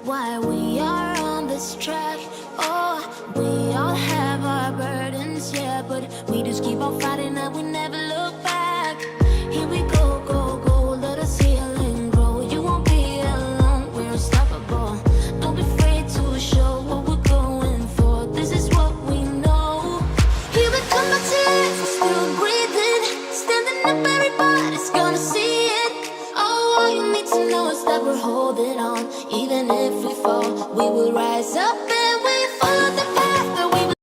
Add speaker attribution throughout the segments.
Speaker 1: why we are on this track. Oh, we all have our burdens, yeah, but we just keep on fighting and we never look back. Here we go, go, go, let us heal and grow. You won't be alone, we're unstoppable. Don't be afraid to show what we're going for. This is what we know. Here we come, my tears, we're still breathing. Standing up, everybody's gonna see it. Oh, all you need to know is that we're holding on. Even if we fall, we will rise up and we follow the path that we will.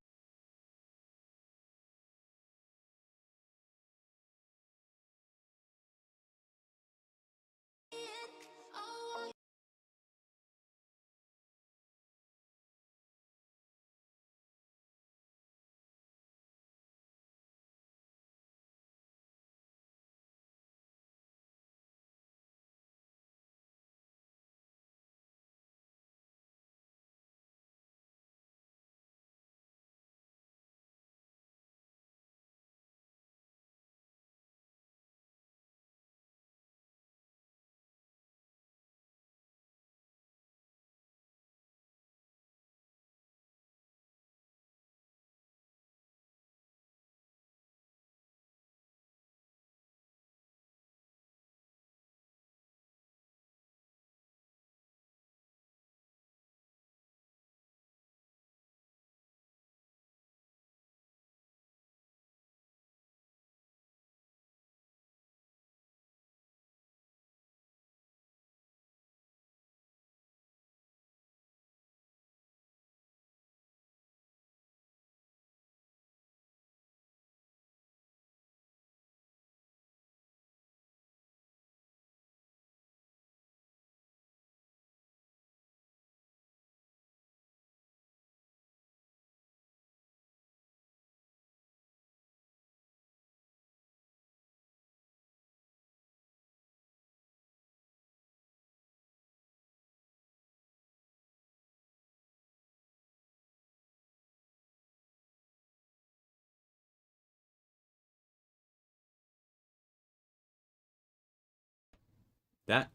Speaker 2: That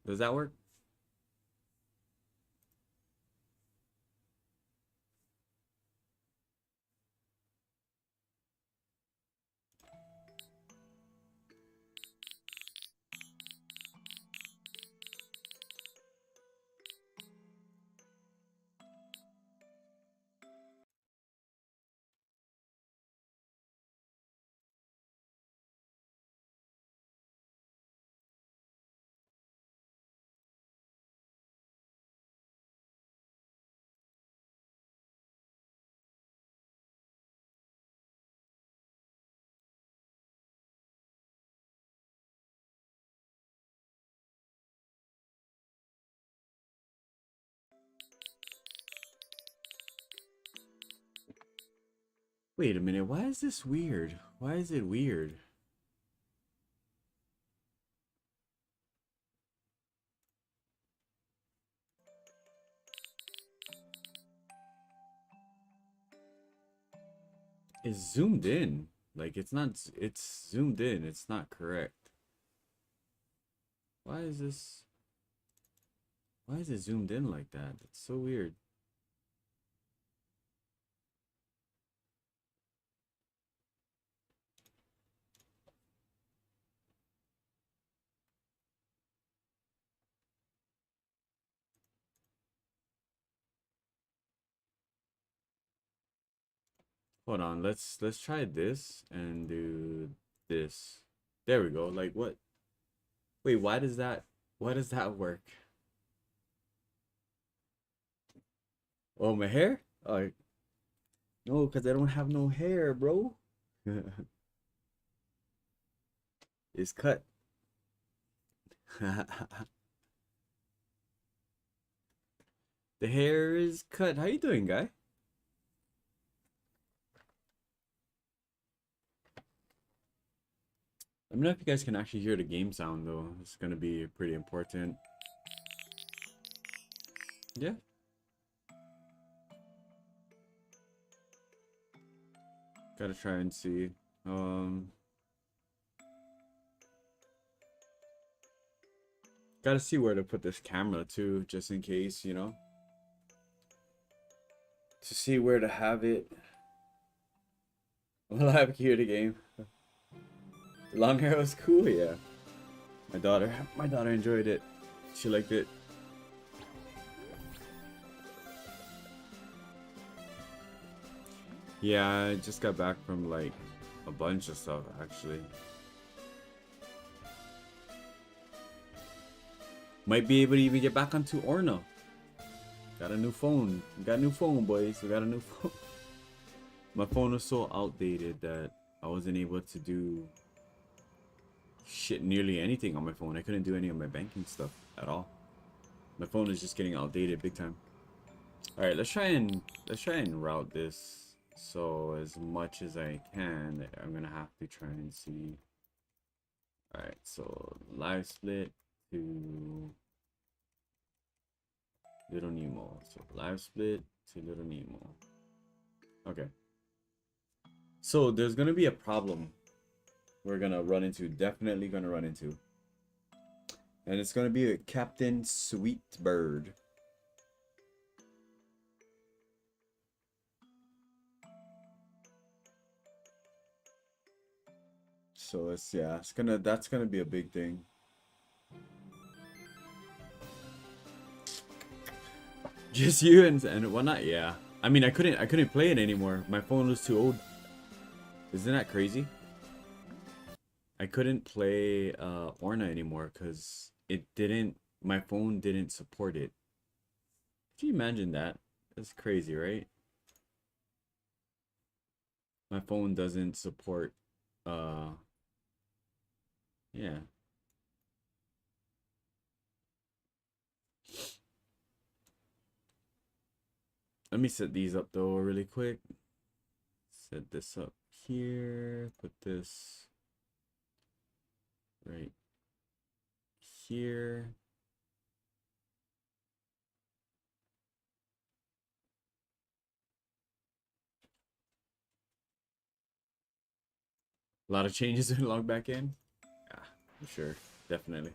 Speaker 2: does that work? Wait a minute, why is this weird? Why is it weird? It's zoomed in. Like it's not, it's zoomed in. It's not correct. Why is this? Why is it zoomed in like that? It's so weird. Hold on, let's try this and do this. There we go. Like what? Wait, why does that work? Oh, my hair? Oh, no, because I don't have no hair, bro. It's cut. The hair is cut. How you doing, guy? Let me know if you guys can actually hear the game sound though. It's gonna be pretty important. Yeah. Gotta try and see. Gotta see where to put this camera too, just in case, you know. To see where to have it. Will I have here the game? The long hair was cool, yeah. My daughter enjoyed it. She liked it. Yeah, I just got back from like a bunch of stuff actually. Might be able to even get back onto Orna. Got a new phone. We got a new phone, boys. We got a new phone. My phone was so outdated that I wasn't able to do shit nearly anything on my phone. I couldn't do any of my banking stuff at all. My phone is just getting outdated big time. All right, let's try and route this. So as much as I can, I'm gonna have to try and see. All right, so live split to Little Nemo. So live split to Little Nemo. Okay. So there's gonna be a problem we're gonna run into, definitely gonna run into. And it's gonna be a Captain Sweetbird. So it's, yeah, that's gonna be a big thing. Just you and whatnot, yeah. I mean, I couldn't play it anymore. My phone was too old. Isn't that crazy? I couldn't play Orna anymore because my phone didn't support it. Can you imagine that? That's crazy, right? My phone doesn't support yeah. Let me set these up though really quick. Set this up here, put this right here. A lot of changes in log back in. Yeah, for sure, definitely.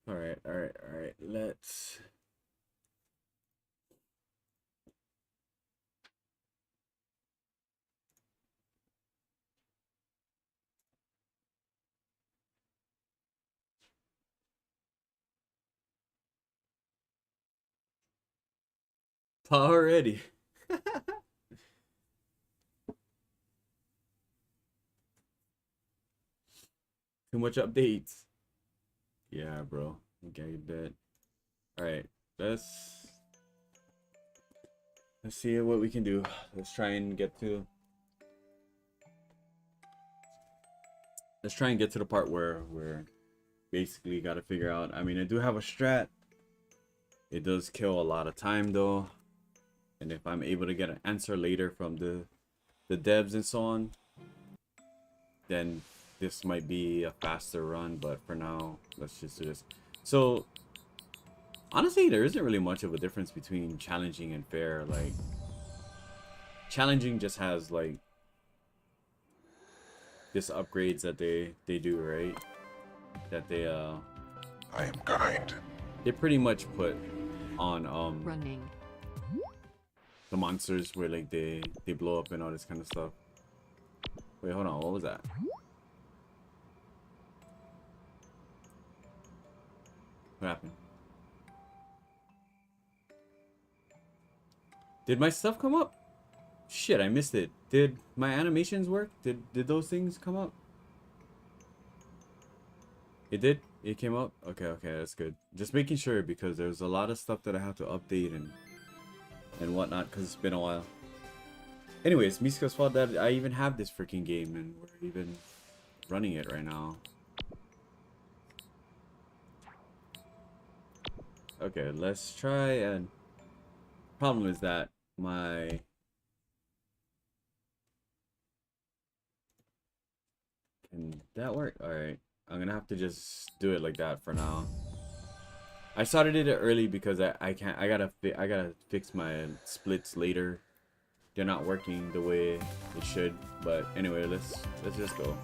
Speaker 2: All right. Let's. Power ready. Too much updates. Yeah, bro. Okay, bet. All right, let's see what we can do. Let's try and get to. Let's try and get to the part where we're basically got to figure out. I mean, I do have a strat. It does kill a lot of time though, and if I'm able to get an answer later from the devs and so on, then this might be a faster run. But for now, let's just do this. So honestly, there isn't really much of a difference between challenging and fair. Like, challenging just has like this upgrades that they do, right? That they
Speaker 3: I am kind.
Speaker 2: They pretty much put on
Speaker 4: running
Speaker 2: the monsters where like they blow up and all this kind of stuff. Wait, hold on, what was that? What happened? Did my stuff come up? Shit, I missed it. Did my animations work? Did those things come up? It did? It came up? Okay, that's good. Just making sure because there's a lot of stuff that I have to update and whatnot because it's been a while. Anyways, Miska's fault that I even have this freaking game and we're even running it right now. Okay, let's try and... Problem is that my... Can that work? Alright. I'm gonna have to just do it like that for now. I started it early because I gotta fix my splits later. They're not working the way it should. But anyway, let's just go.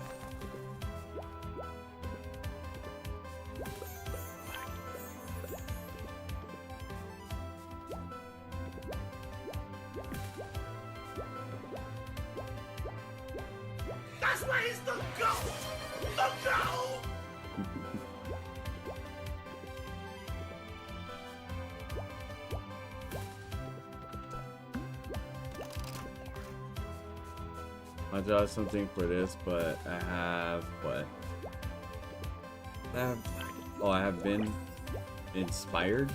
Speaker 4: Where's the goal? The goal!
Speaker 2: I'll draw something for this, but I have what? I have been inspired.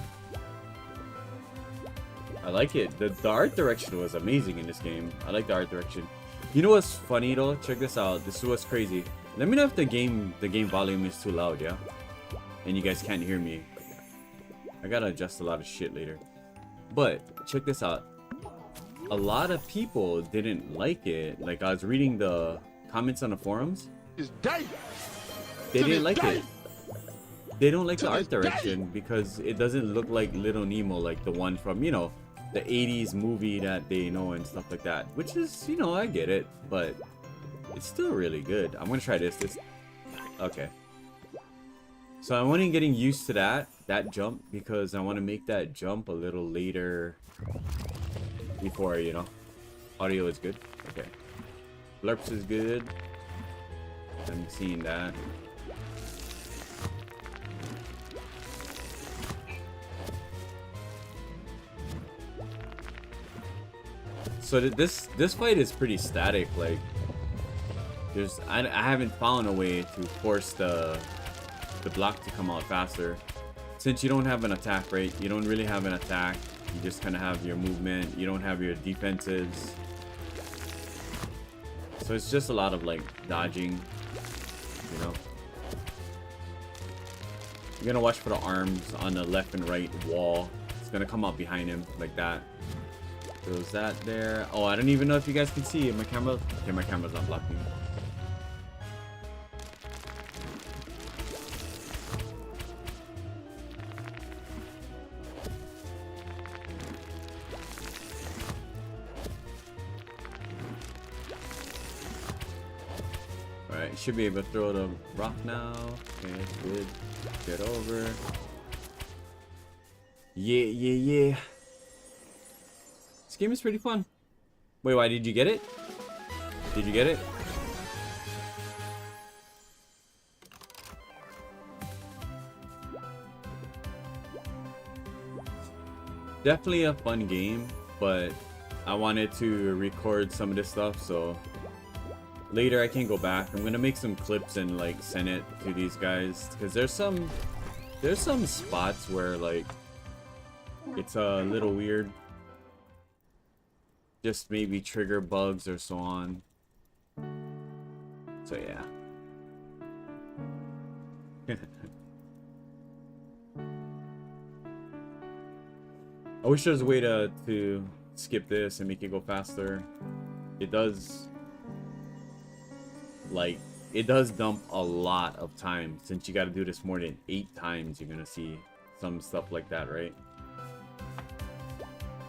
Speaker 2: I like it. The art direction was amazing in this game. I like the art direction. You know what's funny though? Check this out. This is what's crazy. Let me know if the game volume is too loud, yeah? And you guys can't hear me. I gotta adjust a lot of shit later. But check this out. A lot of people didn't like it. Like I was reading the comments on the forums. They didn't like it. They don't like the art direction because it doesn't look like Little Nemo, like the one from, you know, the 80s movie that they know and stuff like that. Which is, you know, I get it, but it's still really good. I'm gonna try this. Okay. So I'm only getting used to that jump because I want to make that jump a little later before, you know, audio is good. Okay. Blurps is good. I'm seeing that. So this fight is pretty static. Like, I haven't found a way to force the block to come out faster. Since you don't have an attack, right? You don't really have an attack. You just kind of have your movement. You don't have your defensives. So it's just a lot of like dodging, you know. You're gonna watch for the arms on the left and right wall. It's gonna come out behind him like that. There's that there. Oh, I don't even know if you guys can see it. My camera. Okay, my camera's not blocking. Alright, should be able to throw the rock now. Okay, good. Get over. Yeah. This game is pretty fun. Wait, why did you get it? Did you get it? Definitely a fun game, but I wanted to record some of this stuff, so later I can go back. I'm gonna make some clips and like send it to these guys because there's some spots where like it's a little weird. Just maybe trigger bugs or so on. So yeah. I wish there was a way to skip this and make it go faster. It does, like, it does dump a lot of time. Since you got to do this more than 8 times, you're gonna see some stuff like that, right?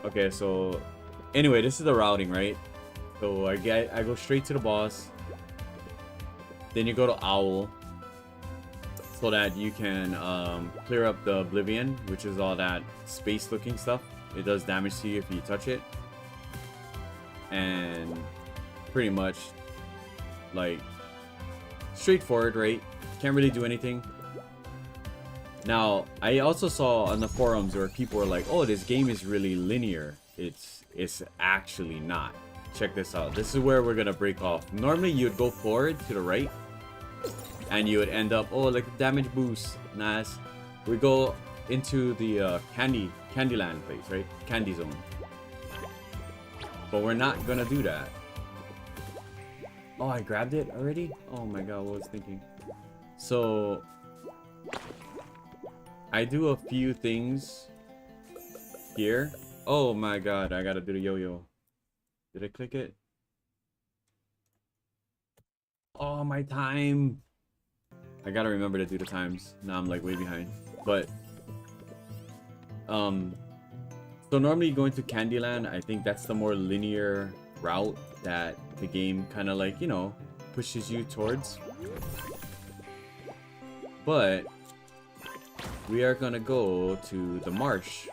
Speaker 2: Okay, so anyway, this is the routing, right? So I go straight to the boss. Then you go to Owl, so that you can clear up the Oblivion, which is all that space-looking stuff. It does damage to you if you touch it, and pretty much like straightforward, right? Can't really do anything. Now, I also saw on the forums where people were like, "Oh, this game is really linear." It's actually not. Check this out. This is where we're gonna break off. Normally you'd go forward to the right and you would end up, oh, like a damage boost. Nice. We go into the Candyland place, right? Candy zone. But we're not gonna do that. Oh, I grabbed it already? Oh my god, what was I thinking? So I do a few things here. Oh my god, I gotta do the yo-yo. Did I click it? Oh, my time. I gotta remember to do the times. Now I'm like way behind. But so normally going to Candyland, I think that's the more linear route that the game kind of like, you know, pushes you towards. But we are gonna go to the marsh.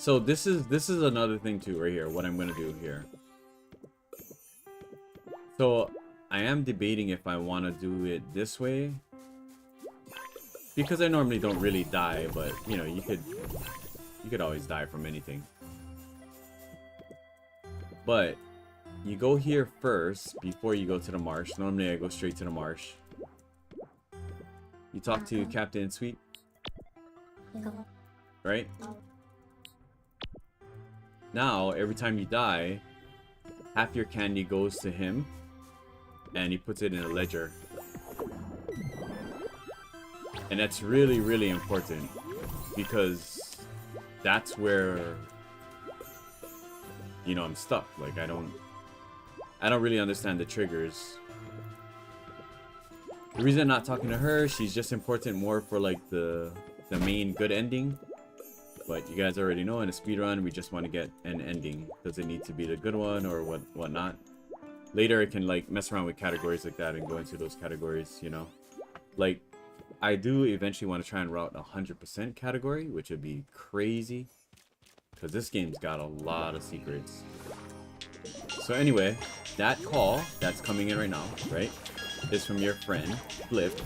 Speaker 2: So this is another thing too right here, what I'm gonna do here. So I am debating if I want to do it this way, because I normally don't really die, but you know, you could always die from anything. But you go here first before you go to the marsh. Normally I go straight to the marsh. You talk to Captain Sweet, right? Now every time you die, half your candy goes to him and he puts it in a ledger. And that's really, really important, because that's where, you know, I'm stuck. Like I don't really understand the triggers. The reason I'm not talking to her, she's just important more for like the main good ending. But you guys already know, in a speedrun, we just want to get an ending. Does it need to be the good one or whatnot? Later, I can like mess around with categories like that and go into those categories, you know? Like, I do eventually want to try and route 100% category, which would be crazy, because this game's got a lot of secrets. So anyway, that call that's coming in right now, right, is from your friend, Flip.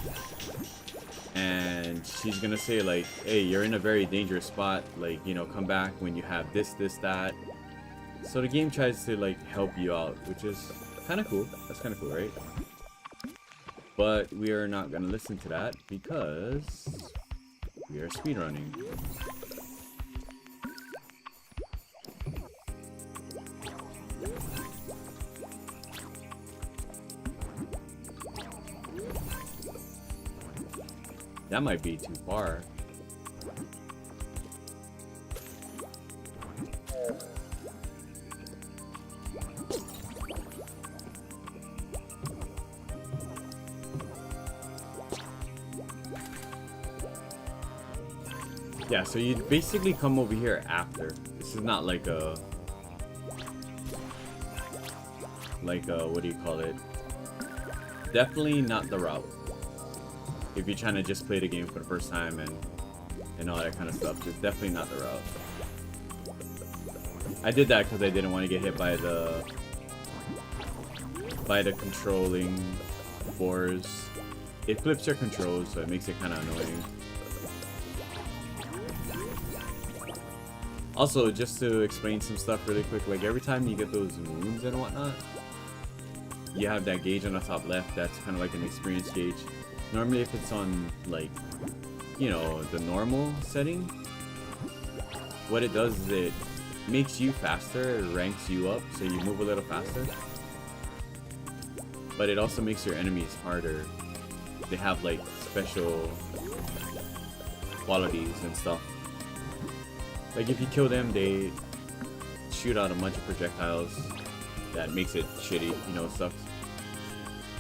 Speaker 2: And she's gonna say like, hey, you're in a very dangerous spot, like, you know, come back when you have this, that. So the game tries to like help you out, which is kind of cool. That's kind of cool, right? But we are not gonna listen to that because we are speedrunning. That might be too far. Yeah, so you basically come over here after. This is not like a what do you call it? Definitely not the route. If you're trying to just play the game for the first time and all that kind of stuff, it's definitely not the route. I did that because I didn't want to get hit by the controlling boars. It flips your controls, so it makes it kind of annoying. Also, just to explain some stuff really quick, like every time you get those wounds and whatnot, you have that gauge on the top left. That's kind of like an experience gauge. Normally if it's on, like, you know, the normal setting, what it does is it makes you faster, it ranks you up so you move a little faster. But it also makes your enemies harder. They have like special qualities and stuff. Like if you kill them, they shoot out a bunch of projectiles. That makes it shitty, you know, it sucks.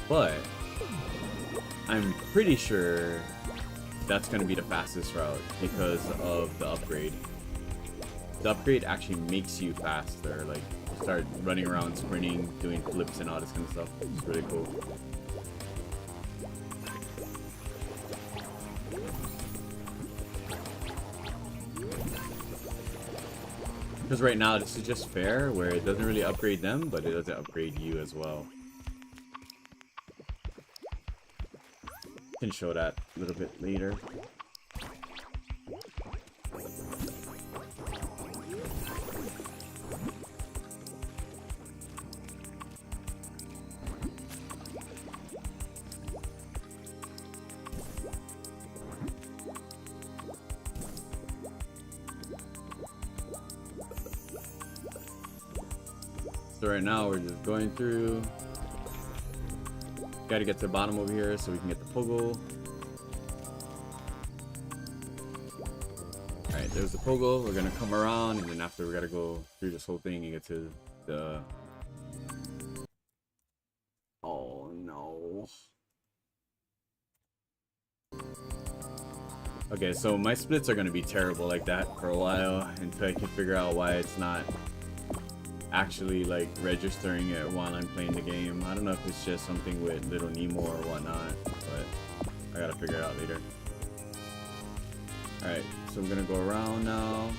Speaker 2: But I'm pretty sure that's going to be the fastest route because of the upgrade. The upgrade actually makes you faster, like you start running around, sprinting, doing flips and all this kind of stuff. It's really cool. Because right now this is just fair, where it doesn't really upgrade them, but it doesn't upgrade you as well. Can show that a little bit later. So right now we're just going through. Got to get to the bottom over here so we can get the pogo. Alright, there's the pogo. We're gonna come around, and then after we gotta go through this whole thing and get to the... Oh no. Okay, so my splits are gonna be terrible like that for a while until I can figure out why it's not actually like registering it while I'm playing the game. I don't know if it's just something with little Nemo or whatnot, but I gotta figure it out later. Alright, so I'm gonna go around now.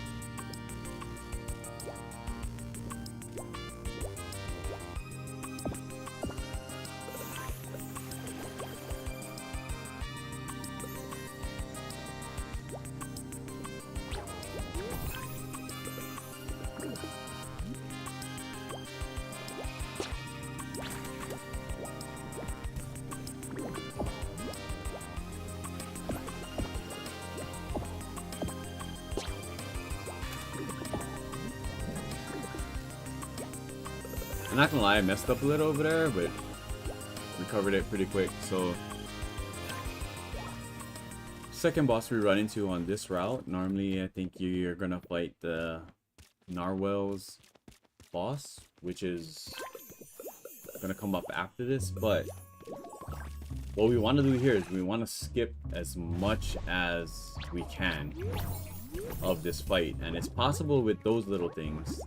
Speaker 2: I'm not gonna lie, I messed up a little over there, but recovered it pretty quick. So second boss we run into on this route. Normally I think you're gonna fight the Narwhal's boss, which is gonna come up after this, but what we want to do here is we want to skip as much as we can of this fight, and it's possible with those little things.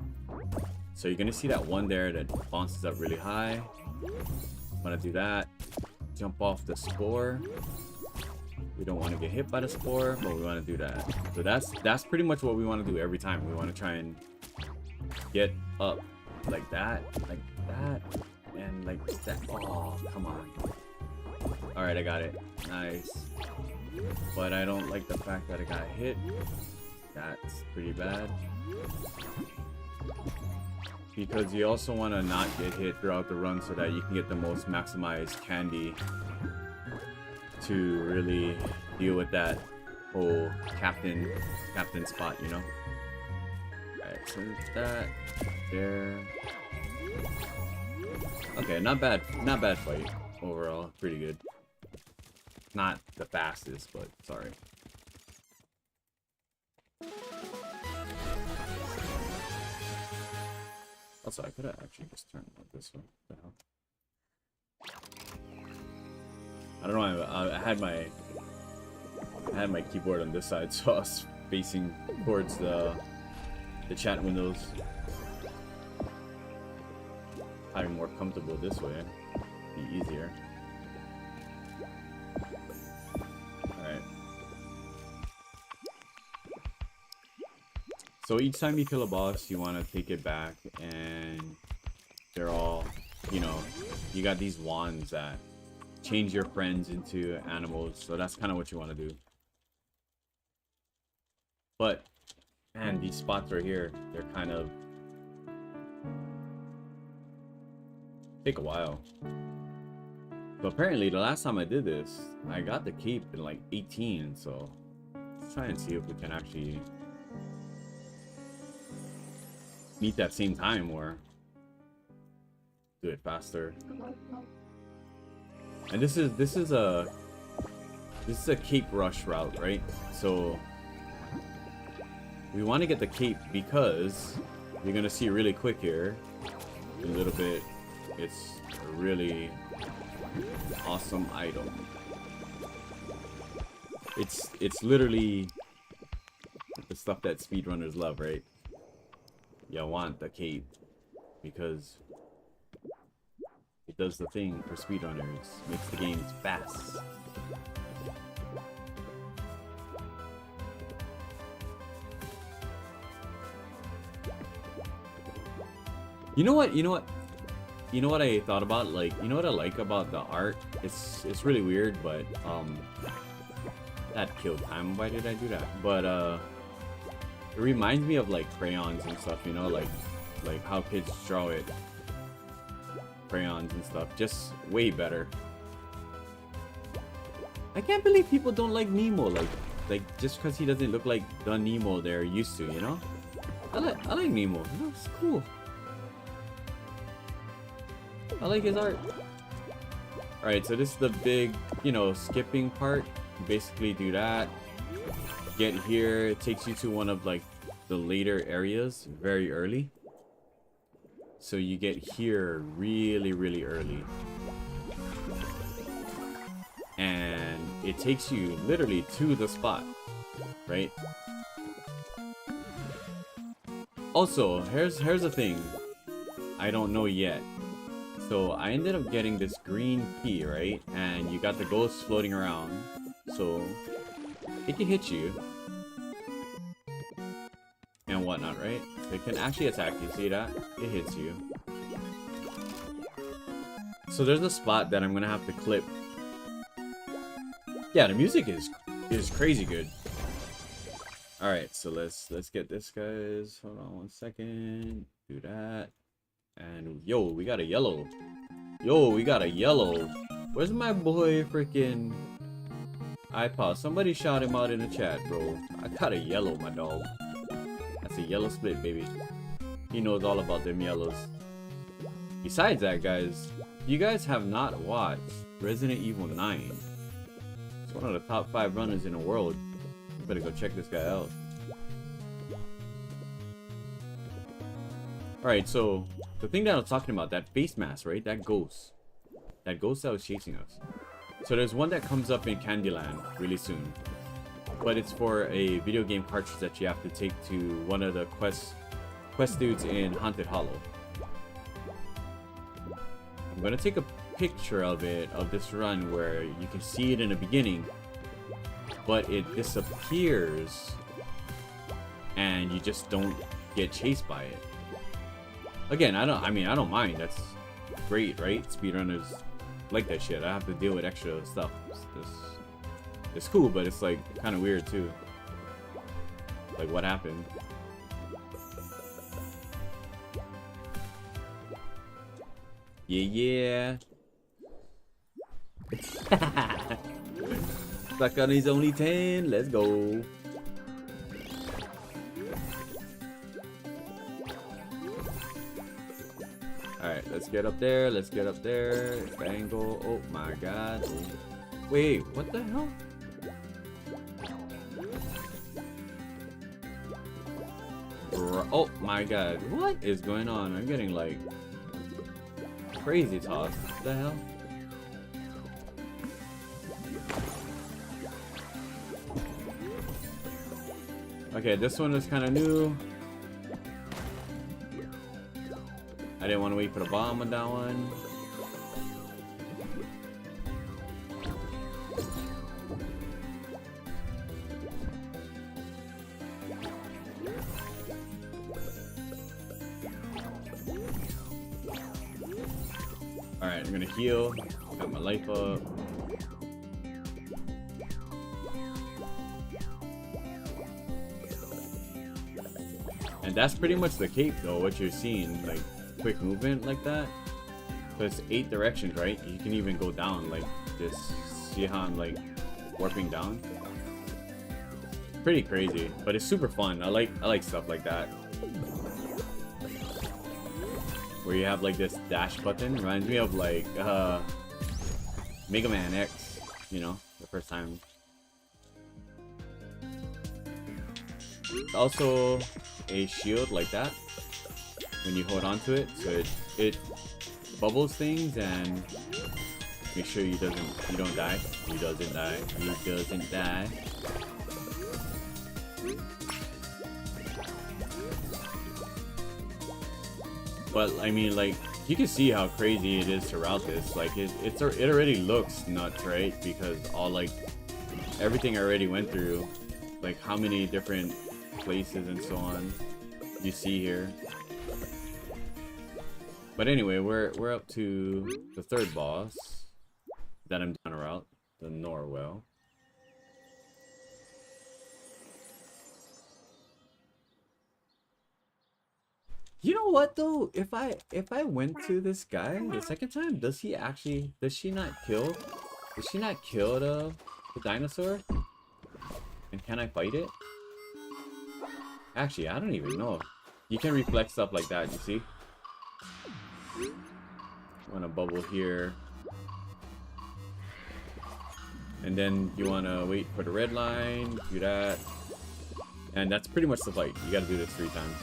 Speaker 2: So you're gonna see that one there that bounces up really high. I'm gonna do that. Jump off the spore. We don't want to get hit by the spore, but we want to do that. So that's pretty much what we want to do every time. We want to try and get up like that, and like that. Oh, come on. All right, I got it. Nice. But I don't like the fact that I got hit. That's pretty bad. Because you also want to not get hit throughout the run so that you can get the most maximized candy to really deal with that whole captain spot, you know? Alright, so that there. Okay, not bad fight overall. Pretty good. Not the fastest, but sorry. Also, I could have actually just turned it this way. What the hell? I don't know. I had my keyboard on this side, so I was facing towards the chat windows. Probably more comfortable this way. Be easier. Alright. So each time you kill a boss, you want to take it back, and they're all, you know, you got these wands that change your friends into animals, so that's kind of what you want to do. But, man, these spots right here, they're kind of take a while. So apparently the last time I did this, I got the cape in like 18, so let's try and see if we can actually meet that same time or do it faster. And this is a cape rush route, right? So we want to get the cape because you're gonna see really quick here in a little bit. It's a really awesome item. It's literally the stuff that speedrunners love, right? You want the cape because it does the thing for speedrunners, makes the games fast. You know what I thought about? Like, you know what I like about the art? It's really weird, but that killed time. Why did I do that? But it reminds me of like crayons and stuff, you know, like how kids draw it. Crayons and stuff, just way better. I can't believe people don't like Nemo, like just because he doesn't look like the Nemo they're used to, you know? I like Nemo, you know, it's cool. I like his art. Alright, so this is the big, you know, skipping part. You basically do that. Get here, it takes you to one of like the later areas very early. So you get here really, really early. And it takes you literally to the spot, right? Also, here's the thing I don't know yet. So I ended up getting this green key, right? And you got the ghosts floating around. So it can hit you. And whatnot, right? It can actually attack you. See that? It hits you. So there's a spot that I'm gonna have to clip. Yeah, the music is crazy good. All right, so let's get this, guys. Hold on one second. Do that. And yo, we got a yellow. Yo, we got a yellow. Where's my boy freaking iPod? Somebody shout him out in the chat, bro. I got a yellow, my dog. That's a yellow split, baby. He knows all about them yellows. Besides that, guys, you guys have not watched Resident Evil 9. It's one of the top 5 runners in the world. You better go check this guy out. Alright, so the thing that I was talking about, that face mask, right? That ghost. That ghost that was chasing us. So there's one that comes up in Candyland really soon. But it's for a video game cartridge that you have to take to one of the quest dudes in Haunted Hollow. I'm gonna take a picture of it, of this run, where you can see it in the beginning, but it disappears and you just don't get chased by it. Again, I don't mind. That's great, right? Speedrunners like that shit. I have to deal with extra stuff. It's cool, but it's like kind of weird too. Like, what happened? Yeah. Stuck on his only 10. Let's go. Alright, let's get up there. Let's get up there. Bangle. Oh my god. Wait, what the hell? Oh my god. What is going on? I'm getting like crazy toss. What the hell? Okay, this one is kind of new. I didn't want to wait for the bomb on that one. Alright, I'm gonna heal. Got my life up. And that's pretty much the cape though, what you're seeing. Like, quick movement like that. So it's 8 directions, right? You can even go down like this. See how I'm like warping down? Pretty crazy, but it's super fun. I like stuff like that. Where you have like this dash button. Reminds me of like Mega Man X, you know, the first time. Also a shield like that when you hold on to it, so it bubbles things and make sure you don't die. He doesn't die. But I mean, like, you can see how crazy it is to route this. Like, it already looks nuts, right? Because all like everything I already went through, like how many different places and so on you see here. But anyway, we're up to the third boss that I'm down a route, the Norwell. You know what though? If I went to this guy the second time, does she not kill the dinosaur? And can I fight it? Actually, I don't even know. You can reflect stuff like that, you see? Want to bubble here. And then you want to wait for the red line, do that. And that's pretty much the fight. You got to do this 3 times.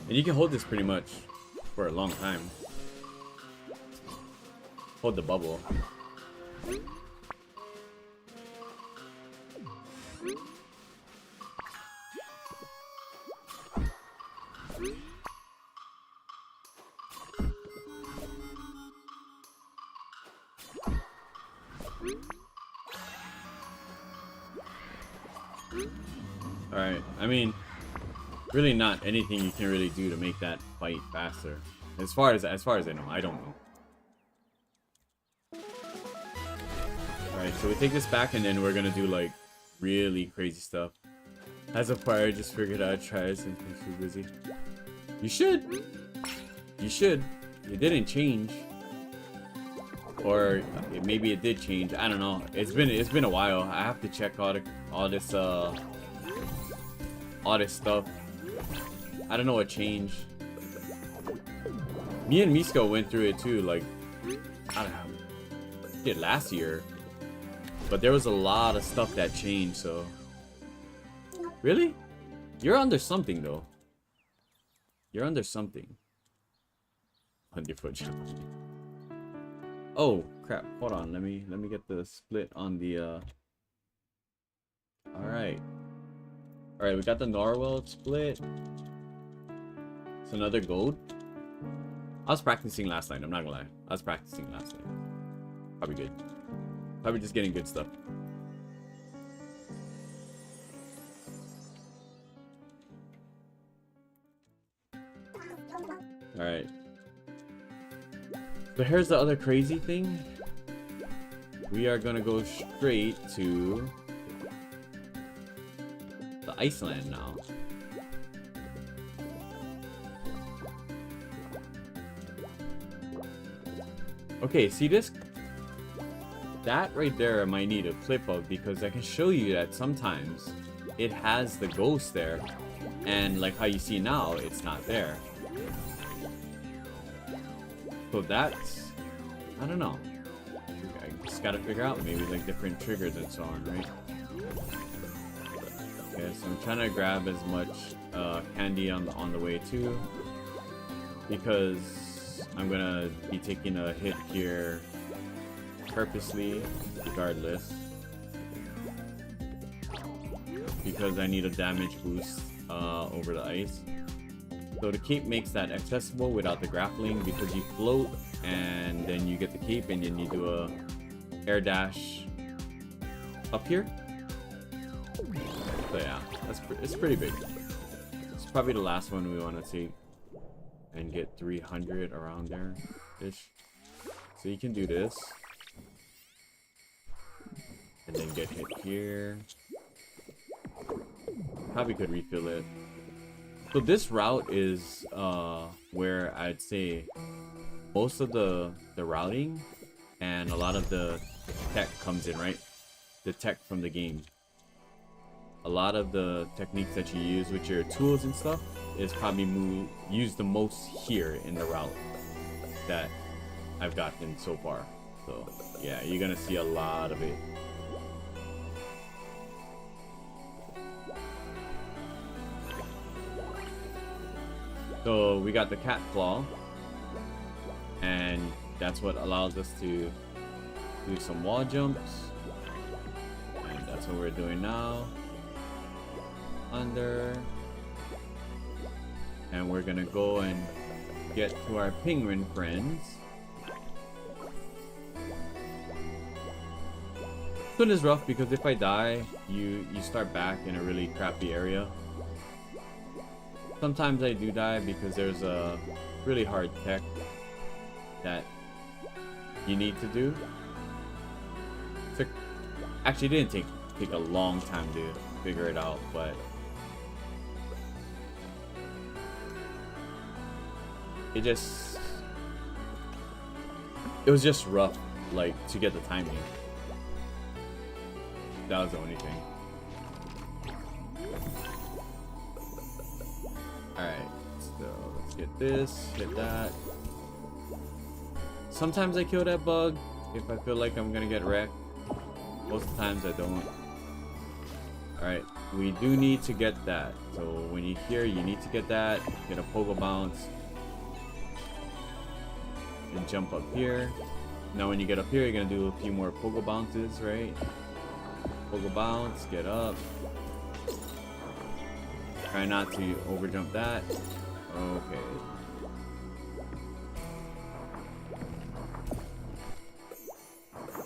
Speaker 2: And you can hold this pretty much for a long time. Hold the bubble. Alright, I mean, really not anything you can really do to make that fight faster. As far as I know, I don't know. Alright, so we take this back and then we're gonna do like really crazy stuff. As a player, I just figured I'd try it since I'm too busy. You should. You should. It didn't change. Or maybe it did change. I don't know. It's been a while. I have to check all this stuff. I don't know what changed. Me and Misko went through it too. Like, I don't know. Did last year. But there was a lot of stuff that changed. So. Really? You're under something though. You're under something. Underfoot jump. Oh crap! Hold on. Let me get the split on the. All right. We got the Norwell split. It's another gold. I was practicing last night. I'm not gonna lie. I was practicing last night. Probably good. Probably just getting good stuff. Alright. So here's the other crazy thing. We are gonna go straight to the Iceland now. Okay, see this? That right there I might need a clip of because I can show you that sometimes it has the ghost there. And like how you see now, it's not there. So that's, I don't know. I just gotta figure out maybe like different triggers and so on, right? Okay, so I'm trying to grab as much candy on the way too, because I'm gonna be taking a hit here purposely, regardless, because I need a damage boost over the ice. So the cape makes that accessible without the grappling because you float and then you get the cape and then you do a air dash up here. So yeah, it's pretty big. It's probably the last one we want to take and get 300 around there ish. So you can do this and then get hit here. Probably could refill it. So this route is where I'd say most of the routing and a lot of the tech comes in, right? The tech from the game. A lot of the techniques that you use with your tools and stuff is probably used the most here in the route that I've gotten so far. So yeah, you're gonna see a lot of it. So we got the cat claw, and that's what allows us to do some wall jumps, and that's what we're doing now. Under, and we're gonna go and get to our penguin friends. This one is rough because if I die, you start back in a really crappy area. Sometimes I do die because there's a really hard tech that you need to do. Actually, it didn't take a long time to figure it out, but it was just rough, like, to get the timing. That was the only thing. Alright, so let's get this, hit that. Sometimes I kill that bug if I feel like I'm gonna get wrecked. Most of the times I don't. Alright, we do need to get that. So when you hear you need to get that, get a pogo bounce. And jump up here. Now when you get up here, you're gonna do a few more pogo bounces, right? Pogo bounce, get up. Try not to overjump that. Okay.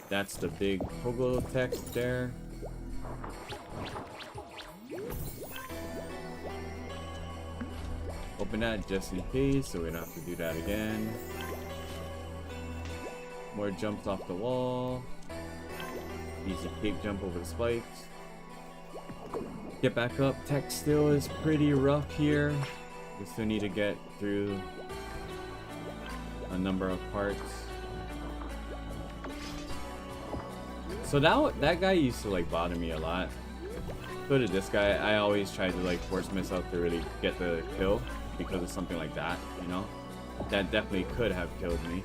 Speaker 2: That's the big pogo text there. Open that just in case, so we don't have to do that again. More jumps off the wall. Easy cape jump over the spikes. get back up. Tech still is pretty rough here. We still need to get through a number of parts. So that guy used to like bother me a lot. So did this guy. I always tried to like force myself to really get the kill because of something like that, you know? That definitely could have killed me.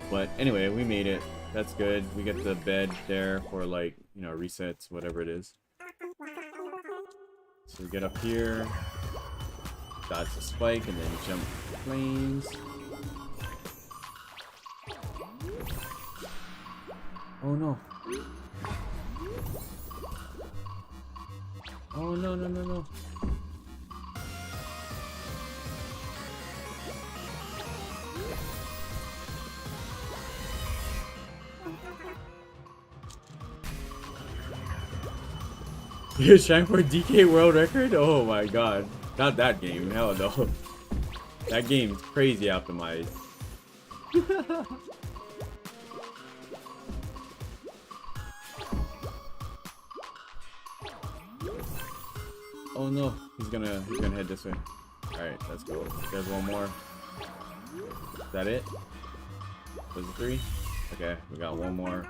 Speaker 2: But anyway, we made it. That's good. We get the bed there for like, you know, resets, whatever it is. So we get up here, dodge the spike, and then jump flames. Oh no. Oh no, no, no, no. You're trying for a DK world record? Oh my god. Not that game. Hell no. That game's crazy optimized. Oh no. He's gonna head this way. Alright, let's go. There's one more. Is that it? Was it 3? Okay, we got one more.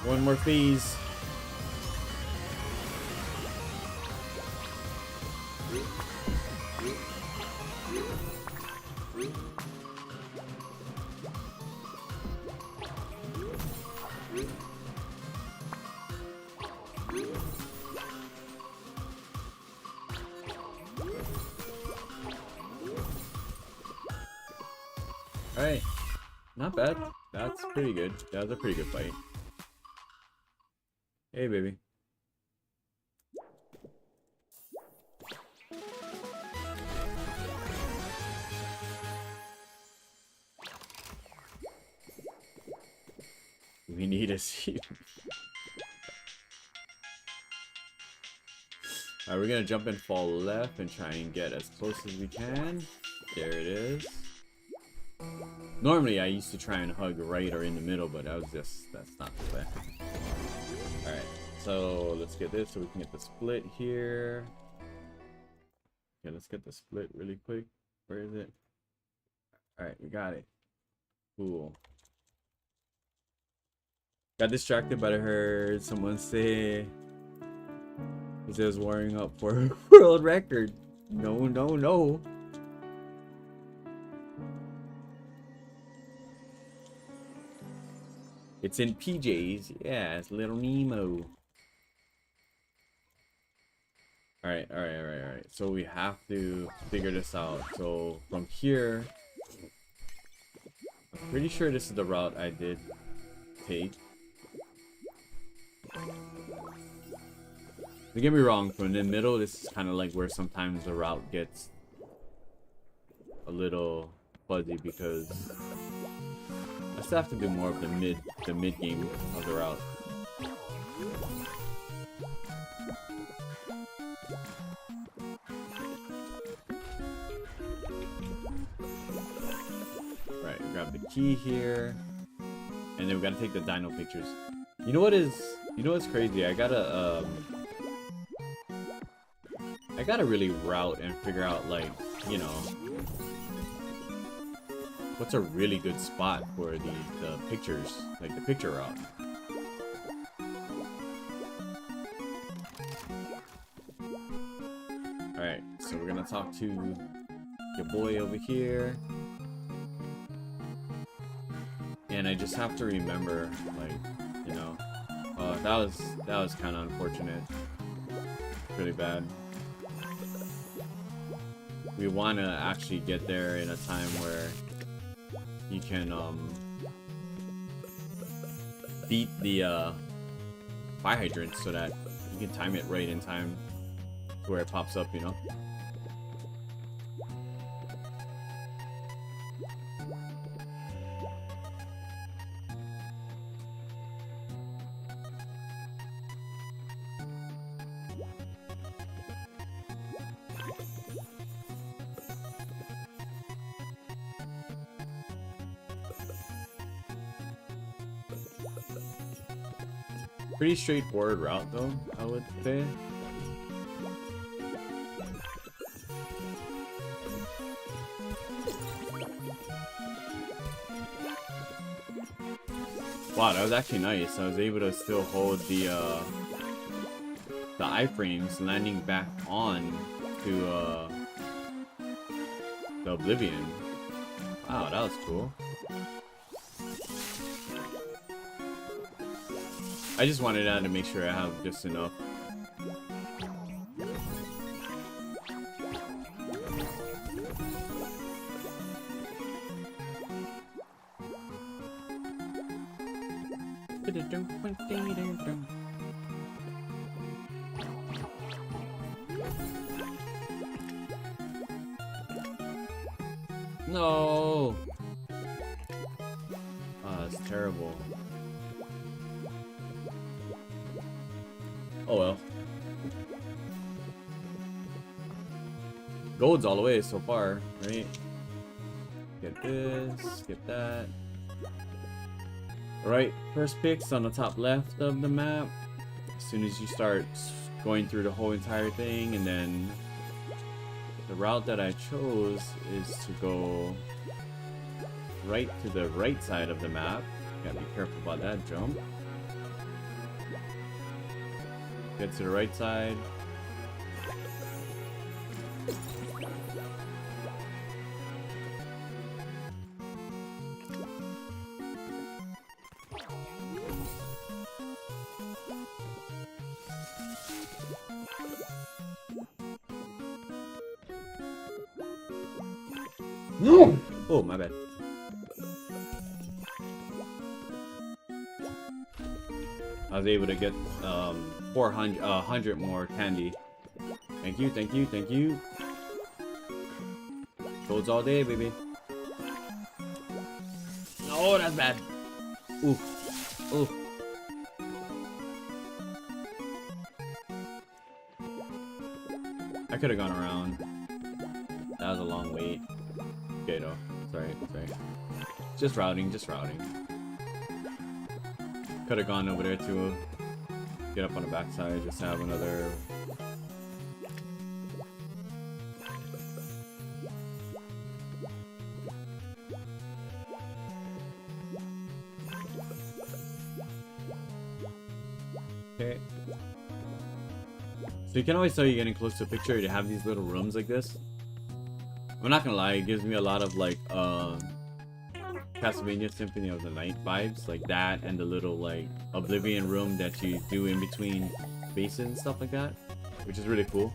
Speaker 2: One more phase. Alright, not bad. That's pretty good. That was a pretty good fight. Hey, baby. We need a seat. Alright, we're gonna jump and fall left and try and get as close as we can. There it is. Normally I used to try and hug right or in the middle, but that's not the way. Alright, so let's get this so we can get the split here. Okay, let's get the split really quick. Where is it? Alright, we got it. Cool. Got distracted, but I heard someone say it was warming up for a world record. No, no, no. It's in PJs. Yeah, it's little Nemo. Alright. So we have to figure this out. So from here, I'm pretty sure this is the route I did take. Don't get me wrong, from the middle, this is kind of like where sometimes the route gets a little fuzzy because I still have to do more of the mid game of the route. Right, grab the key here, and then we gotta take the dino pictures. You know what's crazy? I gotta really route and figure out, like, you know, what's a really good spot for the pictures, like the picture route. Alright, so we're gonna talk to your boy over here. And I just have to remember, like, you know, that was kind of unfortunate. Really bad. We want to actually get there in a time where you can beat the fire hydrant so that you can time it right in time to where it pops up, you know. Pretty straightforward route though, I would say. Wow, that was actually nice. I was able to still hold the iframes landing back on to the Oblivion. Wow, that was cool. I just wanted that to make sure I have just enough. No. That's terrible. Oh well. Gold's all the way so far, right? Get this, get that. Alright, first pick's on the top left of the map. As soon as you start going through the whole entire thing, and then the route that I chose is to go right to the right side of the map. Gotta be careful about that jump. Get to the right side. No! Oh, my bad. I was able to get 100 more candy. Thank you, thank you, thank you. Golds all day, baby. Oh, that's bad. Ooh. Ooh. I could have gone around. That was a long wait. Okay, though. Sorry, sorry. Just routing, just routing. Could have gone over there to get up on the backside, just have another. Okay. So you can always tell you're getting close to a picture. You have these little rooms like this. I'm not gonna lie, it gives me a lot of like Castlevania Symphony of the Night vibes, like that, and the little like Oblivion room that you do in between bases and stuff like that, which is really cool.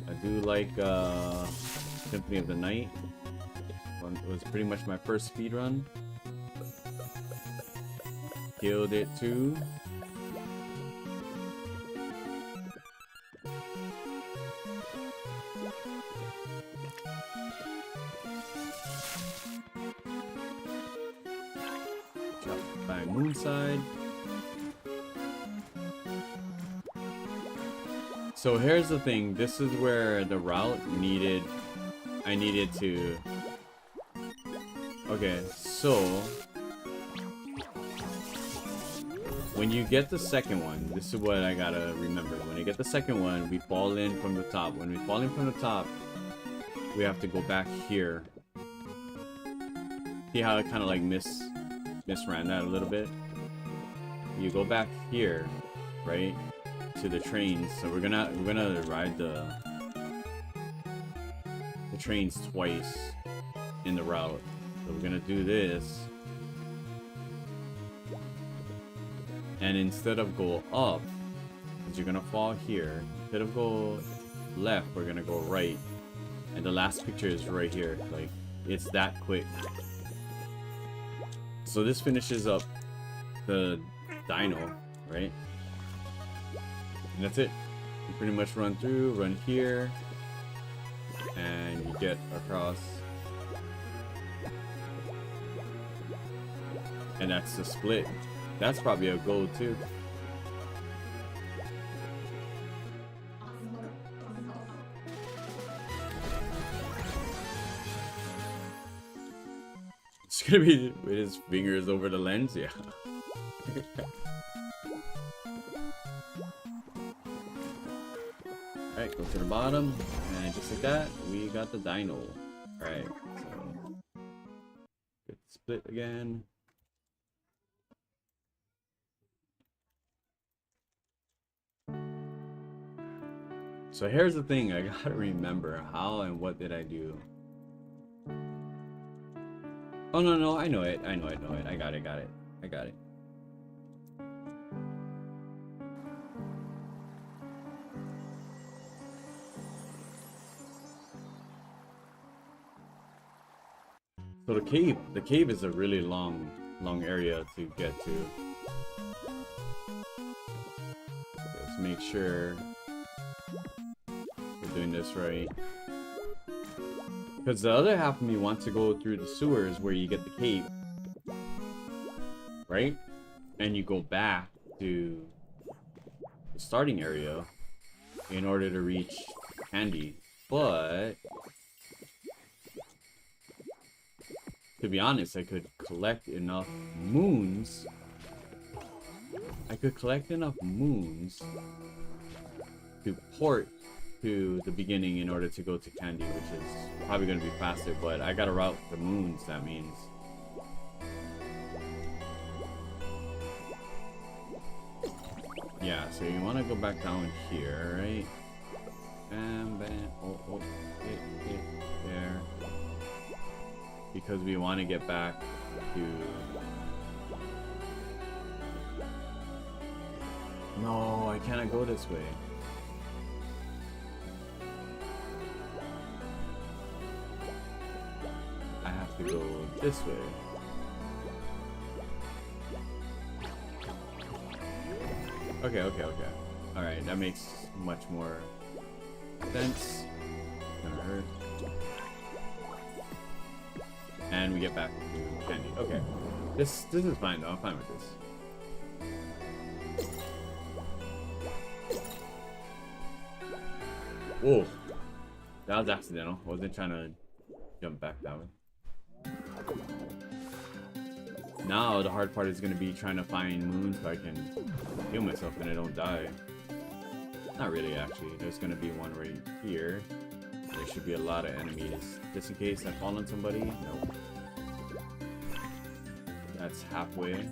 Speaker 2: I do like Symphony of the Night. It was pretty much my first speed run. Killed it too. Moonside. So here's the thing, this is where the route I needed to. Okay, so when you get the second one, this is what I gotta remember. When you get the second one, we fall in from the top. When we fall in from the top, we have to go back here. See how I kind of like misran that a little bit? You go back here, right, to the trains. So we're gonna ride the trains twice in the route. So we're gonna do this, and instead of go up, because you're gonna fall here, instead of go left, we're gonna go right, and the last picture is right here. Like, it's that quick. So this finishes up the dino, right? And that's it. You pretty much run through, run here, and you get across. And that's the split. That's probably a goal too. It's gonna be with his fingers over the lens, yeah. Alright, go to the bottom, and just like that, we got the dino. Alright, so get split again. So here's the thing, I gotta remember how and what did I do. Oh no, I know it. I got it. So the cave is a really long area to get to. Let's make sure we're doing this right. Because the other half of me wants to go through the sewers where you get the cave. Right? And you go back to the starting area in order to reach Candy. But to be honest, I could collect enough moons. To port to the beginning in order to go to Candy, which is probably going to be faster, but I gotta route the moons, that means. Yeah, so you want to go back down here, right? And then, hit there. Because we want to get back to... No, I cannot go this way. I have to go this way. Okay. Alright, that makes much more sense. Gonna hurt. And we get back to Candy. Okay. This is fine though, I'm fine with this. Whoa. That was accidental. I wasn't trying to jump back that way. Now the hard part is going to be trying to find moons so I can heal myself and I don't die. Not really, actually. There's going to be one right here. There should be a lot of enemies. Just in case I fall on somebody. Nope. That's halfway.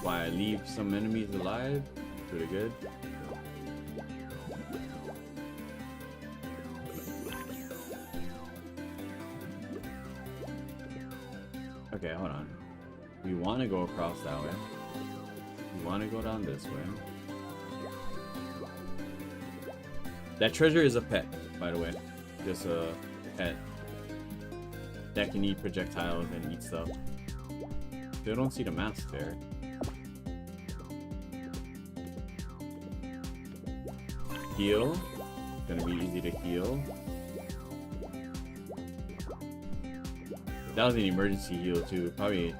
Speaker 2: Why I leave some enemies alive? Pretty good. Okay, hold on. We want to go across that way. We want to go down this way. That treasure is a pet, by the way. Just a pet that can eat projectiles and eat stuff. Still don't see the mask there. Heal. Gonna be easy to heal. That was an emergency heal too. Probably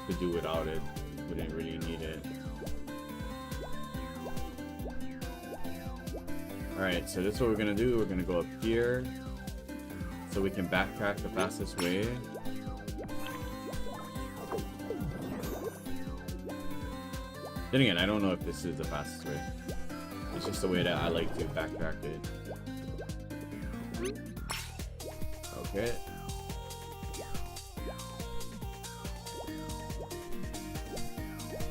Speaker 2: could do without it. Wouldn't really need it. Alright, so this is what we're gonna do. We're gonna go up here so we can backtrack the fastest way. Then again, I don't know if this is the fastest way. It's just the way that I like to backtrack it. Okay.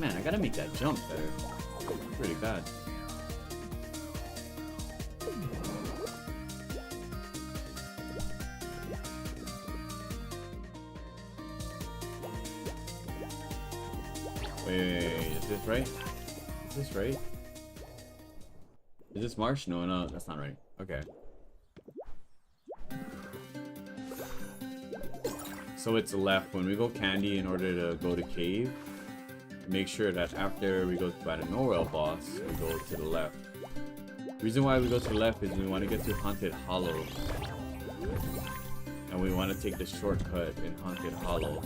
Speaker 2: Man, I gotta make that jump better. Pretty bad. Wait, is this right? Is this right? Is this marsh? No, that's not right. Okay. So it's left. When we go Candy in order to go to cave, make sure that after we go by the Norwell boss, we go to the left. The reason why we go to the left is we want to get to Haunted Hollow. And we want to take the shortcut in Haunted Hollow.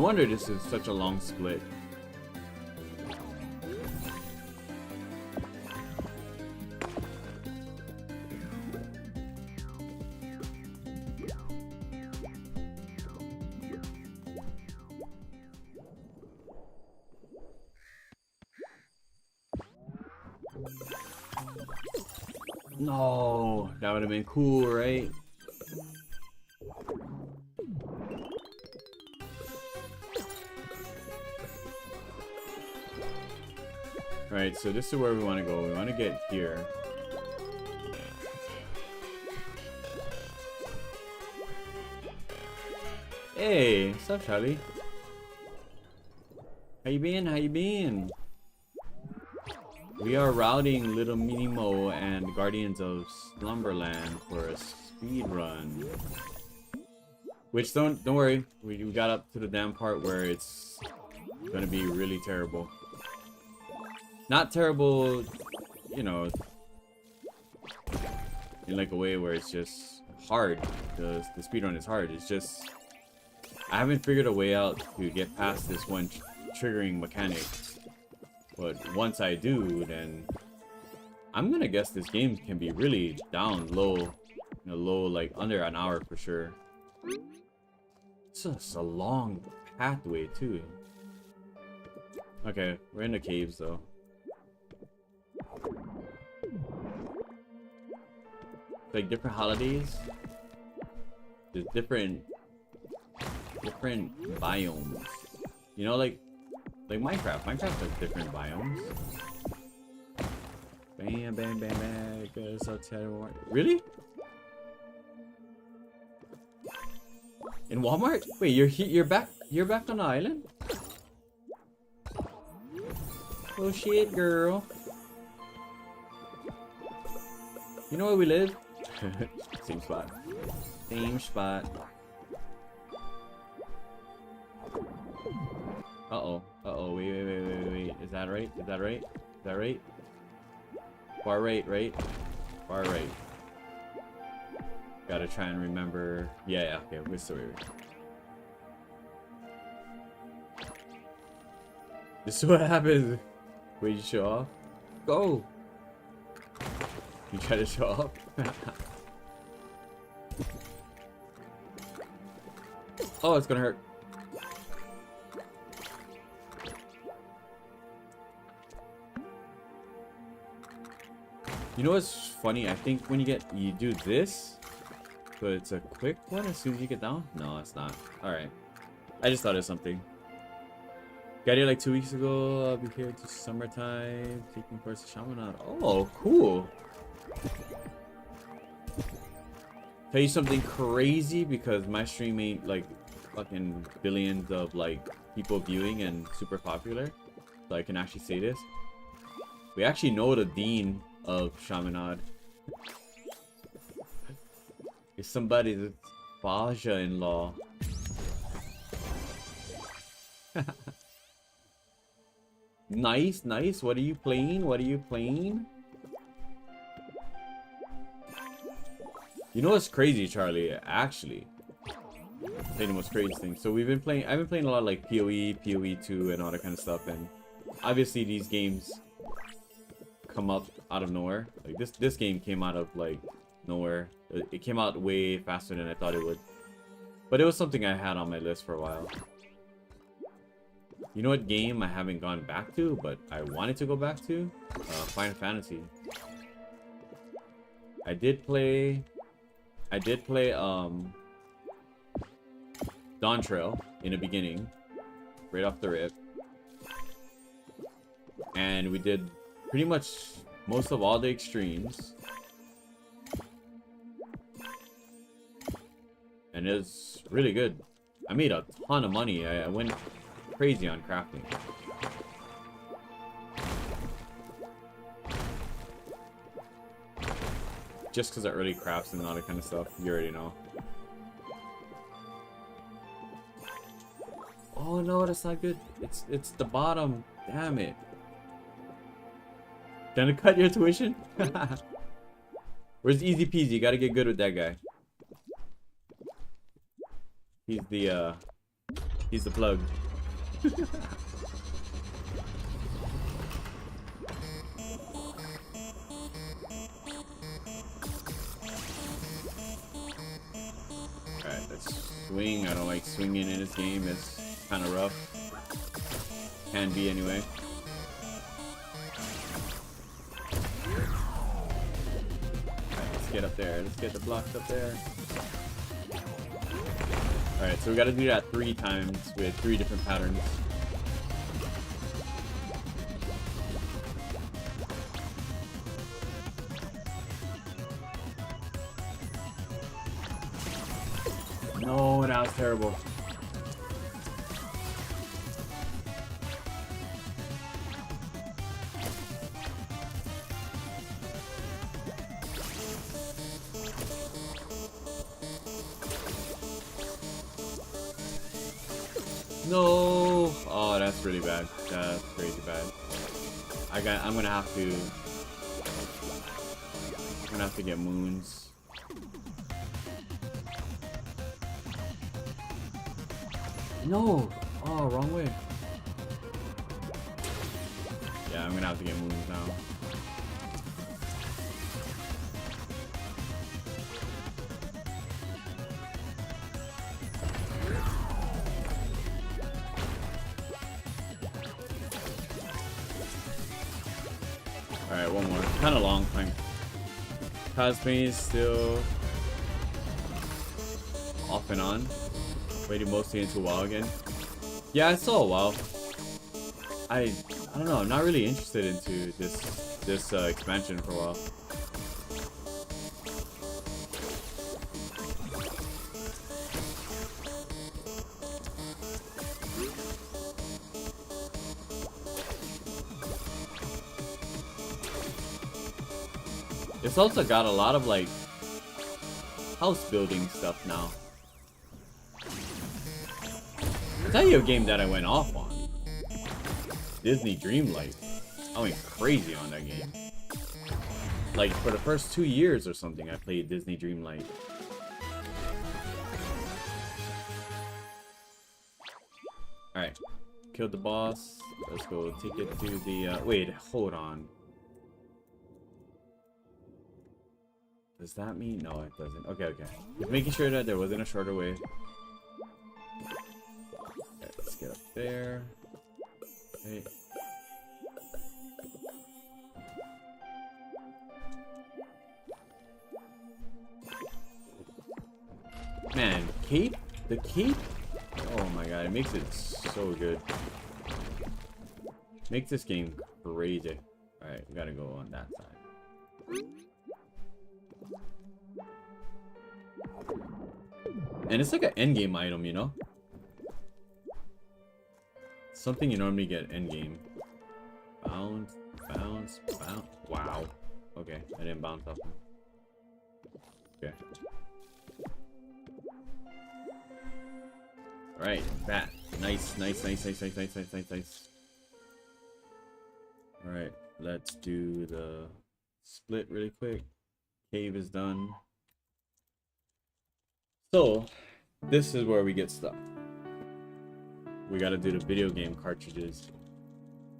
Speaker 2: No wonder this is such a long split. No, that would have been cool, right? Right, so this is where we want to go. We want to get here. Hey, what's up, Charlie? How you been? How you been? We are routing Little Nemo and Guardians of Slumberland for a speed run. Which don't worry, we got up to the damn part where it's gonna be really terrible. Not terrible, you know, in like a way where it's just hard. The speedrun is hard. It's just I haven't figured a way out to get past this one triggering mechanic. But once I do, then I'm gonna guess this game can be really down low, like under an hour for sure. It's just a long pathway too. Okay, we're in the caves though. Like different holidays, there's different biomes. You know, like Minecraft. Minecraft has different biomes. Bam, bam, bam, bam. So terrible. Really? In Walmart? Wait, you're back on the island? Oh shit, girl. You know where we live? Same spot. Same spot. Uh-oh. Uh-oh. Wait. Is that right? Is that right? Is that right? Far right, right? Far right. Gotta try and remember. Yeah, okay. We're still here. This is what happens. Wait, you show off? Go! You try to show off? Oh, it's gonna hurt. You know what's funny? I think when you do this, but it's a quick one as soon as you get down? No, it's not. Alright. I just thought of something. Got here like 2 weeks ago. I'll be here to summertime. Taking course of Shaman. Oh, cool. Tell you something crazy, because my stream ain't like fucking billions of like people viewing and super popular. So I can actually say this. We actually know the dean of Chaminade. It's somebody's Faja-in-law. Nice, nice. What are you playing? What are you playing? You know what's crazy, Charlie? Actually, I'll tell you the most crazy thing. So I've been playing a lot of like PoE, PoE 2, and all that kind of stuff. And obviously these games come up out of nowhere. Like this game came out of like nowhere. It came out way faster than I thought it would. But it was something I had on my list for a while. You know what game I haven't gone back to, but I wanted to go back to? Final Fantasy. I did play Dawn Trail in the beginning, right off the rip. And we did pretty much most of all the extremes. And it's really good. I made a ton of money. I went crazy on crafting. Just because of early crafts and all that kind of stuff. You already know. Oh no, that's not good. It's the bottom. Damn it. Gonna cut your tuition? Where's Easy Peasy? You gotta get good with that guy. He's the He's the plug. Alright, let's swing. I don't like swinging in this game. It's kind of rough. Can be anyway. Alright, let's get up there. Let's get the blocks up there. Alright, so we gotta do that 3 times with 3 different patterns. No, that was terrible. No! Oh, that's really bad. That's crazy bad. I'm gonna have to get moons. No! Oh, wrong way. Yeah, I'm gonna have to get moons now. Alright, one more. Kind of long time. Cosme is still off and on. Waiting mostly into WoW again. Yeah, I saw WoW. I don't know. I'm not really interested into this expansion for a while. It's also got a lot of like house building stuff now. I'll tell you a game that I went off on. Disney Dreamlight. I went crazy on that game. Like for the first 2 years or something, I played Disney Dreamlight. Alright. Killed the boss. Let's go take it to the wait, hold on. Does that mean? No, it doesn't. Okay, okay. Just making sure that there wasn't a shorter way. Okay, let's get up there. Okay. Man, cape? The cape? Oh my god, it makes it so good. Makes this game crazy. Alright, we gotta go on that side. And it's like an endgame item, you know? Something you normally get endgame. Bounce, bounce, bounce. Wow. Okay, I didn't bounce off him. Okay. Alright, that. Nice, nice, nice, nice, nice, nice, nice, nice, nice. Alright, let's do the split really quick. Cave is done. So, this is where we get stuck. We gotta do the video game cartridges.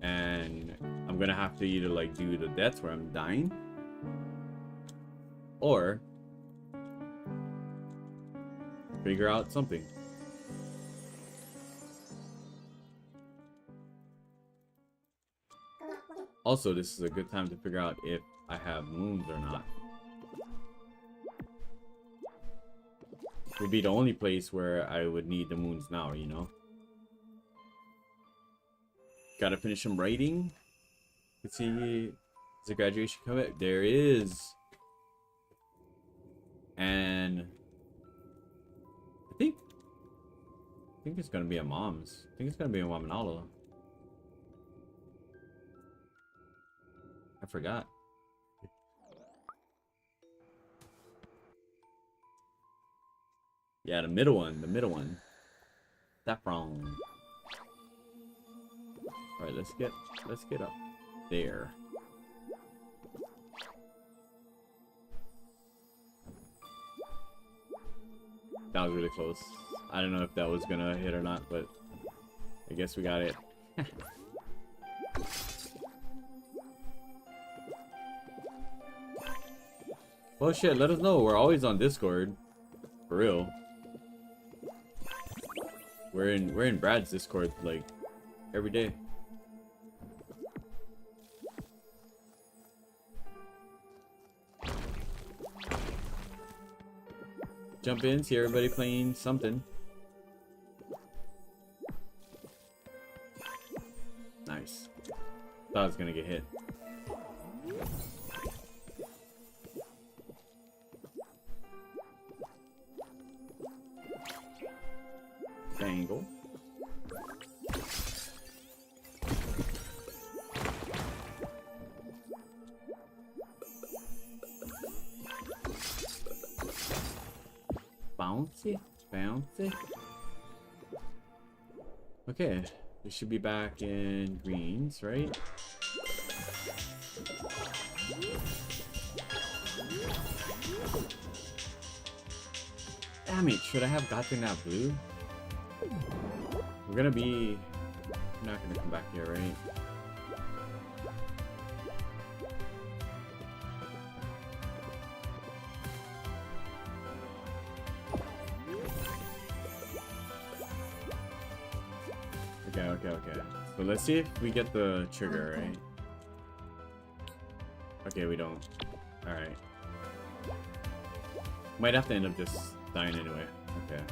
Speaker 2: And I'm gonna have to either like do the deaths where I'm dying. Or figure out something. Also, this is a good time to figure out if I have moons or not. Would be the only place where I would need the moons now, you know? Gotta finish some writing. Let's see, is the graduation coming? There is. And I think it's gonna be a mom's. I think it's gonna be a Wamanalo. I forgot. Yeah, the middle one. Saffron. Alright, let's get up there. That was really close. I don't know if that was gonna hit or not, but I guess we got it. Well, shit, let us know. We're always on Discord. For real. We're in Brad's Discord, like, every day. Jump in, see everybody playing something. Nice. Thought I was gonna get hit. Angle. Bouncy, bouncy. Okay, we should be back in greens, right? Damn it, should I have gotten that blue? We're gonna be... We're not gonna come back here, right? Okay. So let's see if we get the trigger, right? Okay, we don't. Alright. Might have to end up just dying anyway. Okay.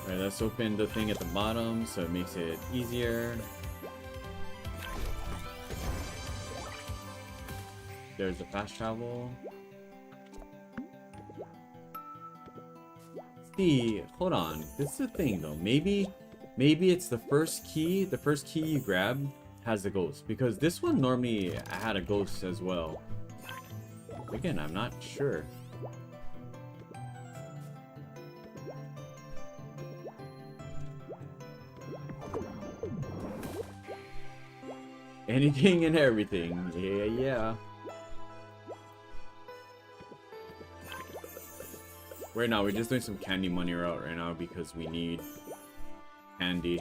Speaker 2: Alright, let's open the thing at the bottom so it makes it easier. There's the fast travel. See, hold on. This is the thing though. Maybe it's the first key. The first key you grab has the ghost. Because this one normally had a ghost as well. Again, I'm not sure. Anything and everything. Yeah. Right now, we're just doing some candy money route right now because we need candy.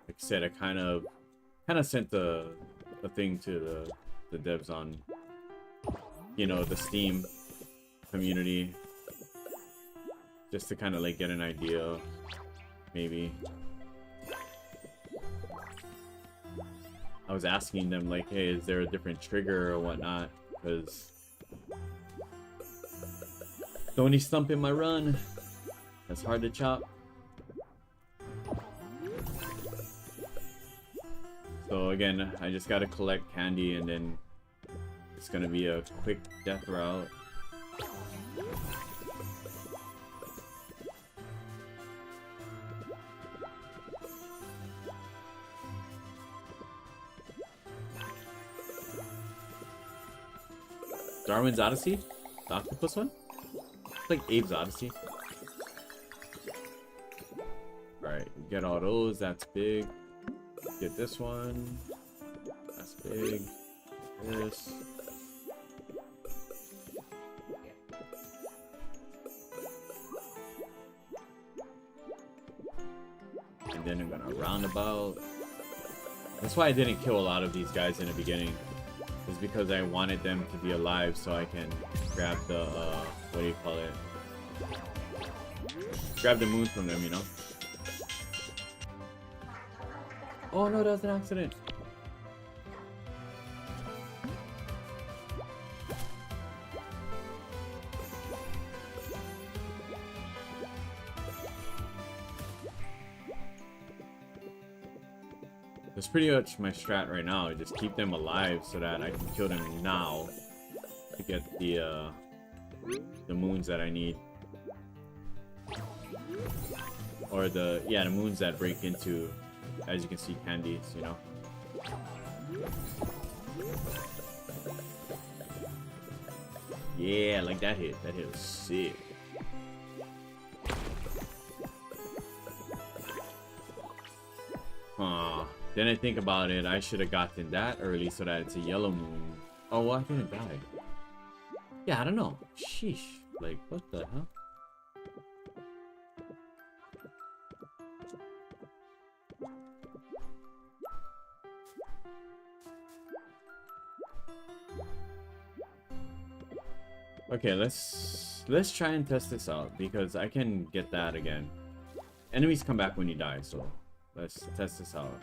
Speaker 2: Like I said, I kind of sent the thing to the devs on, you know, the Steam community, just to kind of like get an idea, maybe. I was asking them like, hey, is there a different trigger or whatnot? Because Tony stump in my run. That's hard to chop. So again, I just gotta collect candy and then it's gonna be a quick death route. Darwin's Odyssey? The octopus one? It's like Abe's Odyssey. Alright, get all those, that's big. Get this one. That's big. This. And then I'm gonna roundabout. That's why I didn't kill a lot of these guys in the beginning. Is because I wanted them to be alive so I can grab the, what do you call it? Grab the moon from them, you know? Oh no, that was an accident. That's pretty much my strat right now. I just keep them alive so that I can kill them now to get the moons that I need. Or the moons that break into, as you can see, candies, you know. Yeah, like that hit. That hit was sick. Then I think about it, I should have gotten that early so that it's a yellow moon. Oh, well, I didn't die. Yeah, I don't know. Sheesh. Like, what the hell? Okay, let's try and test this out because I can get that again. Enemies come back when you die, so let's test this out.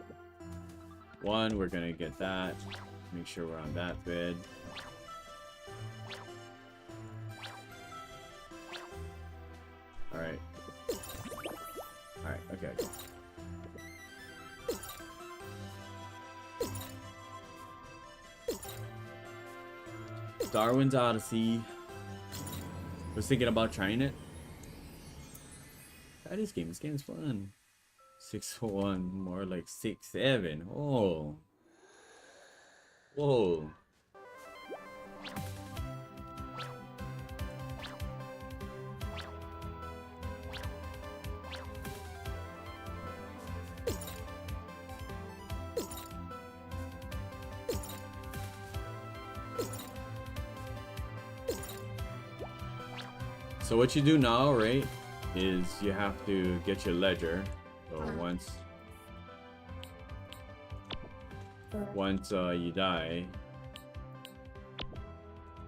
Speaker 2: One, we're gonna get that. Make sure we're on that bed. Alright. Alright, okay. Darwin's Odyssey. Was thinking about trying it. Try this game. This game is fun. 6-1, more like 6-7. Oh. Whoa. So what you do now, right, is you have to get your ledger. So once you die,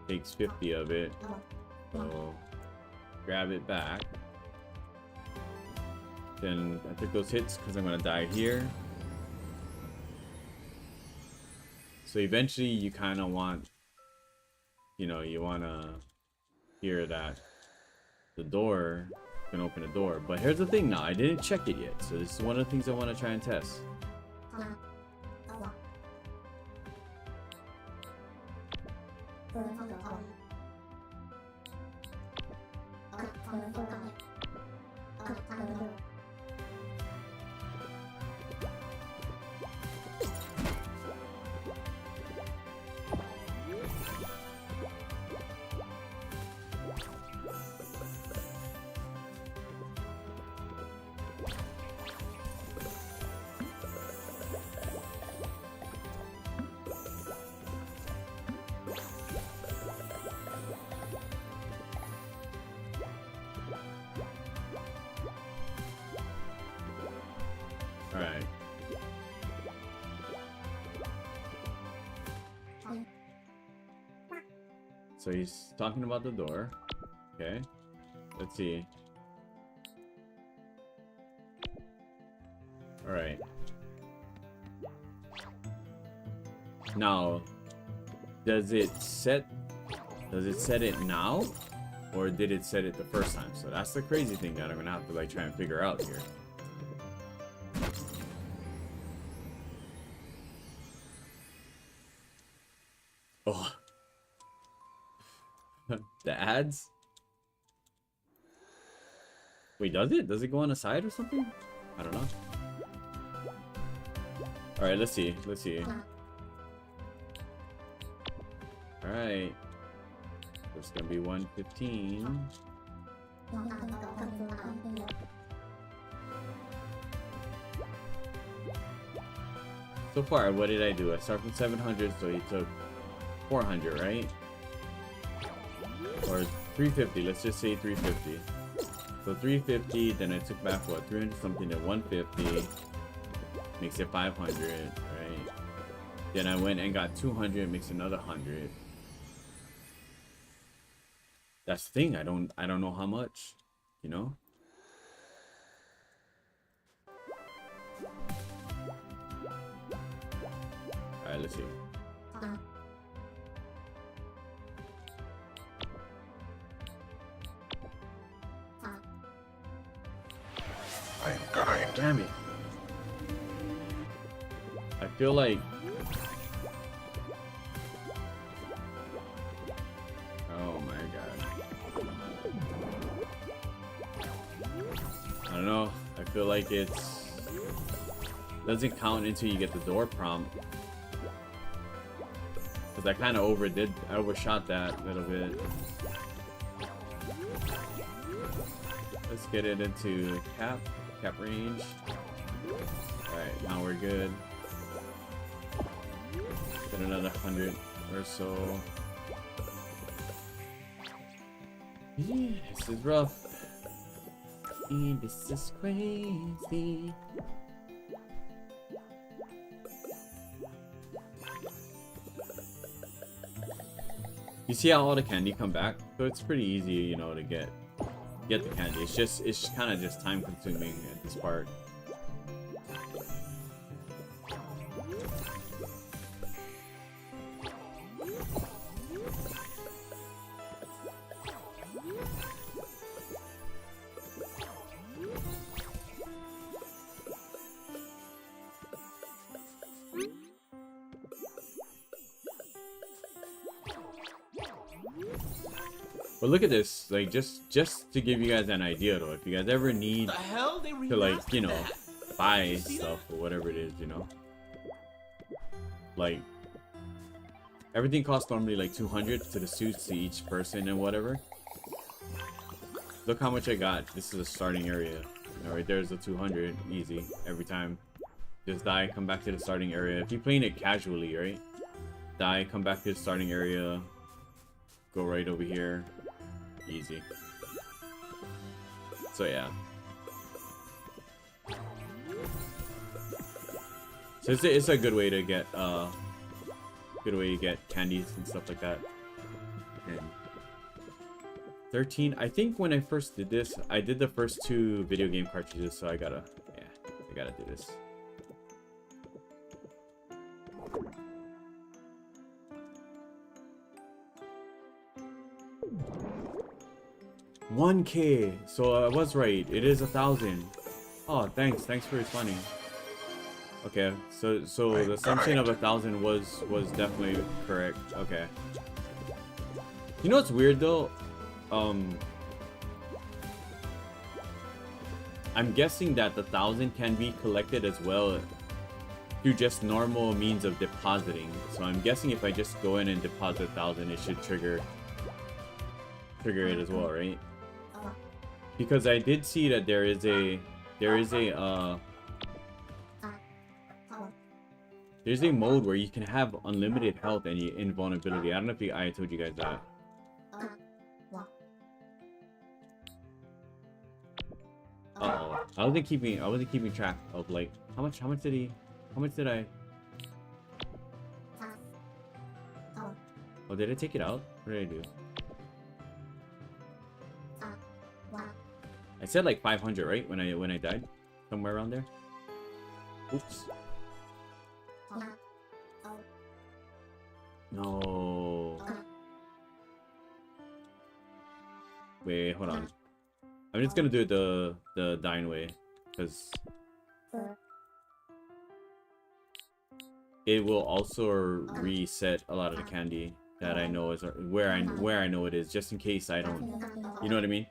Speaker 2: takes 50 of it. So grab it back. Then I took those hits because I'm gonna die here. So eventually you kind of want, you know, you wanna hear that the door can open a door. But here's the thing now, I didn't check it yet, so this is one of the things I want to try and test. Alright. So he's talking about the door. Okay. Let's see. Alright. Now, does it set it now? Or did it set it the first time? So that's the crazy thing that I'm gonna have to like try and figure out here. Oh. The ads? Wait, does it? Does it go on the side or something? I don't know. Alright, let's see. Let's see. Alright. It's gonna be 115. So far, what did I do? I start from 700, so you took 400, right? Or 350, let's just say 350. So 350, then I took back what, 300 something to 150, makes it 500, right? Then I went and got 200, makes another 100. That's the thing, I don't know how much, you know? Alright, let's see.
Speaker 3: I am kind.
Speaker 2: Damn it. I feel like... Oh my god. I don't know. I feel like it's... doesn't count until you get the door prompt. Because I kind of I overshot that a little bit. Let's get it into cap range. Alright, now we're good. Get another 100 or so. Yeah, this is rough. And this is crazy. You see how all the candy come back? So it's pretty easy, you know, to get the candy. It's kind of just time consuming at this part. But look at this, like just to give you guys an idea though, if you guys ever need
Speaker 4: The hell they
Speaker 2: to, like, you know,
Speaker 4: that?
Speaker 2: buy stuff or whatever it is, you know, like everything costs normally like 200 to the suits to each person and whatever. Look how much I got. This is a starting area. All right, there's a 200 easy every time. Just die, come back to the starting area. If you're playing it casually, right? Die, come back to the starting area. Go right over here. Easy. So yeah. So it's a good way to get candies and stuff like that. And 13. I think when I first did this, I did the first 2 video game cartridges, so I gotta do this. $1K. So I was right. It is 1,000. Oh, thanks for responding. Okay, so the assumption of 1,000 was definitely correct. Okay. You know what's weird though? I'm guessing that the 1,000 can be collected as well through just normal means of depositing. So I'm guessing if I just go in and deposit 1,000, it should trigger it as well, right? Because I did see that there is a there's a mode where you can have unlimited health and invulnerability. I don't know if I told you guys that. Uh-oh. I wasn't keeping track of like how much did I? Oh, did I take it out? What did I do? I said like 500, right? When I died, somewhere around there. Oops. No. Wait, hold on. I'm just gonna do it the dying way, because it will also reset a lot of the candy that I know is where I know it is, just in case I don't. You know what I mean?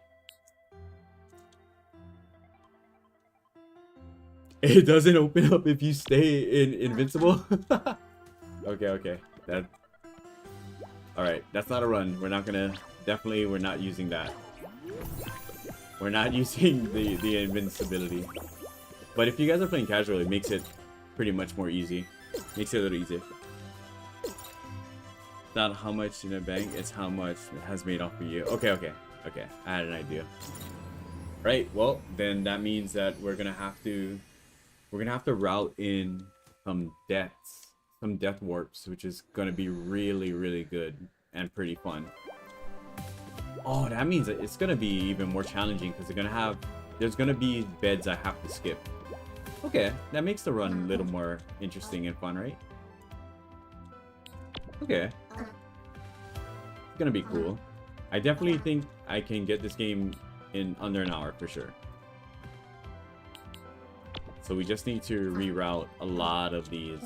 Speaker 2: It doesn't open up if you stay in invincible. Okay. That. All right, that's not a run. We're not gonna. Definitely, we're not using that. We're not using the invincibility. But if you guys are playing casual, it makes it pretty much more easy. Makes it a little easier. Not how much in the bank, it's how much it has made off for you. Okay. I had an idea. Right. Well, then that means that we're gonna have to route in some death warps, which is gonna be really good and pretty fun. Oh, that means that it's gonna be even more challenging because there's gonna be beds I have to skip. Okay, that makes the run a little more interesting and fun, right? Okay. It's gonna be cool. I definitely think I can get this game in under an hour for sure. So we just need to reroute a lot of these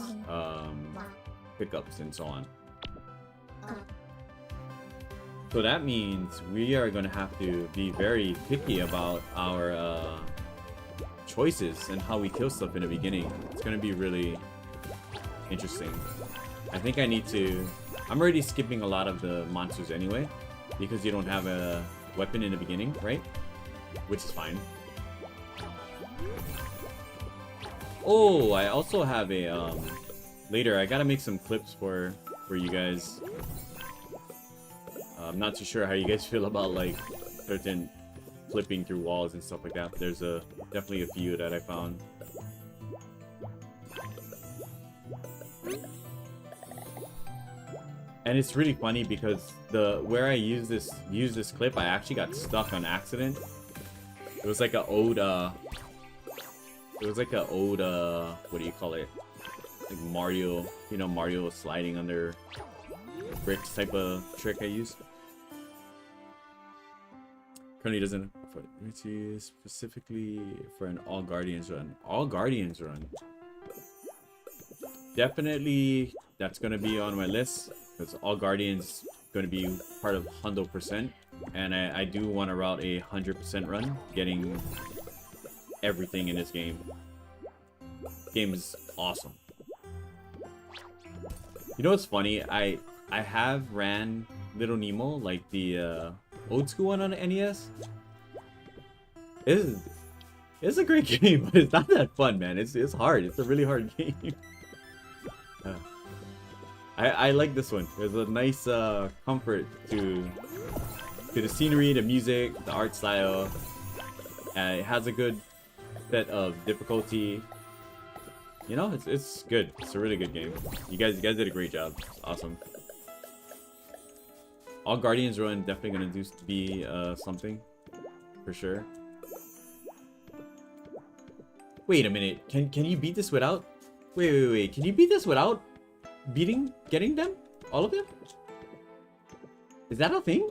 Speaker 2: pickups and so on. So that means we are going to have to be very picky about our choices and how we kill stuff in the beginning. It's going to be really interesting. I think I need to... I'm already skipping a lot of the monsters anyway, because you don't have a weapon in the beginning, right? Which is fine. Oh, I also have a later I gotta make some clips for you guys. I'm not too sure how you guys feel about like certain flipping through walls and stuff like that. But there's definitely a few that I found. And it's really funny because where I use this clip, I actually got stuck on accident. It was like an old what do you call it? Like Mario, you know, Mario sliding under bricks type of trick I use. Currently doesn't, which is specifically for an all guardians run. All guardians run. Definitely, that's gonna be on my list because all guardians gonna be part of 100%, and I do want to route a 100% run, getting everything in this game. Game is awesome. You know what's funny? I have ran Little Nemo, like the old school one on the NES. It's a great game, but it's not that fun, man. It's hard. It's a really hard game. I like this one. There's a nice comfort to the scenery, the music, the art style. It has a good set of difficulty. You know, it's good. It's a really good game. You guys did a great job. It's awesome. All Guardians Run definitely gonna be something for sure. Wait a minute. Can you beat this without? Wait. Can you beat this without getting them? All of them? Is that a thing?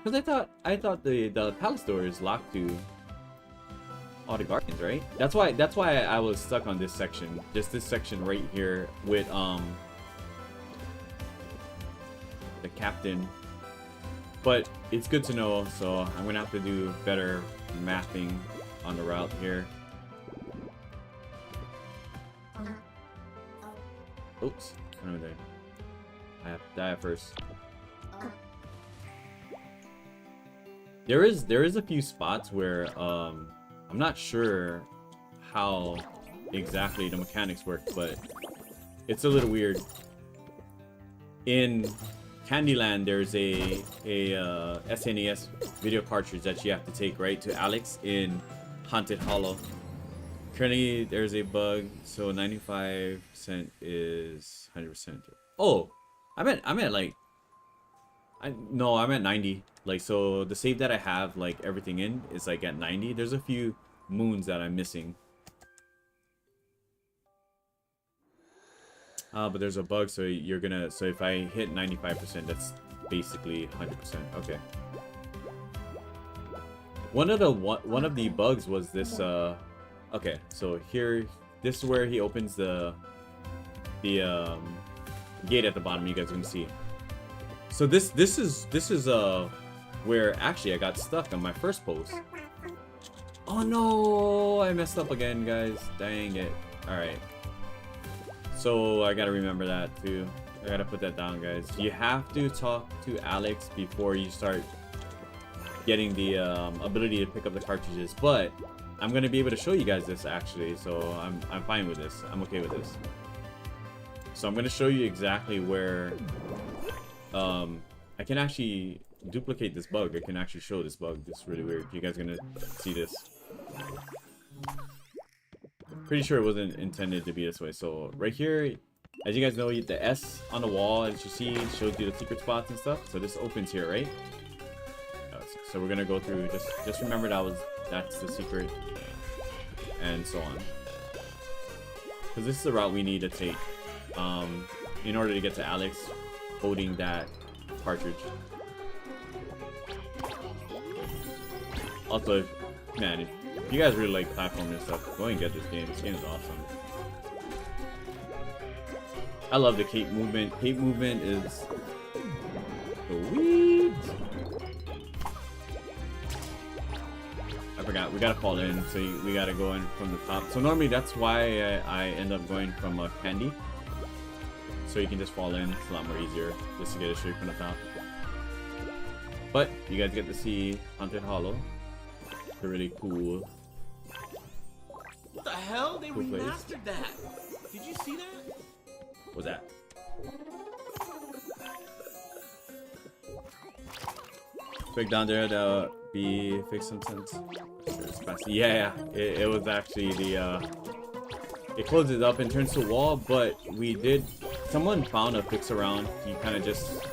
Speaker 2: Because I thought the palace door is locked to all the guardians, right? That's why I was stuck on this section. Just this section right here with the captain. But it's good to know, so I'm gonna have to do better mapping on the route here. Oops, what am I doing? I have to die first. There is a few spots where I'm not sure how exactly the mechanics work, but it's a little weird. In Candyland, there's a SNES video cartridge that you have to take right to Alex in Haunted Hollow. Currently, there's a bug, so 95% is 100%. Oh, I meant like, I'm at 90. Like, so the save that I have, like everything in, is like at 90. There's a few moons that I'm missing. But there's a bug, so if I hit 95%, that's basically 100%. Okay. One of the bugs was this. Okay, so here, this is where he opens the gate at the bottom. You guys can see. So this is where actually I got stuck on my first post. Oh no, I messed up again, guys. Dang it. All right. So I gotta remember that too. I gotta put that down, guys. You have to talk to Alex before you start getting the ability to pick up the cartridges. But I'm gonna be able to show you guys this actually, so I'm fine with this. I'm okay with this. So I'm gonna show you exactly where I can actually duplicate this bug. I can actually show this bug. This is really weird. You guys gonna see this? Pretty sure it wasn't intended to be this way. So right here, as you guys know, the S on the wall, as you see, shows you the secret spots and stuff. So this opens here, right? So we're gonna go through. Just remember that's the secret, and so on. Because this is the route we need to take in order to get to Alex holding that cartridge. Also, man, if you guys really like platforming and stuff, go and get this game. This game is awesome. I love the cape movement. Cape movement is sweet. I forgot, we gotta fall in, so we gotta go in from the top. So normally that's why I end up going from candy. So you can just fall in. It's a lot more easier just to get it straight from the top. But you guys get to see Haunted Hollow. It's really cool.
Speaker 4: What the hell? They
Speaker 2: Cool place.
Speaker 4: remastered that. Did you see that?
Speaker 2: What's that? Break down there to be fixed sometimes. Yeah, it was actually the it closes up and turns to a wall, but someone found a fix around. You kind of just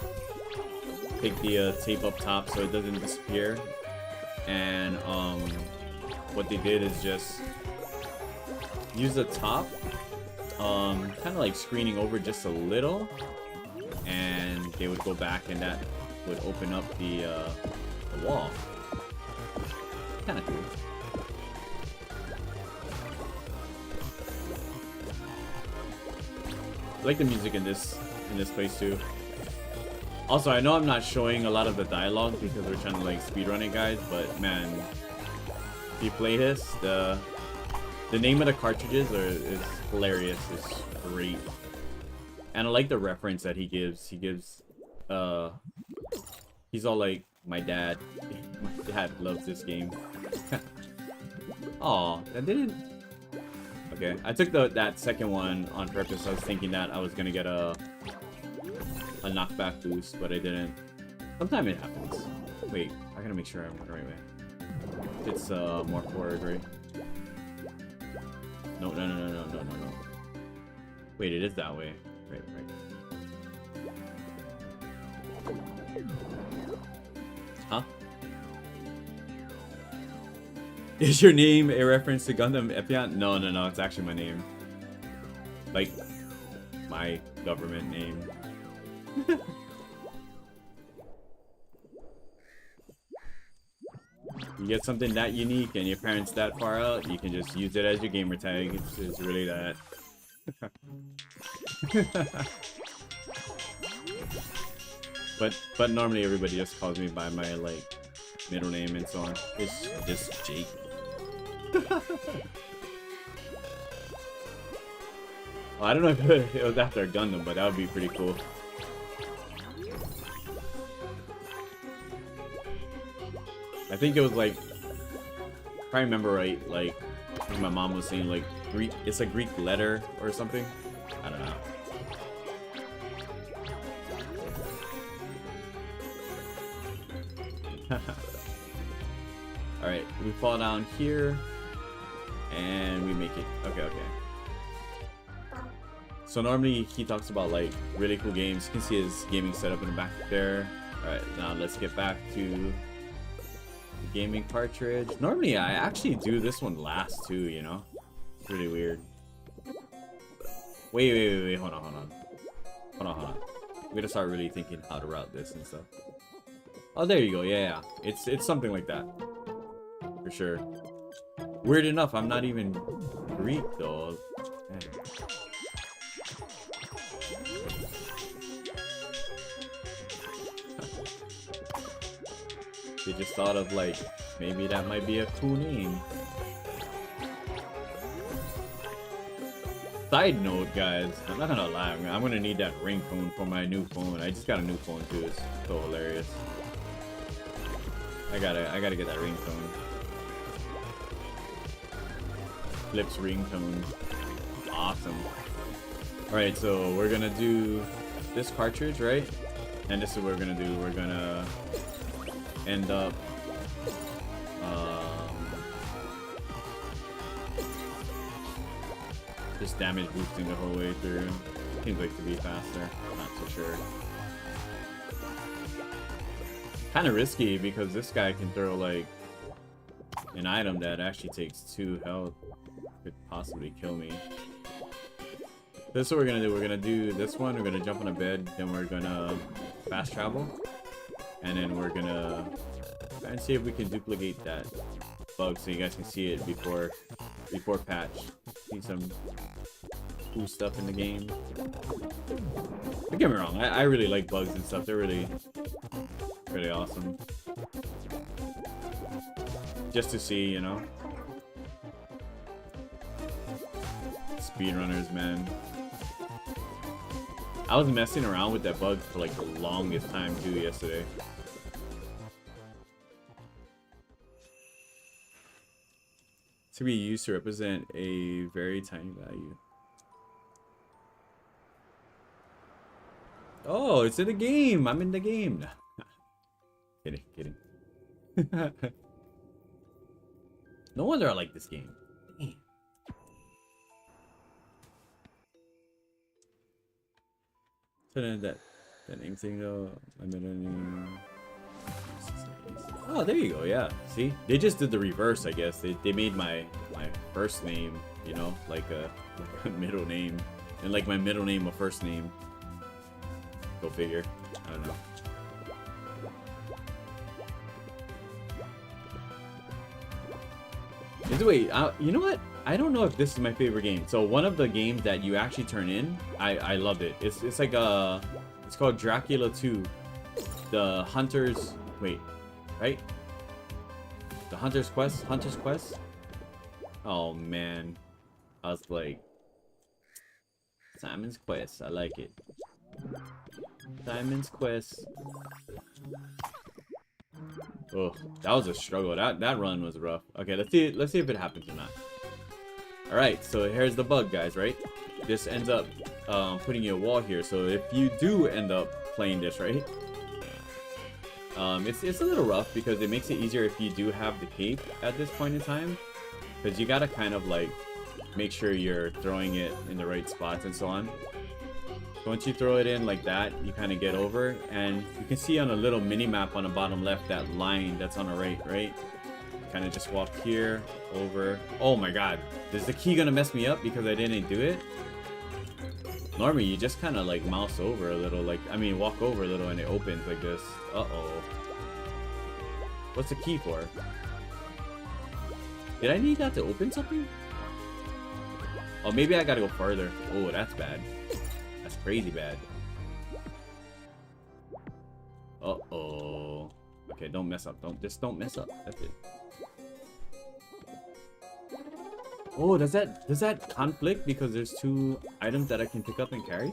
Speaker 2: take the tape up top so it doesn't disappear. And what they did is just use the top, kind of like screening over just a little, and they would go back and that would open up the wall. Kind of cool. I like the music in this place too. Also, I know I'm not showing a lot of the dialogue because we're trying to like speedrun it, guys. But man, if you play this, the name of the cartridges is hilarious. It's great, and I like the reference that he gives. He's all like, my dad loves this game. Oh, that didn't. Okay, I took that second one on purpose. I was thinking that I was gonna get a knockback boost, but I didn't. Sometimes it happens. Wait, I gotta make sure I'm going the right way. It's more forward, right? No. Wait, it is that way. Right. Huh? Is your name a reference to Gundam Epion? No, it's actually my name. Like, my government name. You get something that unique and your parents that far out, you can just use it as your gamer tag. It's really that. but normally everybody just calls me by my like middle name and so on. It's just Jake. Well, I don't know if it was after a Gundam, but that would be pretty cool. I think it was like, if I remember right, like I think my mom was saying like Greek. It's a Greek letter or something. I don't know. All right, we fall down here, and we make it. Okay. So normally he talks about like really cool games. You can see his gaming setup in the back there. All right, now let's get back to the gaming cartridge. Normally I actually do this one last too, you know? It's really weird. Wait, hold on. We gotta start really thinking how to route this and stuff. Oh, there you go. Yeah. It's something like that. For sure. Weird enough, I'm not even Greek though. Man. They just thought of like, maybe that might be a cool name. Side note, guys, I'm not gonna lie, I'm gonna need that ringtone for my new phone. I just got a new phone too. It's so hilarious. I gotta get that ringtone. Flip's ringtone. Awesome. Alright, so we're gonna do this cartridge, right? And this is what we're gonna do. We're gonna end up just damage boosting the whole way through. Seems like to be faster. Not so sure. Kind of risky because this guy can throw like an item that actually takes 2 health. Could possibly kill me. This is what we're gonna do. We're gonna do this one. We're gonna jump on a bed. Then we're gonna fast travel. And then we're gonna try and see if we can duplicate that bug so you guys can see it before patch. See some cool stuff in the game. Don't get me wrong, I really like bugs and stuff. They're really awesome. Just to see, you know. Speedrunners, man. I was messing around with that bug for like the longest time too yesterday. To be used to represent a very tiny value. Oh, it's in the game. I'm in the game. Kidding. No wonder I like this game. Damn. So then that name thing though, my middle name. Oh, there you go. Yeah. See, they just did the reverse. I guess they made my first name, you know, like a middle name, and like my middle name a first name. Go figure. I don't know. Wait, you know what? I don't know if this is my favorite game. So one of the games that you actually turn in, I loved it. It's like it's called Dracula 2. The Hunter's, wait, right? The Hunter's Quest? Hunter's Quest? Oh man. I was like, Simon's Quest, I like it. Simon's Quest. Oh, that was a struggle. That run was rough. Okay, let's see if it happens or not. All right, so here's the bug, guys. Right, this ends up putting you a wall here. So if you do end up playing this, right, it's a little rough because it makes it easier if you do have the cape at this point in time, because you gotta kind of like make sure you're throwing it in the right spots and so on. Once you throw it in like that, you kind of get over, and you can see on a little mini map on the bottom left that line that's on the right? Kind of just walk here, over. Oh my god, is the key gonna mess me up because I didn't do it? Normally, you just kind of like mouse over a little, like, I mean, walk over a little and it opens like this. Uh-oh. What's the key for? Did I need that to open something? Oh, maybe I gotta go further. Oh, that's bad. That's crazy bad. Uh-oh. Okay, don't mess up. Don't mess up. That's it. Oh, does that conflict because there's two items that I can pick up and carry?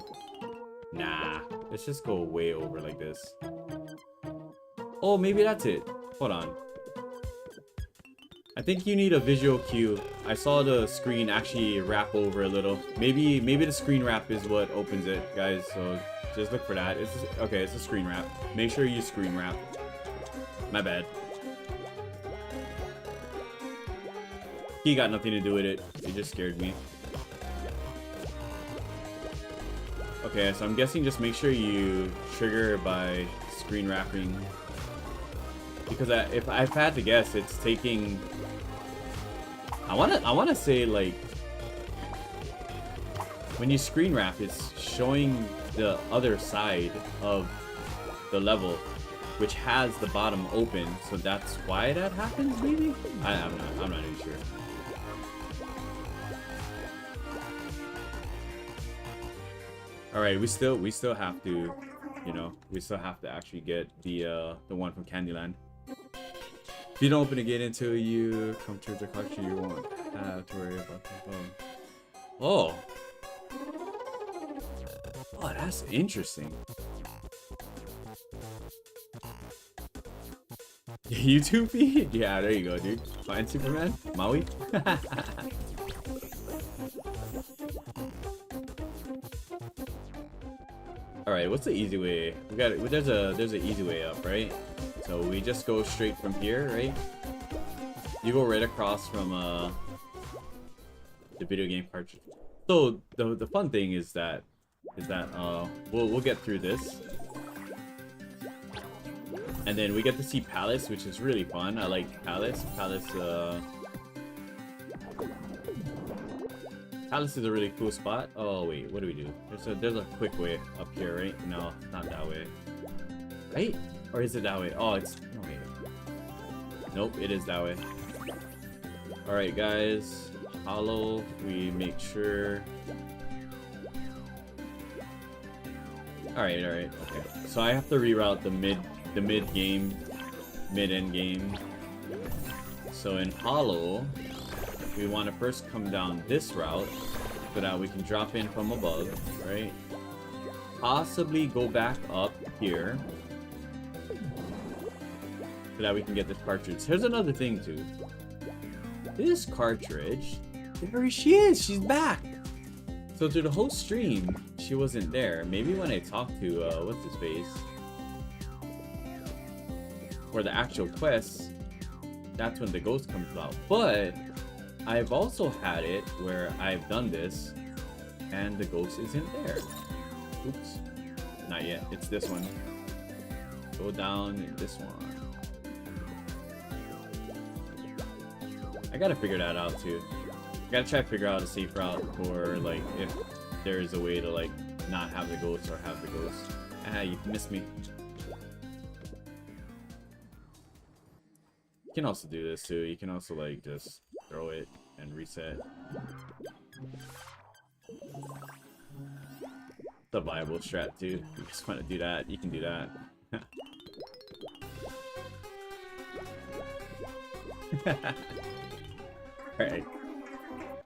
Speaker 2: Nah. Let's just go way over like this. Oh, maybe that's it. Hold on. I think you need a visual cue. I saw the screen actually wrap over a little. Maybe the screen wrap is what opens it, guys. So just look for that. Okay, it's a screen wrap. Make sure you screen wrap. My bad. He got nothing to do with it. It just scared me. Okay, so I'm guessing just make sure you trigger by screen wrapping. Because if I've had to guess, it's taking. I wanna say like when you screen wrap, it's showing the other side of the level, which has the bottom open. So that's why that happens, maybe. I'm not even sure. All right, we still have to, you know, we still have to actually get the one from Candyland. If you don't open a gate until you come to the collection, you won't have to worry about the phone. Oh. Oh, that's interesting. YouTube feed? Yeah, there you go, dude. Find Superman? Maui? Alright, what's the easy way? There's an easy way up, right? So we just go straight from here, right? You go right across from the video game cartridge. So the fun thing is that we'll get through this. And then we get to see Palace, which is really fun. I like Palace. Palace is a really cool spot. Oh wait, what do we do? There's a quick way up here, right? No, not that way. Right? Or is it that way? Oh, it's no wait. Nope, it is that way. Alright guys. Hollow, we make sure. Alright, okay. So I have to reroute the mid-end game. So in Hollow, we want to first come down this route so that we can drop in from above, right? Possibly go back up here so that we can get this cartridge. Here's another thing too. This cartridge, there she is, she's back. So through the whole stream, she wasn't there. Maybe when I talked to, what's his face? For the actual quest, that's when the ghost comes out. But I've also had it where I've done this and the ghost isn't there. Oops. Not yet. It's this one. Go down in this one. I gotta figure that out too. I gotta try to figure out a safe route for like if there's a way to like not have the ghost or have the ghost. Ah, you missed me. You can also do this too. You can also like just throw it and reset. The viable strat too. You just want to do that, you can do that. Alright.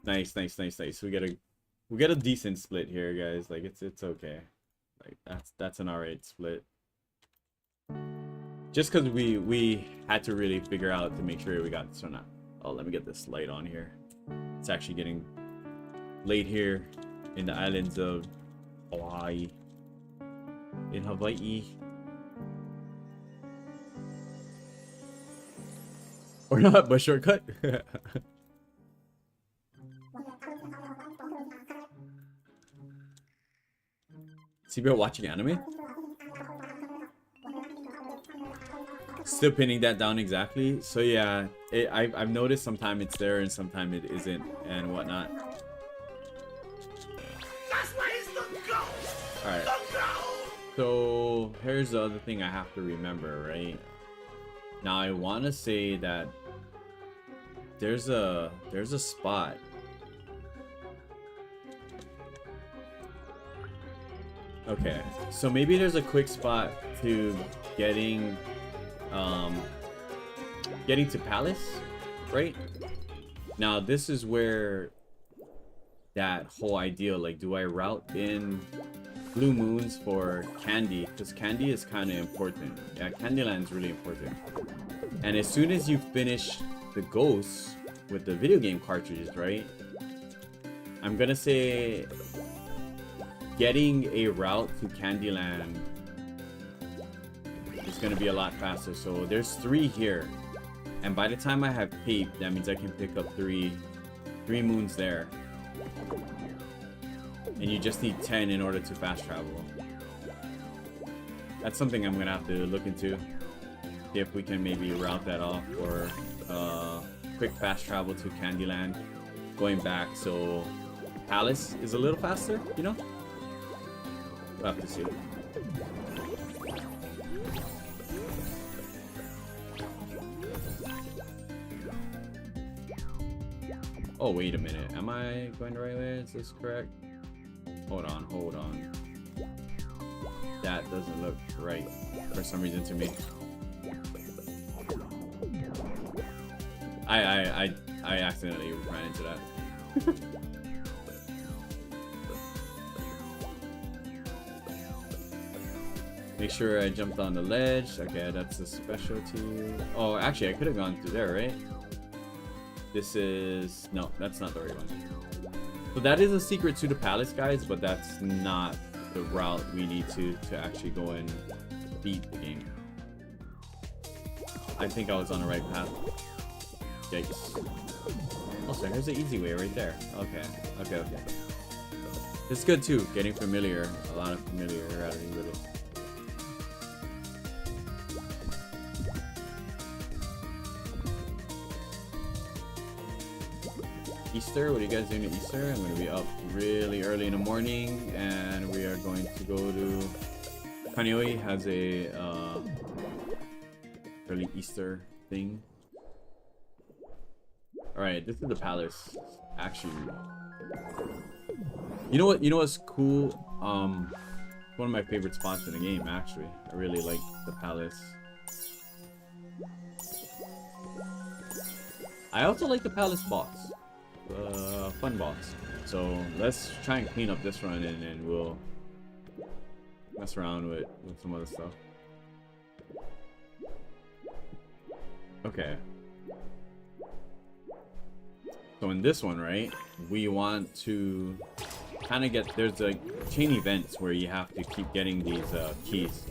Speaker 2: Nice, nice, nice, nice. We get a decent split here, guys. Like it's okay. Like that's an alright split. Just because we had to really figure out to make sure we got this or not. Oh, let me get this light on here. It's actually getting late here in the islands of Hawaii. In Hawaii. Or not, but shortcut. See, you're watching anime? Still pinning that down exactly. So yeah, I've noticed sometimes it's there and sometimes it isn't and whatnot. Alright. So here's the other thing I have to remember, right? Now I want to say that there's a spot. Okay, so maybe there's a quick spot to getting to Palace, right? Now this is where that whole idea, like, do I route in Blue Moons for Candy? Because Candy is kind of important. Yeah, Candyland's really important. And as soon as you finish the ghosts with the video game cartridges, right? I'm gonna say getting a route to Candyland is gonna be a lot faster. So there's 3 here, and by the time I have Cape, that means I can pick up three moons there, and you just need 10 in order to fast travel. That's something I'm gonna have to look into, see if we can maybe route that off for quick fast travel to Candyland going back, so Palace is a little faster, you know? We'll have to see. Oh, wait a minute. Am I going the right way? Is this correct? Hold on, hold on. That doesn't look right for some reason to me. I accidentally ran into that. Make sure I jumped on the ledge. Okay, that's a specialty. Oh, actually, I could have gone through there, right? This is... No, that's not the right one. So that is a secret to the palace, guys, but that's not the route we need to actually go and beat the game. I think I was on the right path. Yikes. Also, here's the easy way right there. Okay, okay, okay. It's good too, getting familiar. A lot of familiarity with it. Easter, what are you guys doing at Easter? I'm going to be up really early in the morning, and we are going to go to... Kaneohe has a early Easter thing. Alright, this is the palace, actually. You know what? You know what's cool? One of my favorite spots in the game, actually. I really like the palace. I also like the palace boss. Fun boss. So let's try and clean up this run, and then we'll mess around with some other stuff. Okay. So in this one, right, we want to kind of get, there's a chain events where you have to keep getting these keys.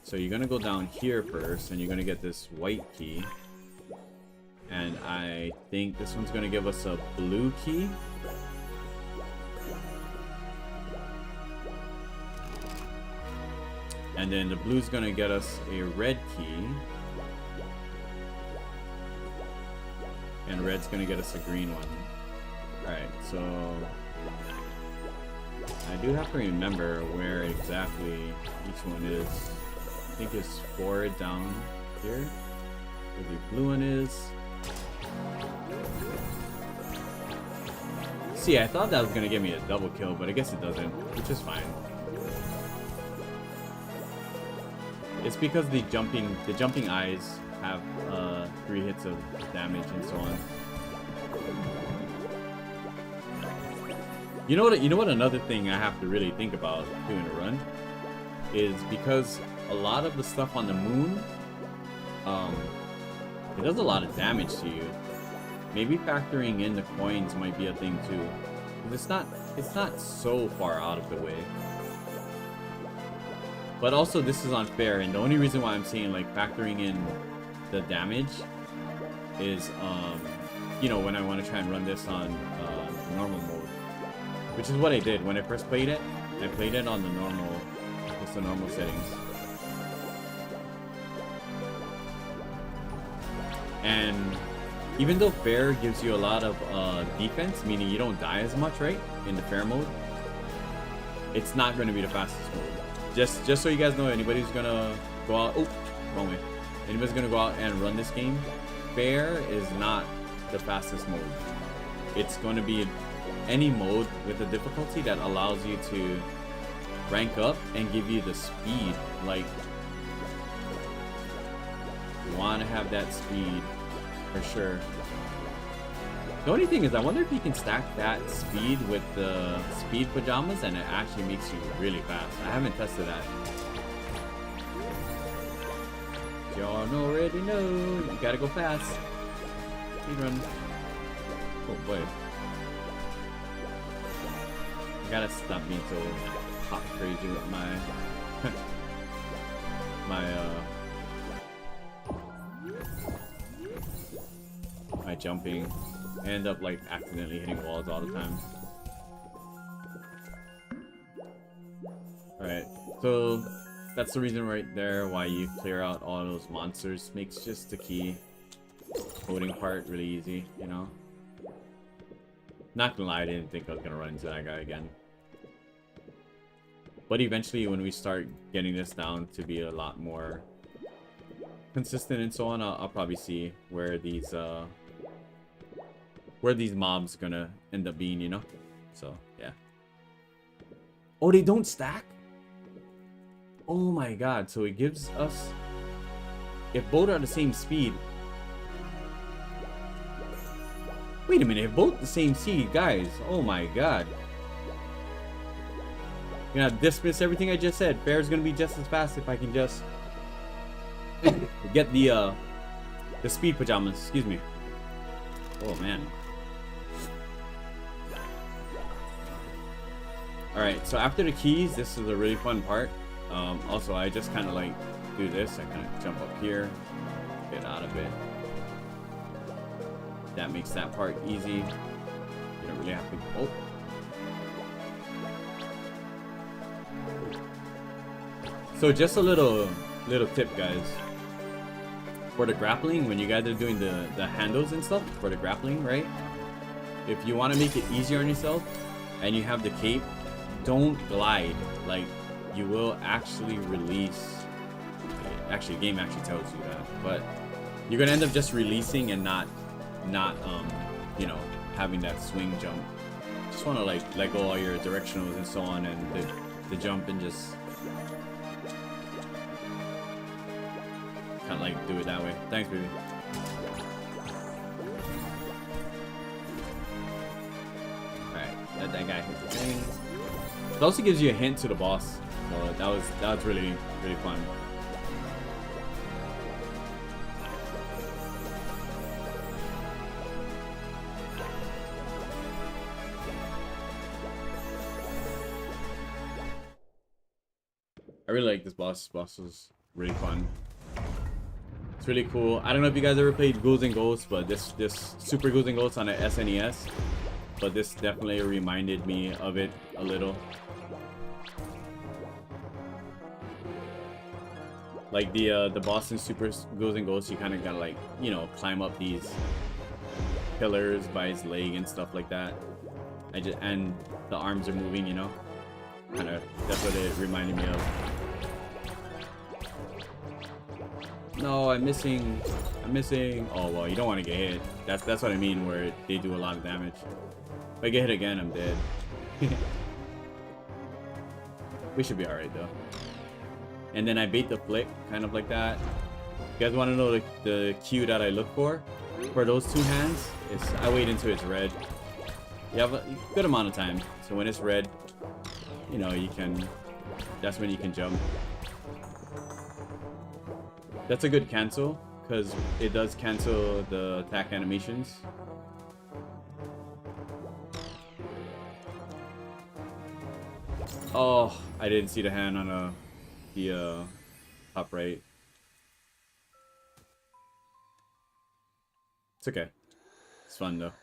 Speaker 2: So you're gonna go down here first, and you're gonna get this white key. And I think this one's gonna give us a blue key. And then the blue's gonna get us a red key. And red's gonna get us a green one. Alright, so I do have to remember where exactly each one is. I think it's 4 down here. Where the blue one is. See, I thought that was gonna give me a double kill, but I guess it doesn't, which is fine. It's because the jumping eyes have 3 hits of damage and so on. You know what another thing I have to really think about doing a run is because a lot of the stuff on the moon, it does a lot of damage to you. Maybe factoring in the coins might be a thing too. It's not so far out of the way. But also this is unfair, and the only reason why I'm saying like factoring in the damage is you know, when I want to try and run this on normal mode. Which is what I did when I first played it. I played it on the normal, just the normal settings. And even though fair gives you a lot of defense, meaning you don't die as much, right? In the fair mode, it's not going to be the fastest mode. Just so you guys know, anybody's gonna go out. Oh, wrong way. Anybody's gonna go out and run this game. Fair is not the fastest mode. It's going to be any mode with a difficulty that allows you to rank up and give you the speed. Like, you want to have that speed for sure. The only thing is, I wonder if you can stack that speed with the speed pajamas and it actually makes you really fast. I haven't tested that. Y'all already know you gotta go fast. Speed run. Oh boy. I gotta stop being so hot crazy with my my jumping. I end up like accidentally hitting walls all the time. Alright, so that's the reason right there why you clear out all those monsters. Makes just the key coding part really easy, you know? Not gonna lie, I didn't think I was gonna run into that guy again. But eventually when we start getting this down to be a lot more consistent and so on, I'll probably see where these mobs gonna end up being, you know? So, yeah. Oh, they don't stack? Oh my god, so it gives us... If both are the same speed... Wait a minute, if both the same speed, guys, oh my god. You're gonna dismiss everything I just said. Fair's gonna be just as fast if I can just... get the speed pajamas, excuse me. Oh man. Alright, so after the keys, this is a really fun part. Also, I just kind of like do this. I kind of jump up here, get out of it. That makes that part easy. You don't really have to... Oh. So just a little tip, guys. For the grappling, when you guys are doing the handles and stuff, for the grappling, right? If you want to make it easier on yourself, and you have the cape, don't glide. Like, you will actually release... Actually, the game actually tells you that. But you're going to end up just releasing and not you know, having that swing jump. Just want to, like, let go all your directionals and so on, and the jump, and just... kind of, like, do it that way. Thanks, baby. Alright, let that guy hit the thing. It also gives you a hint to the boss. So that was really, really fun. I really like this boss. This boss was really fun. It's really cool. I don't know if you guys ever played Ghouls and Ghosts, but this Super Ghouls and Ghosts on a SNES. But this definitely reminded me of it a little. Like the Boston Super Ghouls and Ghosts, you kind of gotta like, you know, climb up these pillars by his leg and stuff like that. And the arms are moving, you know. Kind of, that's what it reminded me of. No, I'm missing. Oh well, you don't want to get hit. That's what I mean, where they do a lot of damage. If I get hit again, I'm dead. We should be alright though. And then I bait the flick, kind of like that. You guys want to know the cue that I look for those two hands? I wait until it's red. You have a good amount of time. So when it's red, you know, that's when you can jump. That's a good cancel, because it does cancel the attack animations. Oh, I didn't see the hand on the top right. It's okay. It's fun though.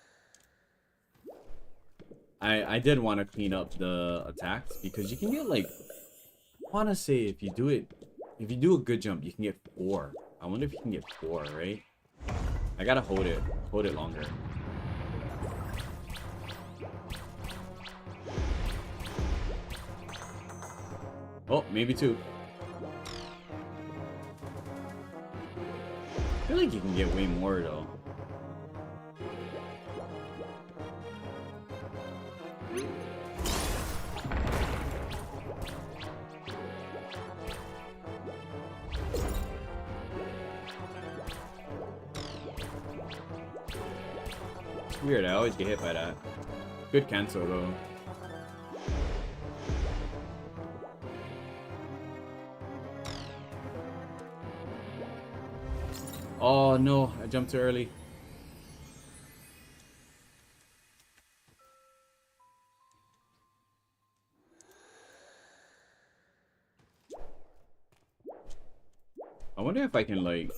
Speaker 2: I did want to clean up the attacks, because you can get like, I want to say if you do a good jump, you can get 4. I wonder if you can get 4, right? I gotta hold it longer. Oh, maybe 2. I feel like you can get way more though. It's weird, I always get hit by that. Good cancel though. Oh no, I jumped too early. I wonder if I can like...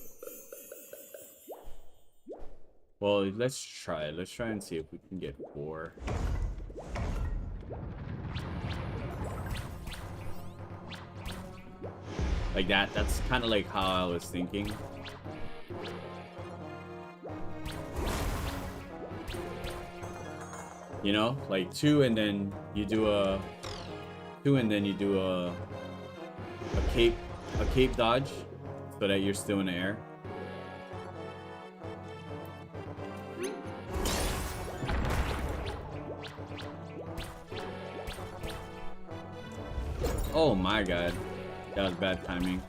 Speaker 2: Well, let's try. Let's try and see if we can get 4. Like that. That's kind of like how I was thinking. You know, like 2 and then you do a 2 and then you do a cape dodge so that you're still in the air. Oh my god. That was bad timing.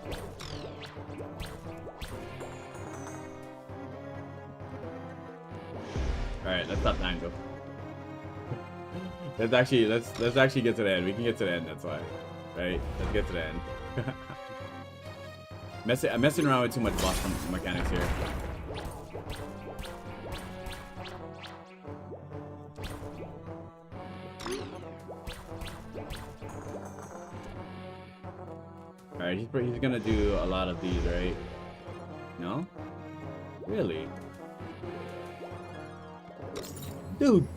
Speaker 2: Alright, let's stop dying though. Let's actually get to the end. We can get to the end, that's why. Right? Let's get to the end. I'm messing around with too much boss mechanics here. Alright, he's gonna do a lot of these, right? No? Really? Dude!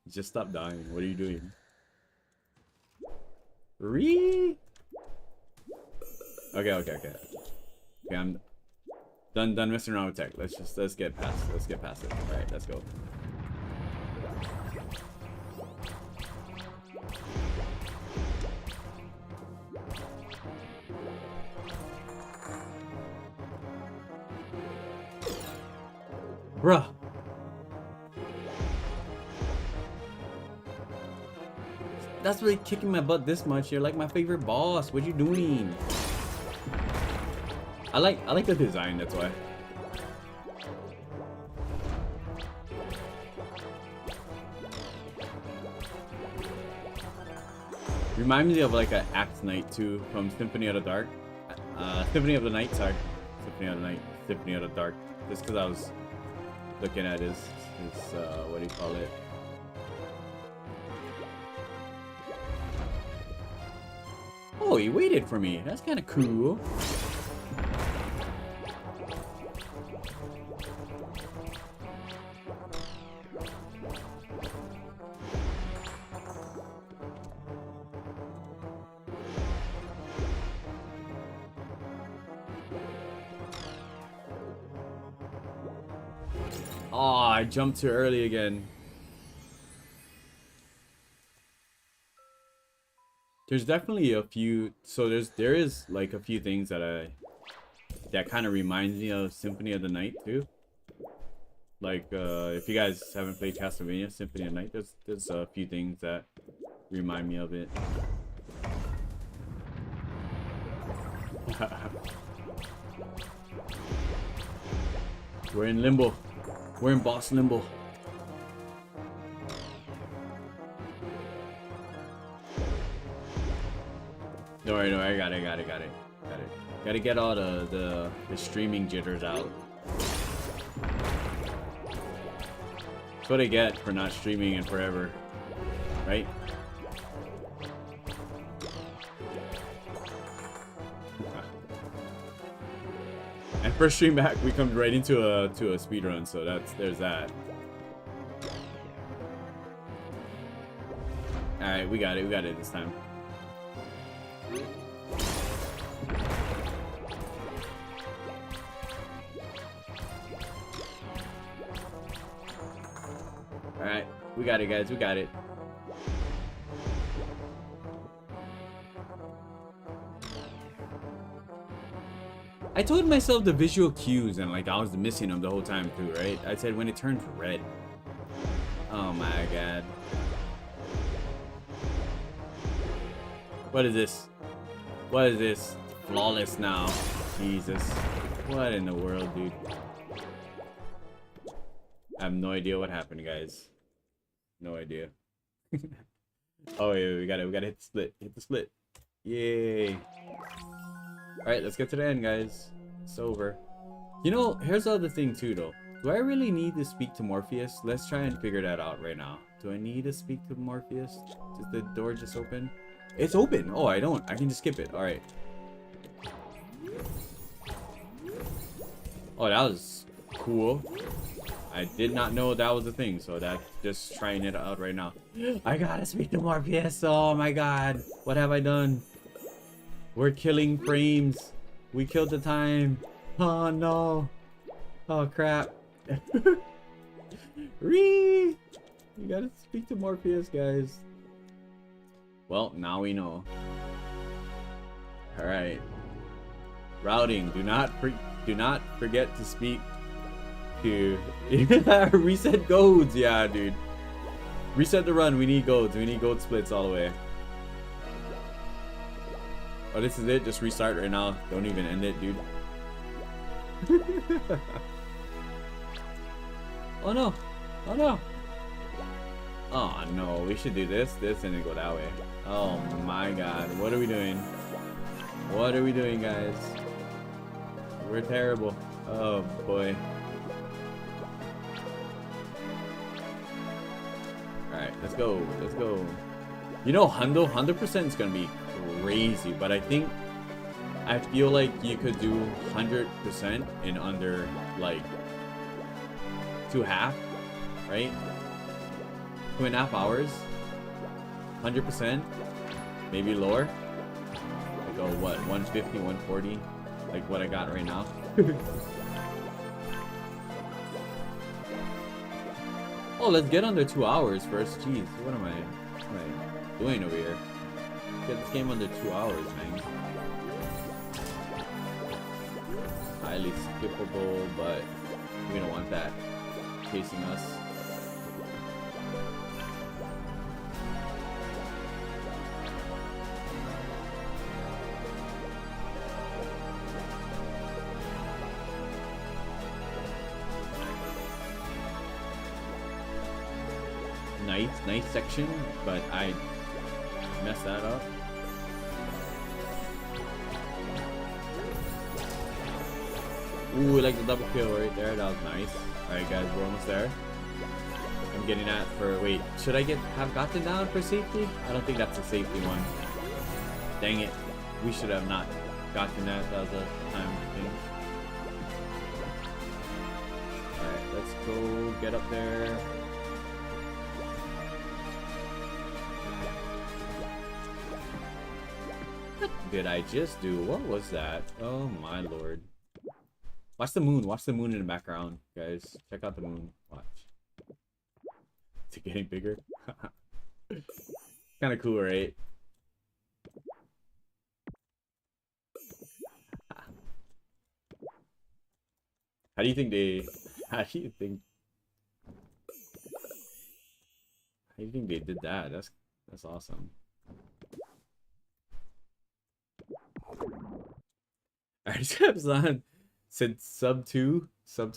Speaker 2: Just stop dying. What are you doing? Okay, I'm done messing around with tech. Let's get past it. Alright, let's go. Bruh. That's really kicking my butt this much. You're like my favorite boss. What you doing? I like the design, that's why. Remind me of like an Axe Knight too from Symphony of the Dark. Symphony of the Night, sorry. Symphony of the Dark. Just because I was looking at his what do you call it? Oh, he waited for me. That's kind of cool. Oh, I jumped too early again. There's definitely a few, so there is like a few things that kind of reminds me of Symphony of the Night too. Like if you guys haven't played Castlevania Symphony of the Night, there's a few things that remind me of it. We're in limbo. We're in boss limbo. Don't worry, I got it. Gotta get all the streaming jitters out. That's what I get for not streaming in forever, right? And first stream back, we come right into a speed run, so there's that. All right, we got it this time. All right, we got it, guys. We got it. I told myself the visual cues and like I was missing them the whole time too, right? I said when it turns red. Oh my god. What is this? What is this? Flawless now. Jesus. What in the world, dude? I have no idea what happened, guys. No idea. Oh yeah, we gotta hit the split. Hit the split. Yay. Alright, let's get to the end, guys. It's over. You know, here's the other thing too, though. Do I really need to speak to Morpheus? Let's try and figure that out right now. Do I need to speak to Morpheus? Does the door just open? It's open! Oh, I don't. I can just skip it. Alright. Oh, that was cool. I did not know that was a thing, so that's just trying it out right now. I gotta speak to Morpheus. Oh my god. What have I done? We're killing frames. We killed the time. Oh no. Oh crap. Ree! You gotta speak to Morpheus, guys. Well, now we know. Alright. Routing. Do not forget to speak to reset goads. Yeah, dude. Reset the run. We need goads. We need gold splits all the way. Oh, this is it. Just restart right now. Don't even end it, dude. Oh no. Oh no. Oh no. We should do this, and then go that way. Oh my god. What are we doing? What are we doing, guys? We're terrible. Oh boy. Alright, let's go. Let's go. You know, 100% is gonna be crazy, but I feel like you could do 100% in under like 2.5, right? 2.5 hours. 100%, maybe lower. Like, oh, what, 150, 140, like what I got right now. Oh, let's get under 2 hours first. Jeez, what am I doing over here? Get this game under 2 hours, man. Highly skippable, but we don't want that chasing us. Nice section, but I messed that up. Ooh, like the double kill right there. That was nice. Alright guys, we're almost there. I'm getting that for, wait, should I have gotten down for safety? I don't think that's a safety one. Dang it. we should have not gotten that. That was a time thing. Alright, let's go get up there. What did I just do? What was that? Oh my lord. Watch the moon. Watch the moon in the background, guys. Check out the moon. Watch. Is it getting bigger? Kind of cool, right? How do you think they? How do you think? How do you think they did that? That's awesome. Alright, said sub 2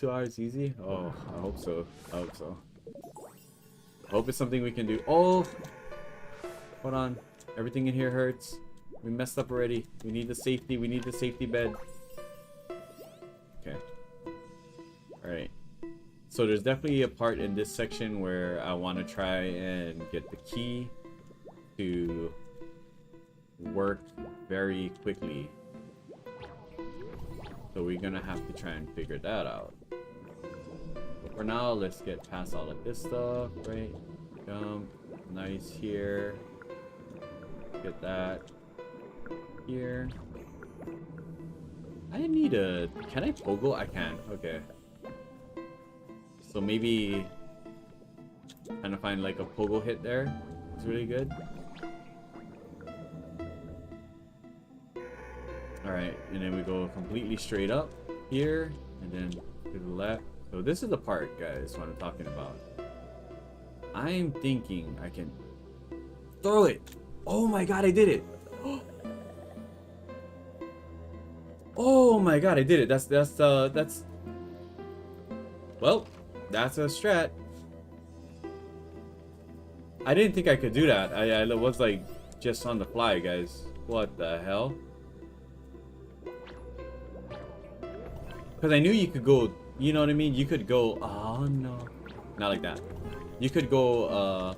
Speaker 2: hours easy. Oh, I hope so. I hope so. I hope it's something we can do. Oh, hold on. Everything in here hurts. We messed up already. We need the safety. We need the safety bed. Okay. Alright. So there's definitely a part in this section where I want to try and get the key to work very quickly. So we're gonna have to try and figure that out. But for now, let's get past all of this stuff, right? Jump. Nice here. Get that. Here. I need a... Can I pogo? I can. Okay. So maybe... trying to find like a pogo hit there. It's really good. Alright, and then we go completely straight up here, and then to the left. So this is the part, guys, what I'm talking about. I'm thinking I can throw it. Oh my god, I did it. Oh my god, I did it. That's well, that's a strat. I didn't think I could do that. I was like just on the fly, guys. What the hell? Because I knew you could go, you know what I mean? You could go, oh no. Not like that. You could go,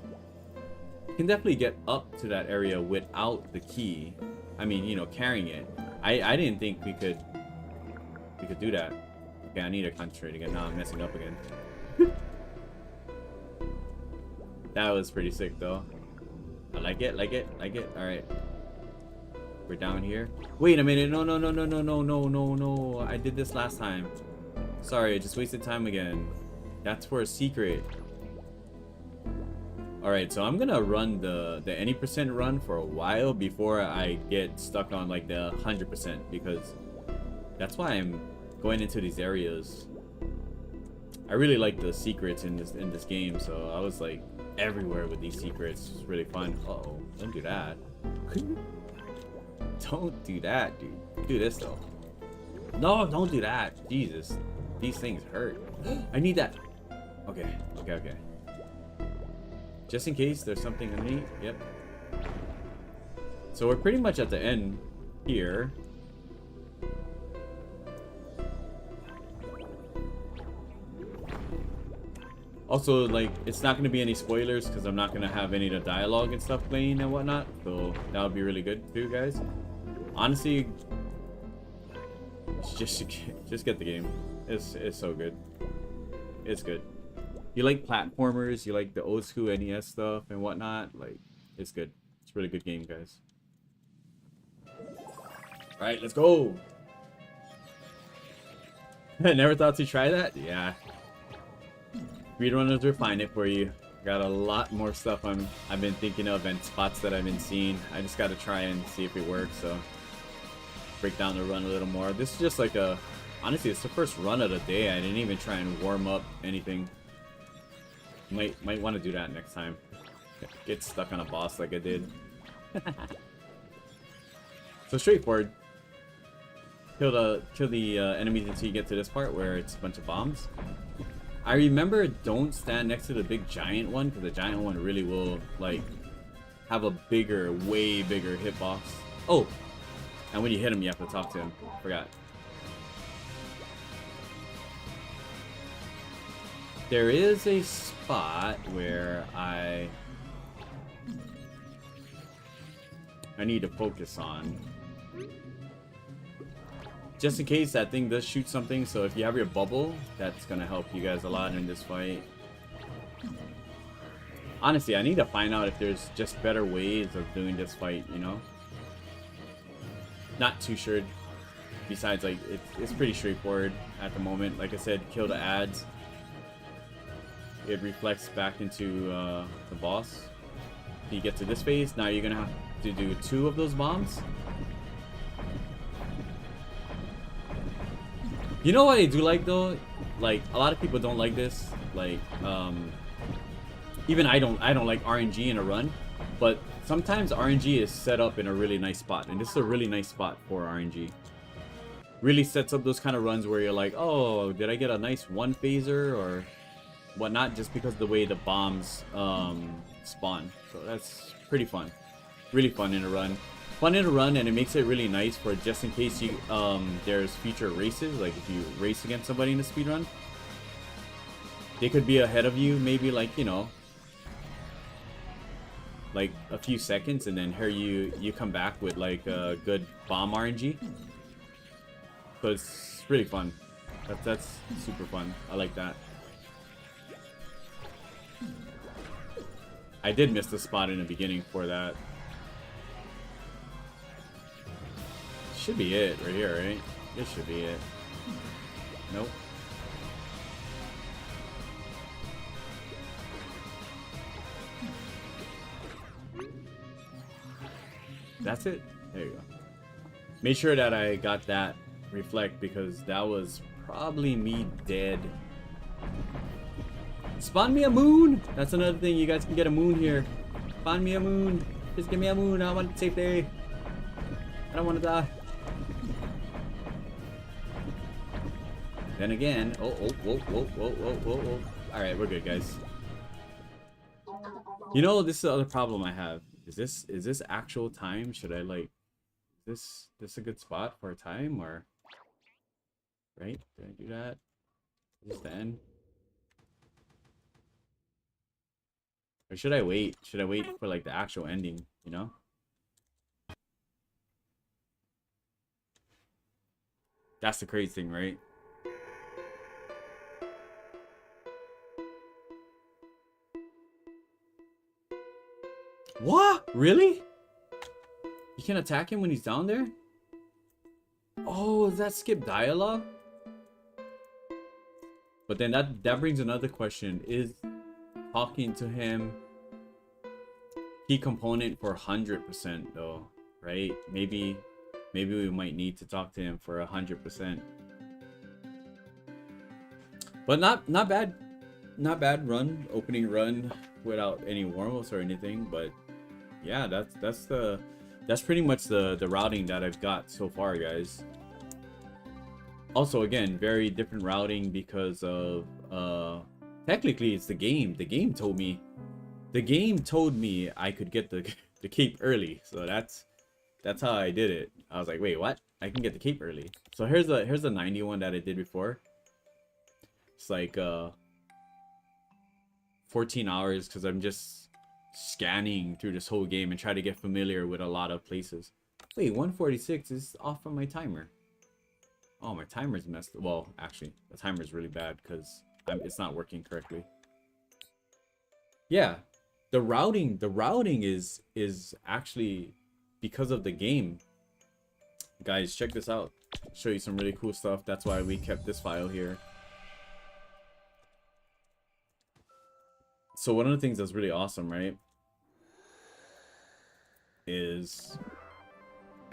Speaker 2: you can definitely get up to that area without the key. I mean, you know, carrying it. I didn't think we could do that. Okay, I need to concentrate again. Now I'm messing up again. That was pretty sick though. I like it. Alright. We're down here. Wait a minute. No. I did this last time. Sorry, I just wasted time again. That's for a secret. Alright, so I'm gonna run the any percent run for a while before I get stuck on like the 100%, because that's why I'm going into these areas. I really like the secrets in this game, so I was like everywhere with these secrets. It's really fun. Uh-oh, don't do that. Don't do that, dude. Do this though. No, don't do that. Jesus, these things hurt. I need that. Okay. Just in case there's something underneath. Yep. So we're pretty much at the end here. Also, like, it's not going to be any spoilers because I'm not going to have any of the dialogue and stuff playing and whatnot. So that would be really good too, guys. Honestly, just get the game. It's so good. It's good. You like platformers, you like the old school NES stuff and whatnot, like, it's good. It's a really good game, guys. Alright, let's go! I never thought to try that? Yeah. Speedrunners refine it for you. Got a lot more stuff I've been thinking of and spots that I've been seeing. I just gotta try and see if it works, so... break down the run a little more. This is just like a... honestly, it's the first run of the day. I didn't even try and warm up anything. Might want to do that next time. Get stuck on a boss like I did. So straightforward. Kill the enemies until you get to this part where it's a bunch of bombs. I remember don't stand next to the big giant one, because the giant one really will like have a bigger, way bigger hitbox. Oh, and when you hit him, you have to talk to him. Forgot. There is a spot where I need to focus on. Just in case that thing does shoot something, so if you have your bubble, that's gonna help you guys a lot in this fight. Honestly, I need to find out if there's just better ways of doing this fight, you know? Not too sure. Besides, like, it's pretty straightforward at the moment. Like I said, kill the ads. It reflects back into the boss. You get to this phase, now you're gonna have to do 2 of those bombs. You know what I do like though? Like, a lot of people don't like this. Like, even I don't like RNG in a run, but sometimes RNG is set up in a really nice spot, and this is a really nice spot for RNG. Really sets up those kind of runs where you're like, oh, did I get a nice one phaser or whatnot, just because of the way the bombs spawn. So that's pretty fun. Really fun in a run. Fun in a run, and it makes it really nice for just in case you there's future races, like if you race against somebody in a speed run, they could be ahead of you, maybe like, you know, like a few seconds, and then here you come back with like a good bomb RNG. So it's really fun. That's super fun. I like that. I did miss the spot in the beginning for that. Should be it right here, right? This should be it. Nope. That's it. There you go. Made sure that I got that reflect because that was probably me dead. Spawn me a moon! That's another thing. You guys can get a moon here. Spawn me a moon. Just give me a moon. I want safety. I don't want to die. Then again, whoa. Alright, we're good, guys. You know, this is the other problem I have. Is this actual time? Should I like this a good spot for a time, or right? Did I do that? Is this the end? Or should I wait? Should I wait for like the actual ending, you know? That's the crazy thing, right? What? Really? You can attack him when he's down there? Oh, is that skip dialogue? But then that brings another question. Is talking to him key component for 100% though, right? Maybe we might need to talk to him for 100%. But not bad run, opening run without any warm-ups or anything. But yeah, that's pretty much the routing that I've got so far, guys. Also, again, very different routing because of technically it's the game. The game told me I could get the cape early. So that's how I did it. I was like, wait, what? I can get the cape early. So here's the 91 that I did before. It's like 14 hours because I'm just scanning through this whole game and try to get familiar with a lot of places. Wait, 146 is off from my timer. Oh, my timer's messed up. Well, actually, the timer's really bad because it's not working correctly. Yeah, the routing is actually because of the game. Guys, check this out. I'll show you some really cool stuff. That's why we kept this file here. So one of the things that's really awesome, right, is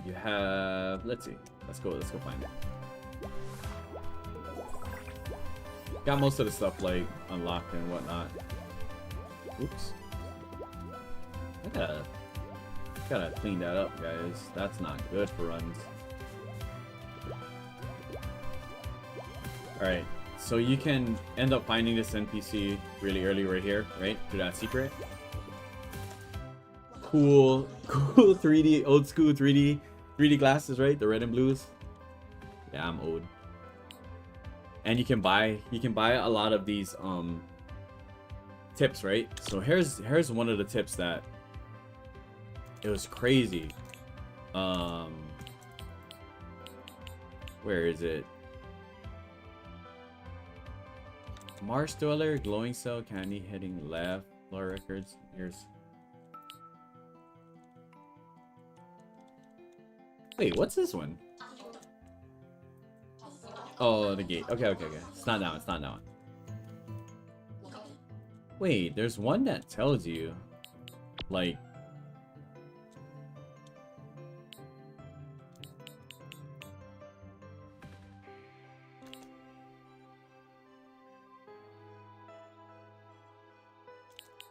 Speaker 2: you have, let's see, let's go find it. Got most of the stuff like unlocked and whatnot. Oops. I gotta clean that up, guys. That's not good for runs. Alright, so you can end up finding this NPC really early right here, right? Through that secret. Cool 3D, old school 3D glasses, right? The red and blues. Yeah, I'm old. And you can buy a lot of these tips, right? So here's one of the tips that it was crazy. Where is it? Marsh Dweller, Glowing Cell, Candy, heading left. Lower records. Here's. Wait, what's this one? Oh, the gate. Okay, okay, okay. It's not that one. It's not that one. Wait, there's one that tells you, like,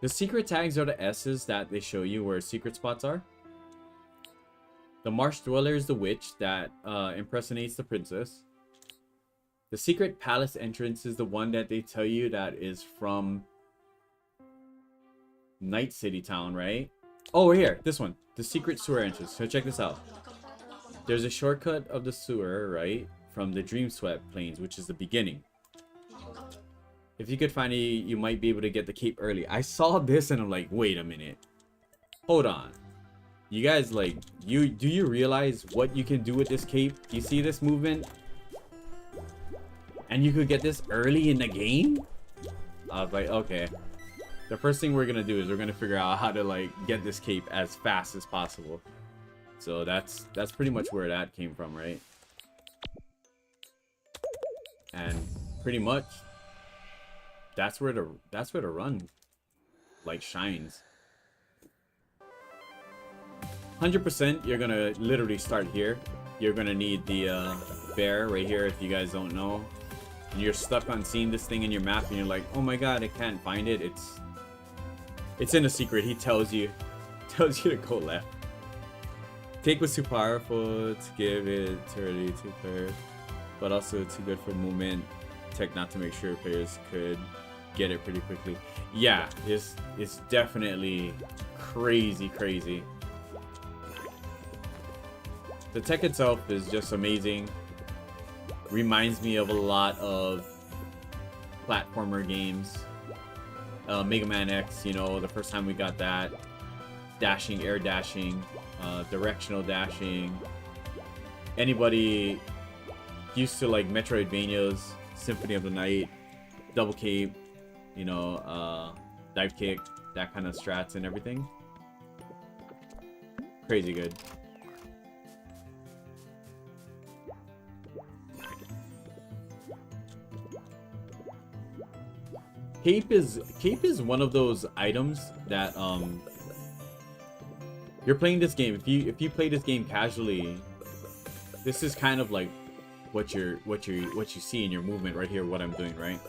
Speaker 2: the secret tags are the S's that they show you where secret spots are. The Marsh Dweller is the witch that impersonates the princess. The secret palace entrance is the one that they tell you that is from Night City Town, right? Oh, we're here. This one. The secret sewer entrance. So check this out. There's a shortcut of the sewer, right? From the Dreamswept Plains, which is the beginning. If you could find it, you might be able to get the cape early. I saw this and I'm like, wait a minute. Hold on. You guys, like, do you realize what you can do with this cape? Do you see this movement? And you could get this early in the game? I was like, okay. The first thing we're gonna do is we're gonna figure out how to, like, get this cape as fast as possible. So that's pretty much where that came from, right? And pretty much that's where the run, like, shines. 100% you're gonna literally start here. You're gonna need the bear right here if you guys don't know. And you're stuck on seeing this thing in your map and you're like, oh my god, I can't find it. It's in a secret. He tells you to go left. Cake was too powerful to give it too early to players, but also too good for movement tech not to make sure players could get it pretty quickly. Yeah, it's definitely crazy. The tech itself is just amazing. Reminds me of a lot of platformer games. Mega Man X, you know, the first time we got that. Dashing, air dashing, directional dashing. Anybody used to like Metroidvanias, Symphony of the Night, Double Cape, you know, dive kick, that kind of strats and everything. Crazy good. Cape is one of those items that you're playing this game. If you play this game casually, this is kind of like what you see in your movement right here. What I'm doing, right?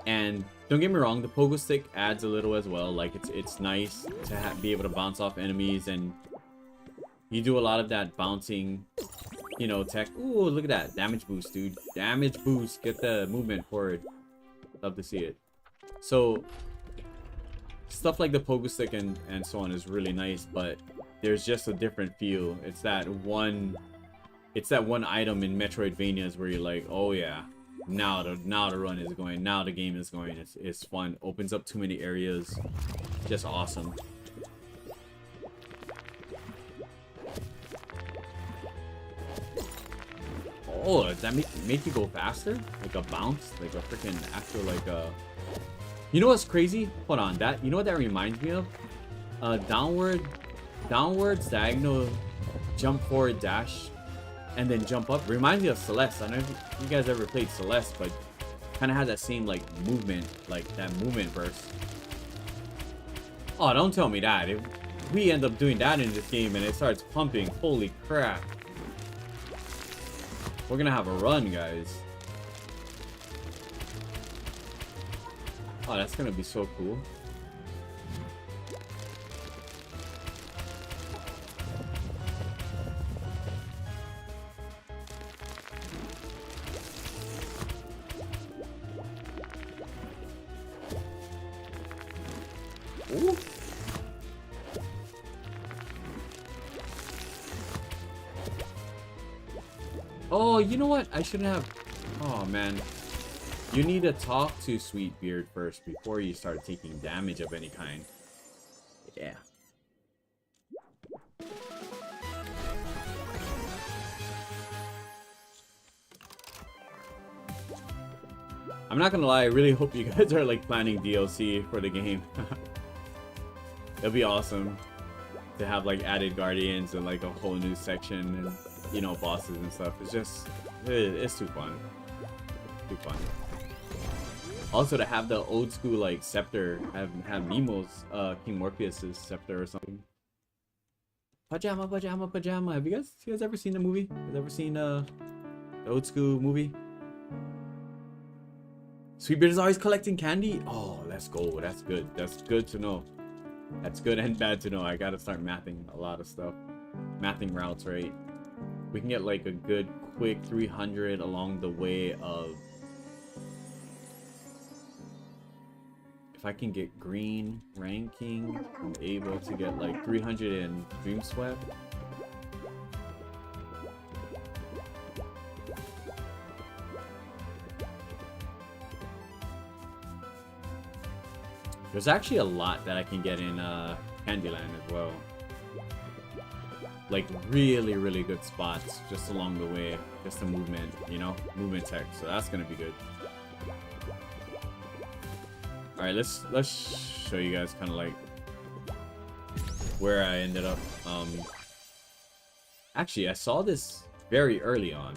Speaker 2: And don't get me wrong, the pogo stick adds a little as well. Like it's nice to be able to bounce off enemies, and you do a lot of that bouncing, you know, tech. Ooh, look at that damage boost, dude! Damage boost. Get the movement forward. Love to see it. So stuff like the pogo stick and so on is really nice, but there's just a different feel. It's that one item in Metroidvanias where you're like, oh yeah, now the run is going, now the game is going. It's fun. Opens up too many areas. Just awesome. Oh, does that make you go faster? Like a bounce? Like a freaking actual, like a... You know what's crazy? Hold on, you know what that reminds me of? Downwards, diagonal, jump forward, dash, and then jump up. Reminds me of Celeste. I don't know if you guys ever played Celeste, but kind of has that same, like, movement, like that movement burst. Oh, don't tell me that. If we end up doing that in this game and it starts pumping, holy crap. We're gonna have a run, guys. Oh, that's gonna be so cool. Ooh. Oh, you know what? I shouldn't have... Oh, man. You need to talk to Sweetbeard first before you start taking damage of any kind. Yeah. I'm not gonna lie, I really hope you guys are like planning DLC for the game. It'll be awesome to have like added guardians and like a whole new section and, you know, bosses and stuff. It's just, it's too fun. Too fun. Also to have the old school like scepter, have Nemo's King Morpheus's scepter or something. Pajama, pajama, pajama. Have you guys ever seen the movie? You guys ever seen the old school movie? Sweetbeard is always collecting candy? Oh, let's go. That's good. That's good to know. That's good and bad to know. I gotta start mathing a lot of stuff. Mathing routes, right? We can get like a good quick 300 along the way of... If I can get green ranking, I'm able to get like 300 in Dream Swept. There's actually a lot that I can get in Candyland as well. Like really, really good spots just along the way. Just the movement, you know? Movement tech, so that's gonna be good. Alright, let's show you guys kind of like where I ended up. Actually, I saw this very early on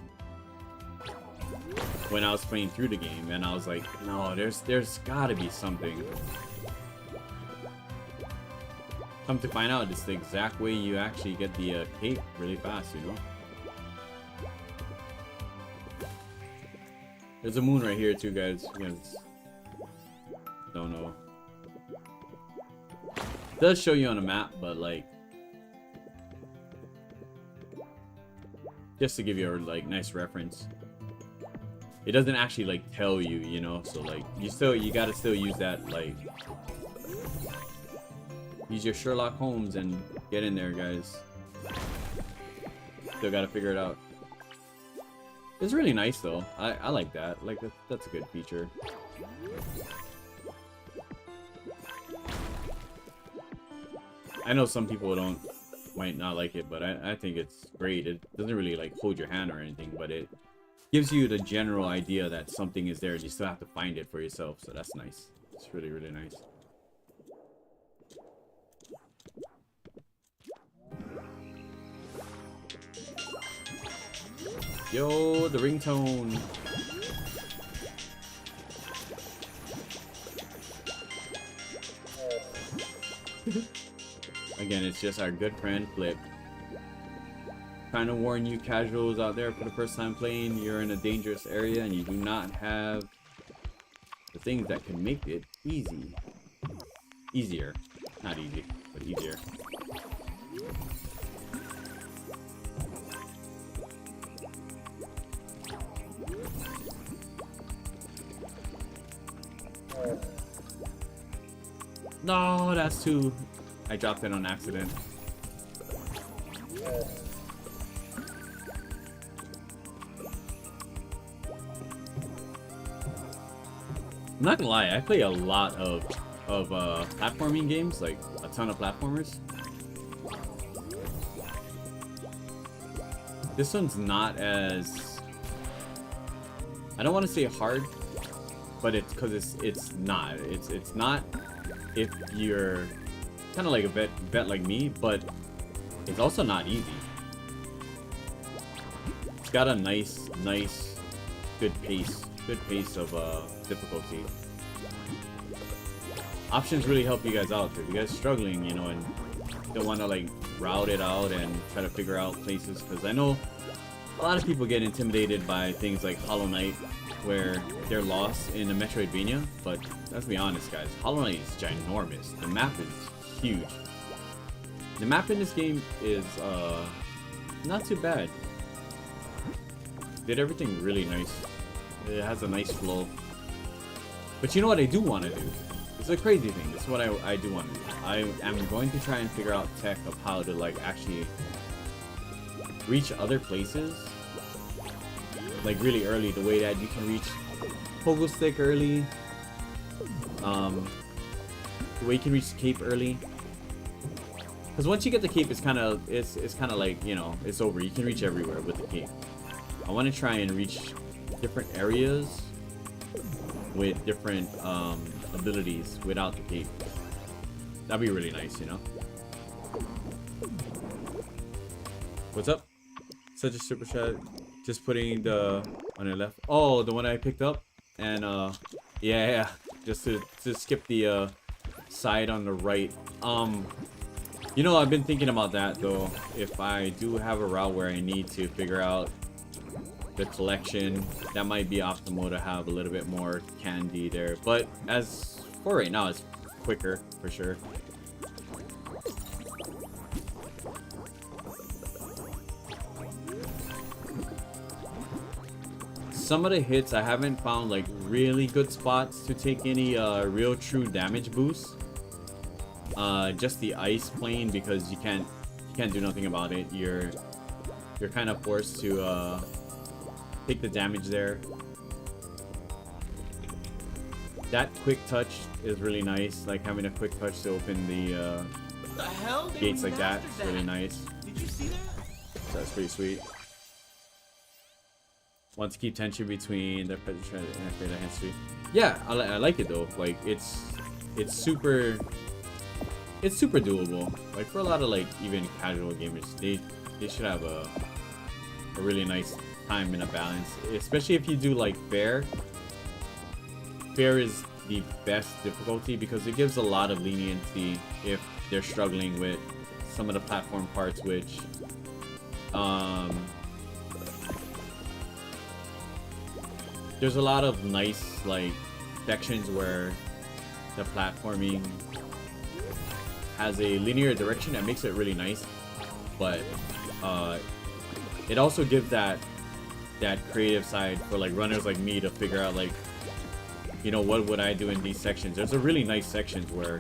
Speaker 2: when I was playing through the game, and I was like, no, there's gotta be something. Come to find out, it's the exact way you actually get the cape really fast, you know? There's a moon right here too, guys. You guys don't know. It does show you on a map, but like, just to give you a like nice reference. It doesn't actually like tell you, you know? So like, you gotta still use that like... Use your Sherlock Holmes and get in there, guys. Still gotta figure it out. It's really nice though. I like that. Like that's a good feature. I know some people might not like it, but I think it's great. It doesn't really like hold your hand or anything, but it gives you the general idea that something is there and you still have to find it for yourself. So that's nice. It's really, really nice. Yo, the ringtone. Again, it's just our good friend Flip. Trying to warn you casuals out there for the first time playing, you're in a dangerous area and you do not have the things that can make it easy. Easier. Not easy, but easier. No, that's too... I dropped it on accident. I'm not gonna lie, I play a lot of platforming games, like a ton of platformers. This one's not as... I don't want to say hard, but it's because it's not. It's not if you're kind of like a vet like me, but it's also not easy. It's got a nice good pace of difficulty. Options really help you guys out. If you guys are struggling, you know, and don't want to like route it out and try to figure out places, because I know a lot of people get intimidated by things like Hollow Knight, where they're lost in a Metroidvania, but let's be honest, guys, Hollow Knight is ginormous. The map is huge. The map in this game is not too bad. Did everything really nice. It has a nice flow. But you know what I do want to do? It's a crazy thing. This is what I do want to do. I am going to try and figure out tech of how to like actually reach other places like really early, the way that you can reach Pogo Stick early, the way you can reach the cape early, because once you get the cape, it's kind of like, you know, it's over. You can reach everywhere with the cape. I want to try and reach different areas with different abilities without the cape. That'd be really nice, you know? What's up? Such a super chat. Just putting the on your left. Oh, the one I picked up. And yeah. Just to skip the side on the right. You know, I've been thinking about that though. If I do have a route where I need to figure out the collection, that might be optimal to have a little bit more candy there. But as for right now, it's quicker for sure. Some of the hits I haven't found like really good spots to take any real true damage boosts. Just the ice plane, because you can't do nothing about it. You're kind of forced to take the damage there. That quick touch is really nice, like having a quick touch to open the gates like that. It's really nice.
Speaker 4: Did you see that?
Speaker 2: So that's pretty sweet. Want to keep tension between the predator and the hand street. Yeah, I like it though. Like it's super doable. Like for a lot of like even casual gamers, they should have a really nice time and a balance. Especially if you do like fair. Fair is the best difficulty because it gives a lot of leniency if they're struggling with some of the platform parts, which there's a lot of nice like sections where the platforming has a linear direction that makes it really nice, but it also gives that creative side for like runners like me to figure out like, you know, what would I do in these sections. There's a really nice sections where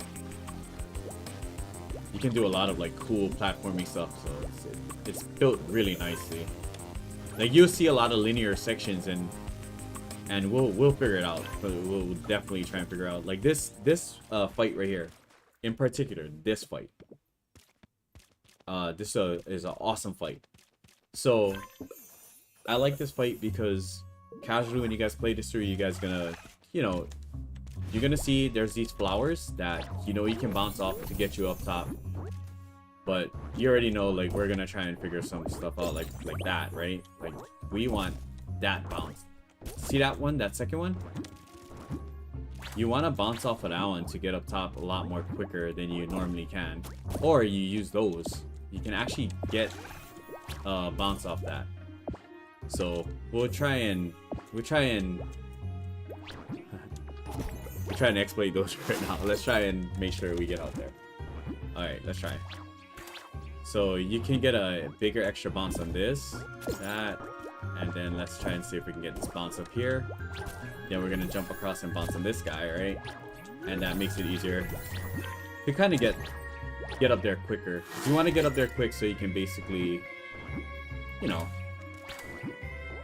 Speaker 2: you can do a lot of like cool platforming stuff, so it's built really nicely. Like you'll see a lot of linear sections and we'll figure it out. But we'll definitely try and figure out like this fight right here, in particular. This fight, this is an awesome fight. So I like this fight because casually when you guys play this through, you guys gonna, you know, you're gonna see there's these flowers that you know you can bounce off to get you up top. But you already know like we're gonna try and figure some stuff out like that, right? Like we want that bounce. See that one, that second one? You want to bounce off of that one to get up top a lot more quicker than you normally can. Or you use those. You can actually get bounce off that. So we'll try and exploit those right now. Let's try and make sure we get out there. Alright, let's try. So you can get a bigger extra bounce on this, that. And then let's try and see if we can get this bounce up here. Then we're gonna jump across and bounce on this guy, right? And that makes it easier to kind of get up there quicker. You want to get up there quick so you can basically, you know,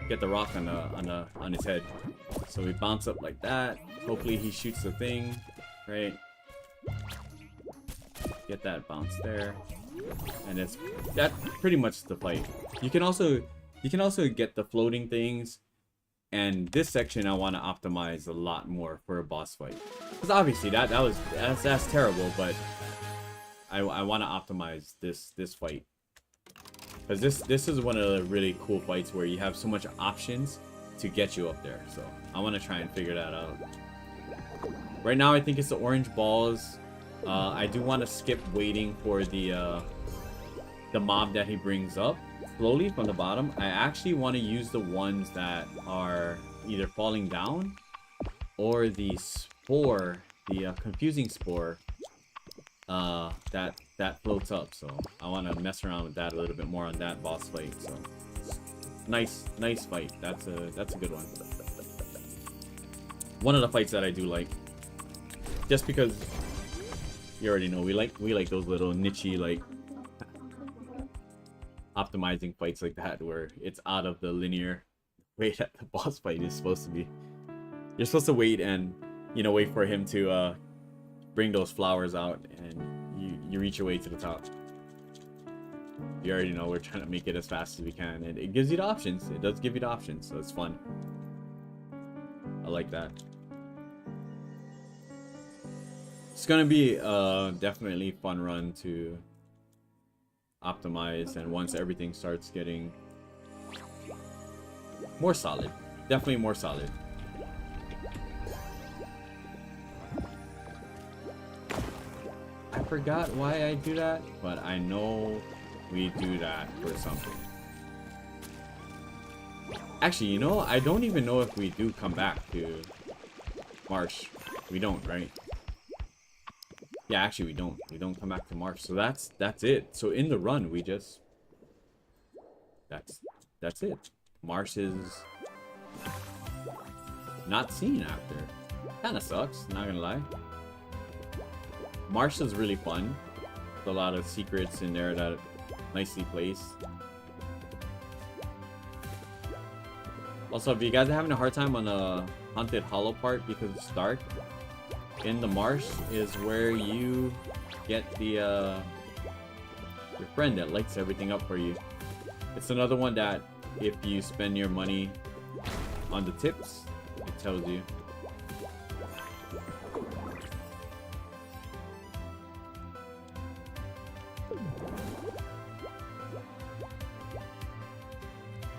Speaker 2: get the rock on his head. So we bounce up like that. Hopefully he shoots the thing, right? Get that bounce there, and that's pretty much the fight. You can also get the floating things, and this section I want to optimize a lot more for a boss fight. Because obviously that's terrible, but I want to optimize this fight. Because this is one of the really cool fights where you have so much options to get you up there. So I want to try and figure that out. Right now I think it's the orange balls. I do want to skip waiting for the mob that he brings up slowly from the bottom. I actually want to use the ones that are either falling down or the spore, the confusing spore that floats up. So I want to mess around with that a little bit more on that boss fight. So nice fight. That's a good one. One of the fights that I do like, just because you already know we like those little niche-y like optimizing fights like that, where it's out of the linear way that the boss fight is supposed to be. You're supposed to wait and, you know, wait for him to bring those flowers out, and you reach your way to the top. You already know we're trying to make it as fast as we can, and it gives you the options. It does give you the options, so it's fun. I like that. It's gonna be definitely fun run to optimize, and once everything starts getting more solid, definitely more solid. I forgot why I do that, but I know we do that for something. Actually, you know, I don't even know if we do come back to Marsh. We don't, right? Yeah, actually we don't. We don't come back to Marsh. So that's it. So in the run, we just that's it. Marsh is not seen after. Kinda sucks, not gonna lie. Marsh is really fun. There's a lot of secrets in there that are nicely placed. Also, if you guys are having a hard time on the Haunted Hollow part because it's dark, in the marsh is where you get the your friend that lights everything up for you. It's another one that if you spend your money on the tips, it tells you.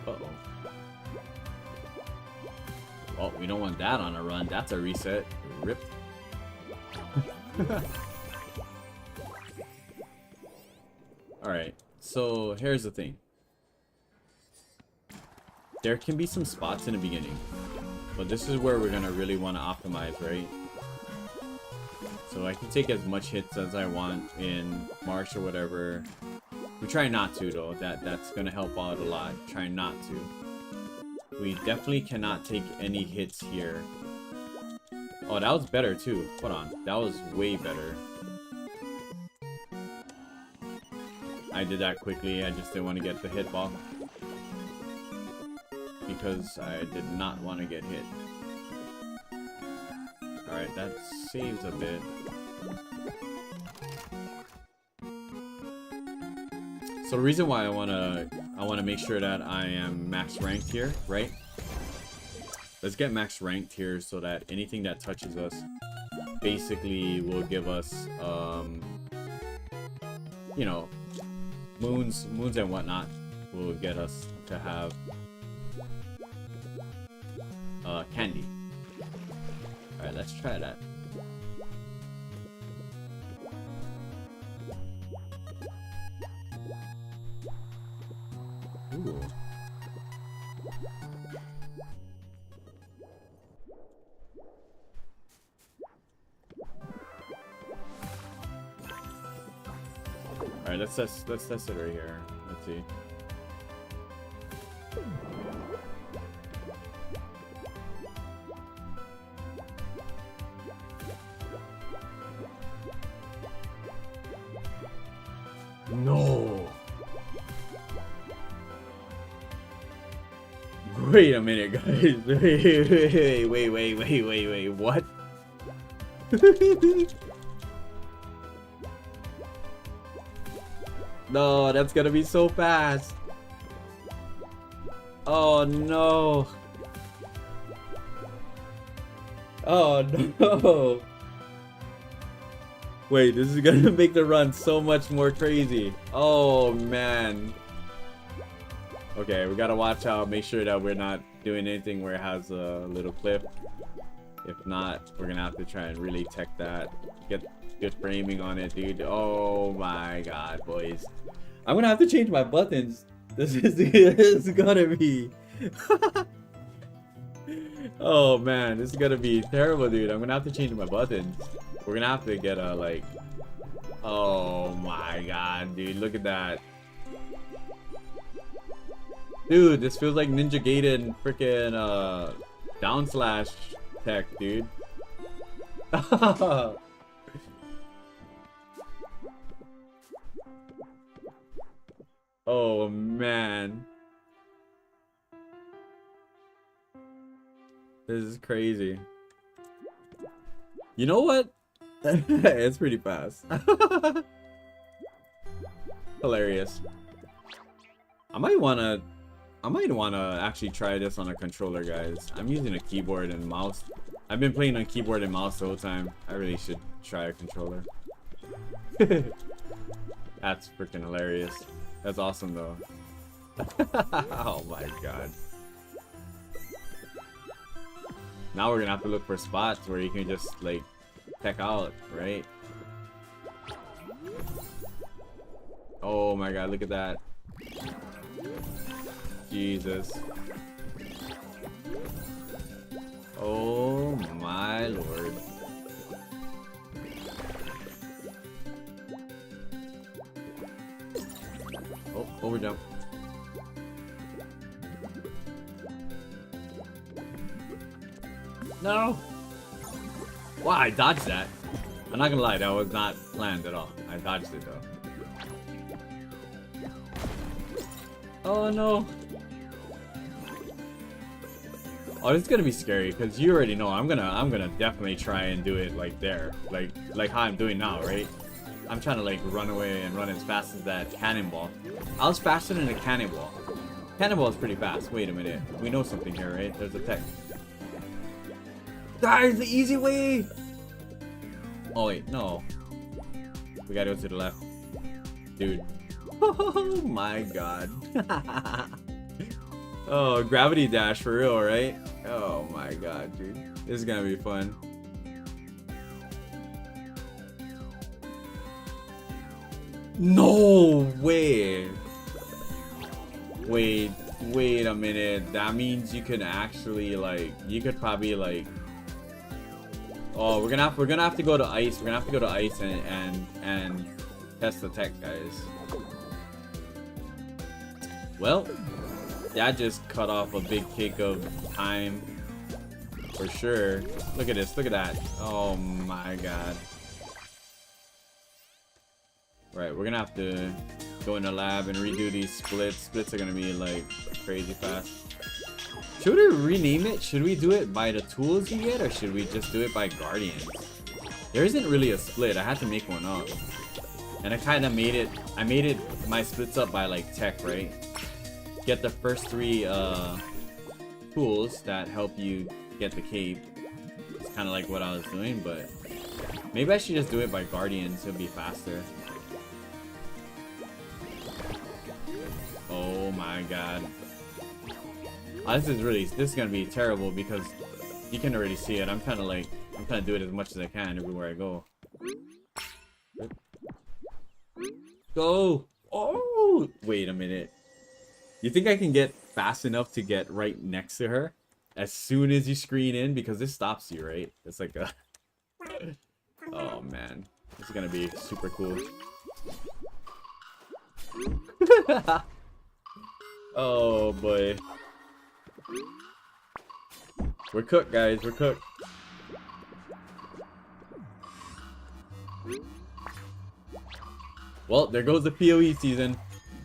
Speaker 2: Uh-oh. Oh, we don't want that on a run. That's a reset. Rip. Alright, so here's the thing. There can be some spots in the beginning, but this is where we're gonna really want to optimize, right? So I can take as much hits as I want in Marsh or whatever. We try not to though, that's gonna help out a lot. Try not to. We definitely cannot take any hits here. Oh, that was better too. Hold on, that was way better. I did that quickly, I just didn't want to get the hitbox. Because I did not want to get hit. Alright, that saves a bit. So the reason why I wanna make sure that I am max ranked here, right? Let's get max ranked here so that anything that touches us basically will give us you know, moons and whatnot will get us to have candy. Alright, let's try that. Ooh. Alright, let's test it right here. Let's see. No. Wait a minute, guys. Wait. What? No, that's gonna be so fast. Oh no. Oh no. Wait, this is gonna make the run so much more crazy. Oh man. Okay, we gotta watch out, make sure that we're not doing anything where it has a little cliff. If not, we're gonna have to try and really tech that. Get good framing on it, dude. Oh my god, boys. I'm gonna have to change my buttons. This is gonna be... Oh man, this is gonna be terrible, dude. I'm gonna have to change my buttons. We're gonna have to get a, like... Oh my god, dude. Look at that. Dude, this feels like Ninja Gaiden freaking down slash tech, dude. Oh man. This is crazy. You know what? It's pretty fast. Hilarious. I might wanna actually try this on a controller, guys. I'm using a keyboard and mouse I've been playing on keyboard and mouse the whole time. I really should try a controller. That's freaking hilarious. That's awesome though. Oh my god. Now we're gonna have to look for spots where you can just like check out, right? Oh my god, look at that. Jesus. Oh my lord. Oh, over jump. No! Wow, I dodged that. I'm not gonna lie, that was not planned at all. I dodged it though. Oh no! Oh, this is gonna be scary because you already know I'm gonna definitely try and do it like there, like how I'm doing now, right? I'm trying to like run away and run as fast as that cannonball. I was faster than a cannonball. Cannonball is pretty fast. Wait a minute, we know something here, right? There's a tech. That is the easy way. Oh wait, no. We gotta go to the left, dude. Oh my god. Oh, gravity dash for real, right? Oh my god, dude. This is gonna be fun. No way. Wait a minute. That means you can actually like, you could probably like, oh, we're gonna have to go to ice. We're gonna have to go to ice and test the tech, guys. Well, that just cut off a big cake of time for sure. Look at this, look at that. Oh my god. Right, we're gonna have to go in the lab and redo these splits. Splits are gonna be like crazy fast. Should we rename it? Should we do it by the tools you get, or should we just do it by guardians? There isn't really a split. I had to make one up. And I kind of made it, my splits up by like tech, right? Get the first 3 tools that help you get the cape. It's kind of like what I was doing, but maybe I should just do it by guardians. It'll be faster. Oh my god. Oh, this is gonna be terrible because you can already see it. I'm trying to do it as much as I can everywhere I go. Go! Oh! Wait a minute. You think I can get fast enough to get right next to her as soon as you screen in? Because this stops you, right? It's like a... Oh man. This is gonna be super cool. Oh boy. We're cooked, guys. We're cooked. Well, there goes the PoE season.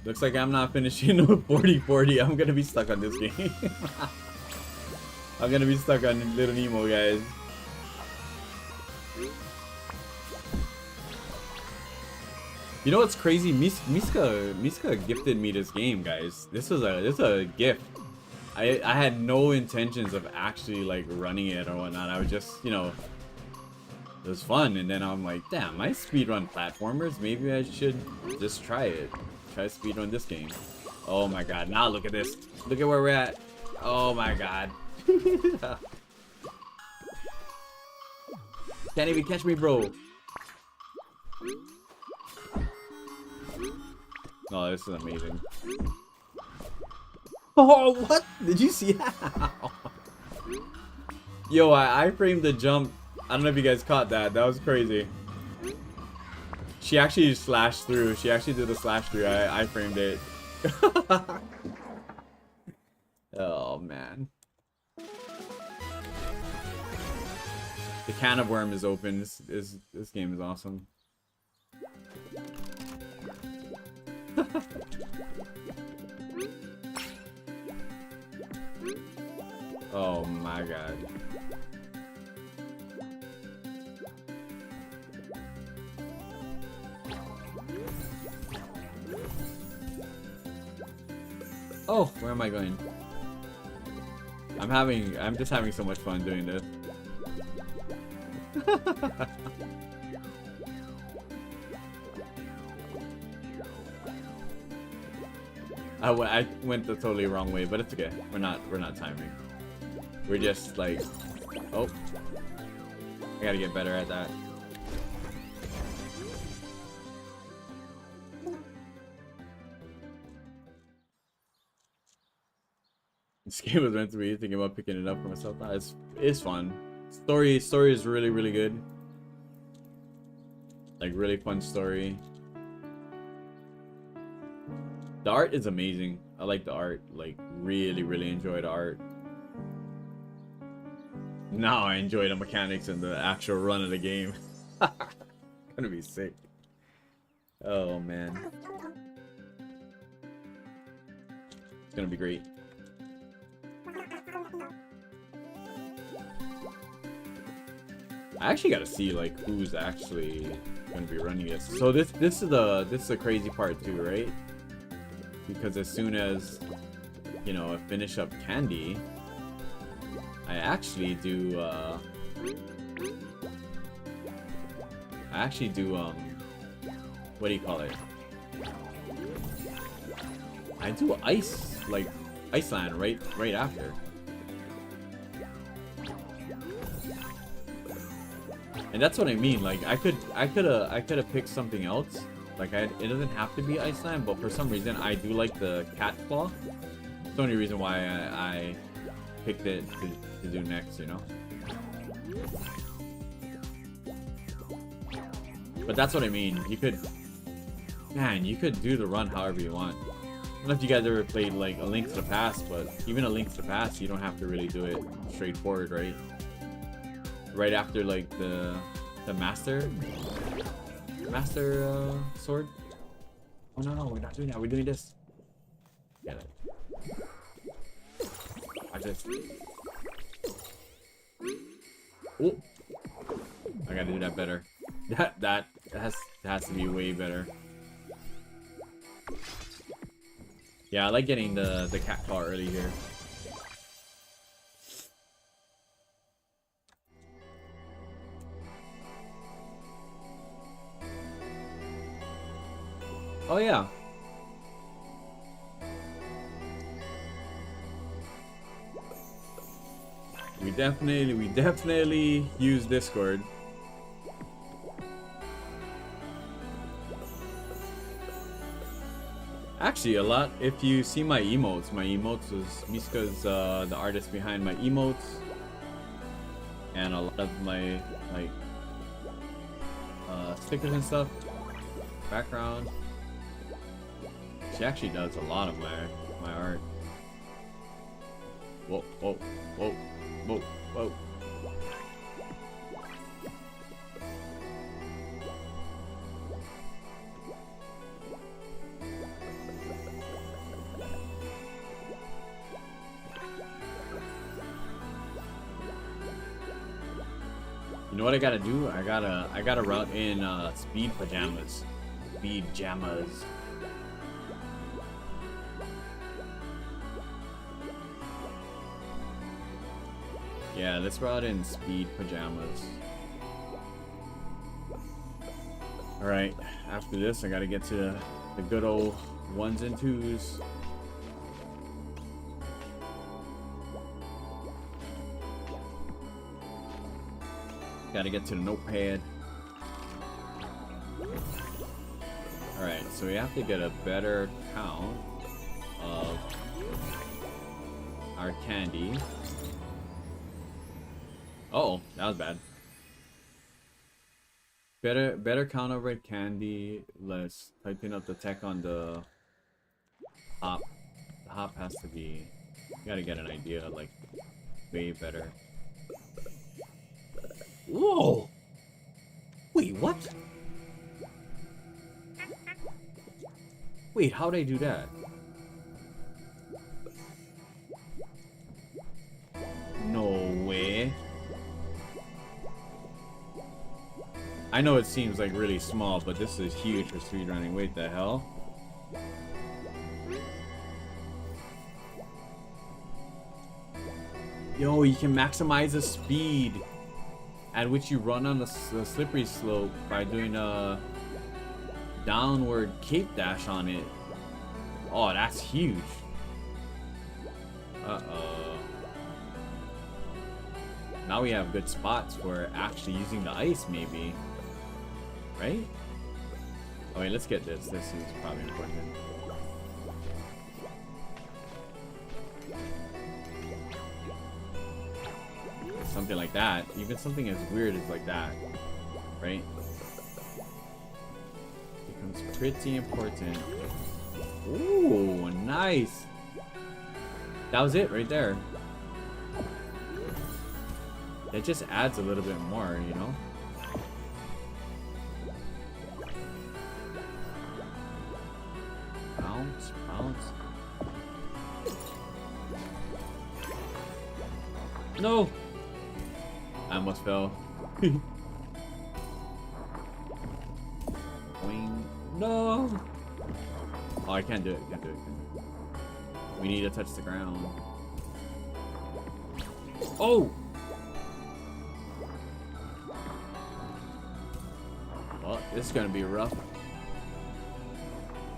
Speaker 2: Looks like I'm not finishing with 40-40. I'm gonna be stuck on this game. I'm gonna be stuck on Little Nemo, guys. You know what's crazy? Miska gifted me this game, guys. This is a gift. I had no intentions of actually like running it or whatnot. I was just, you know, it was fun, and then I'm like, damn, I speedrun platformers. Maybe I should just try it. Try to speedrun this game. Oh my god, now look at this. Look at where we're at. Oh my god. Can't even catch me, bro. Oh, this is amazing. Oh, what? Did you see that? Yo, I framed the jump. I don't know if you guys caught that. That was crazy. She actually slashed through. She actually did a slash through. I framed it. Oh, man. The can of worm is open. This game is awesome. Oh my god. Oh, where am I going? I'm just having so much fun doing this. I went the totally wrong way, but it's okay. We're not timing. We're just like, oh, I gotta get better at that. This game was meant to be. Thinking about picking it up for myself. Nah, it's fun. Story is really good. Like really fun story. The art is amazing. I like the art. Like really enjoy the art. Now I enjoy the mechanics and the actual run of the game. Gonna be sick. Oh man. It's gonna be great. I actually gotta see like who's actually gonna be running this. So this is the crazy part too, right? Because as soon as, you know, I finish up Candy, I actually do what do you call it? I do Iceland right after. And that's what I mean. Like I could have picked something else. Like it doesn't have to be Iceland, but for some reason I do like the cat claw. It's the only reason why I picked it to do next, you know. But that's what I mean. You could do the run however you want. I don't know if you guys ever played like A Link to the Past, but even A Link to the Past, you don't have to really do it straightforward, right? Right after like the master sword. Oh no, we're not doing that. We're doing this. Get it. Watch this. Oh, I gotta do that better. That has to be way better. Yeah, I like getting the cat claw early here. Oh yeah. We definitely use Discord. Actually, a lot. If you see my emotes is Miska's the artist behind my emotes, and a lot of my like stickers and stuff. Background. She actually does a lot of my art. Whoa, whoa, whoa, whoa, whoa. You know what I gotta do? I gotta route in speed pajamas. Speed jammas. Yeah, let's route in speed pajamas. Alright, after this I gotta get to the good old 1s and 2s. Gotta get to the notepad. Alright, so we have to get a better count of our candy. Oh, that was bad. Better count of red candy. Let's typing up the tech on the hop. The hop has to be. You gotta get an idea, like way better. Whoa! Wait, what? Wait, how'd I do that? No way. I know it seems like really small, but this is huge for speedrunning. Wait, the hell? Yo, you can maximize the speed at which you run on the slippery slope by doing a downward cape dash on it. Oh, that's huge. Uh-oh. Now we have good spots for actually using the ice, maybe. Right? Oh wait, let's get this. This is probably important. Something like that. Even something as weird as like that. Right? Becomes pretty important. Ooh, nice. That was it right there. It just adds a little bit more, you know? Bounce, bounce. No! I almost fell. Boing. No! Oh, I can't do it. Can't do it. We need to touch the ground. Oh! Well, this is gonna be rough.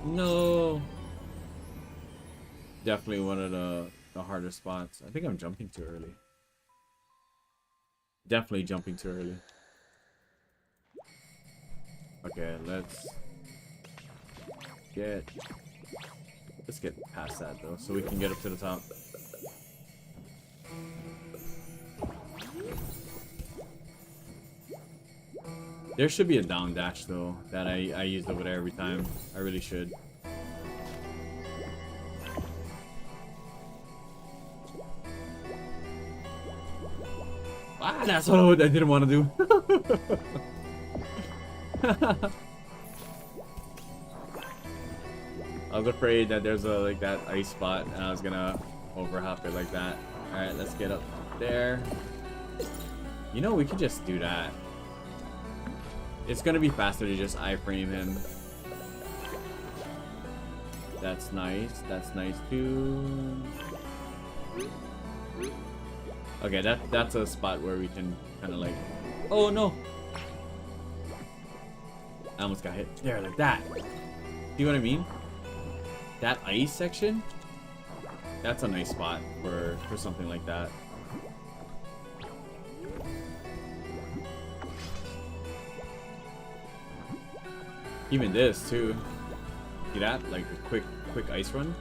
Speaker 2: No! Definitely one of the harder spots. I think I'm jumping too early. Definitely jumping too early. Okay, let's get past that though, so we can get up to the top. There should be a down dash though that I use over there every time. I really should. Ah, that's what I didn't want to do. I was afraid that there's a like that ice spot and I was gonna overhop it like that. Alright, let's get up there. You know, we could just do that. It's gonna be faster to just iframe him. That's nice. That's nice too. Okay, that's a spot where we can kind of like... Oh no! I almost got hit. There, like that. See what I mean? That ice section? That's a nice spot for something like that. Even this too. See that? Like a quick ice run.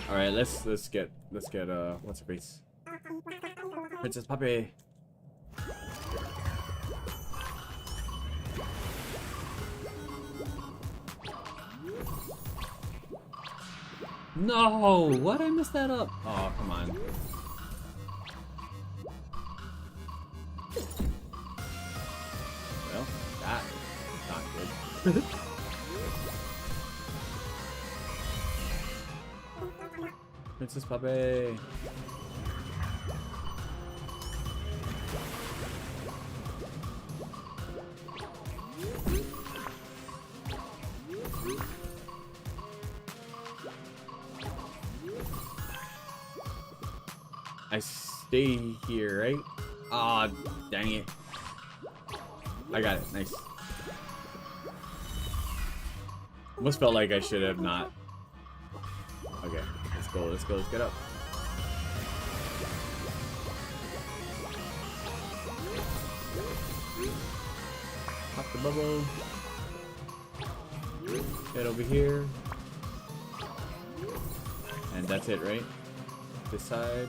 Speaker 2: All right, let's get what's her face? Princess Puppy. No, what? I messed that up. Oh, come on. Well, that is not good. Princess Puppy. I stay here, right? Ah, oh, dang it. I got it. Nice. Almost felt like I should have not. Okay, let's go. Let's get up. Pop the bubble. Head over here. And that's it, right? This side.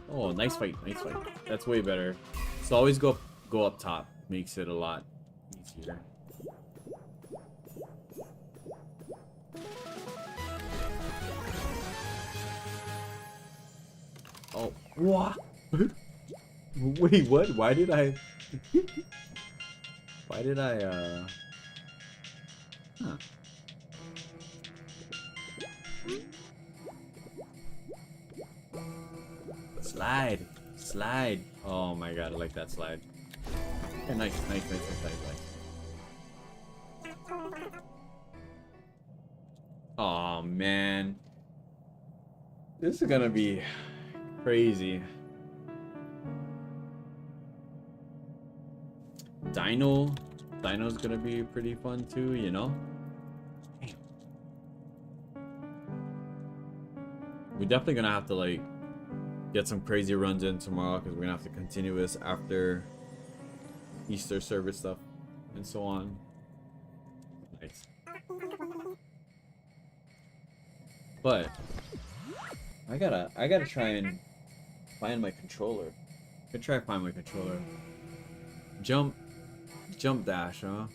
Speaker 2: Oh, nice fight, nice fight. That's way better. So always go up top. Makes it a lot easier. Oh, what? Wait, what? Why did I? Why did I? Huh. Slide. Oh my god, I like that slide. Yeah, nice. Oh man. This is gonna be crazy. Dino's gonna be pretty fun too, you know? Damn. We're definitely gonna have to like get some crazy runs in tomorrow because we're gonna have to continue this after Easter service stuff and so on. Nice. But I gotta try and find my controller. I could try to find my controller. Jump dash, huh?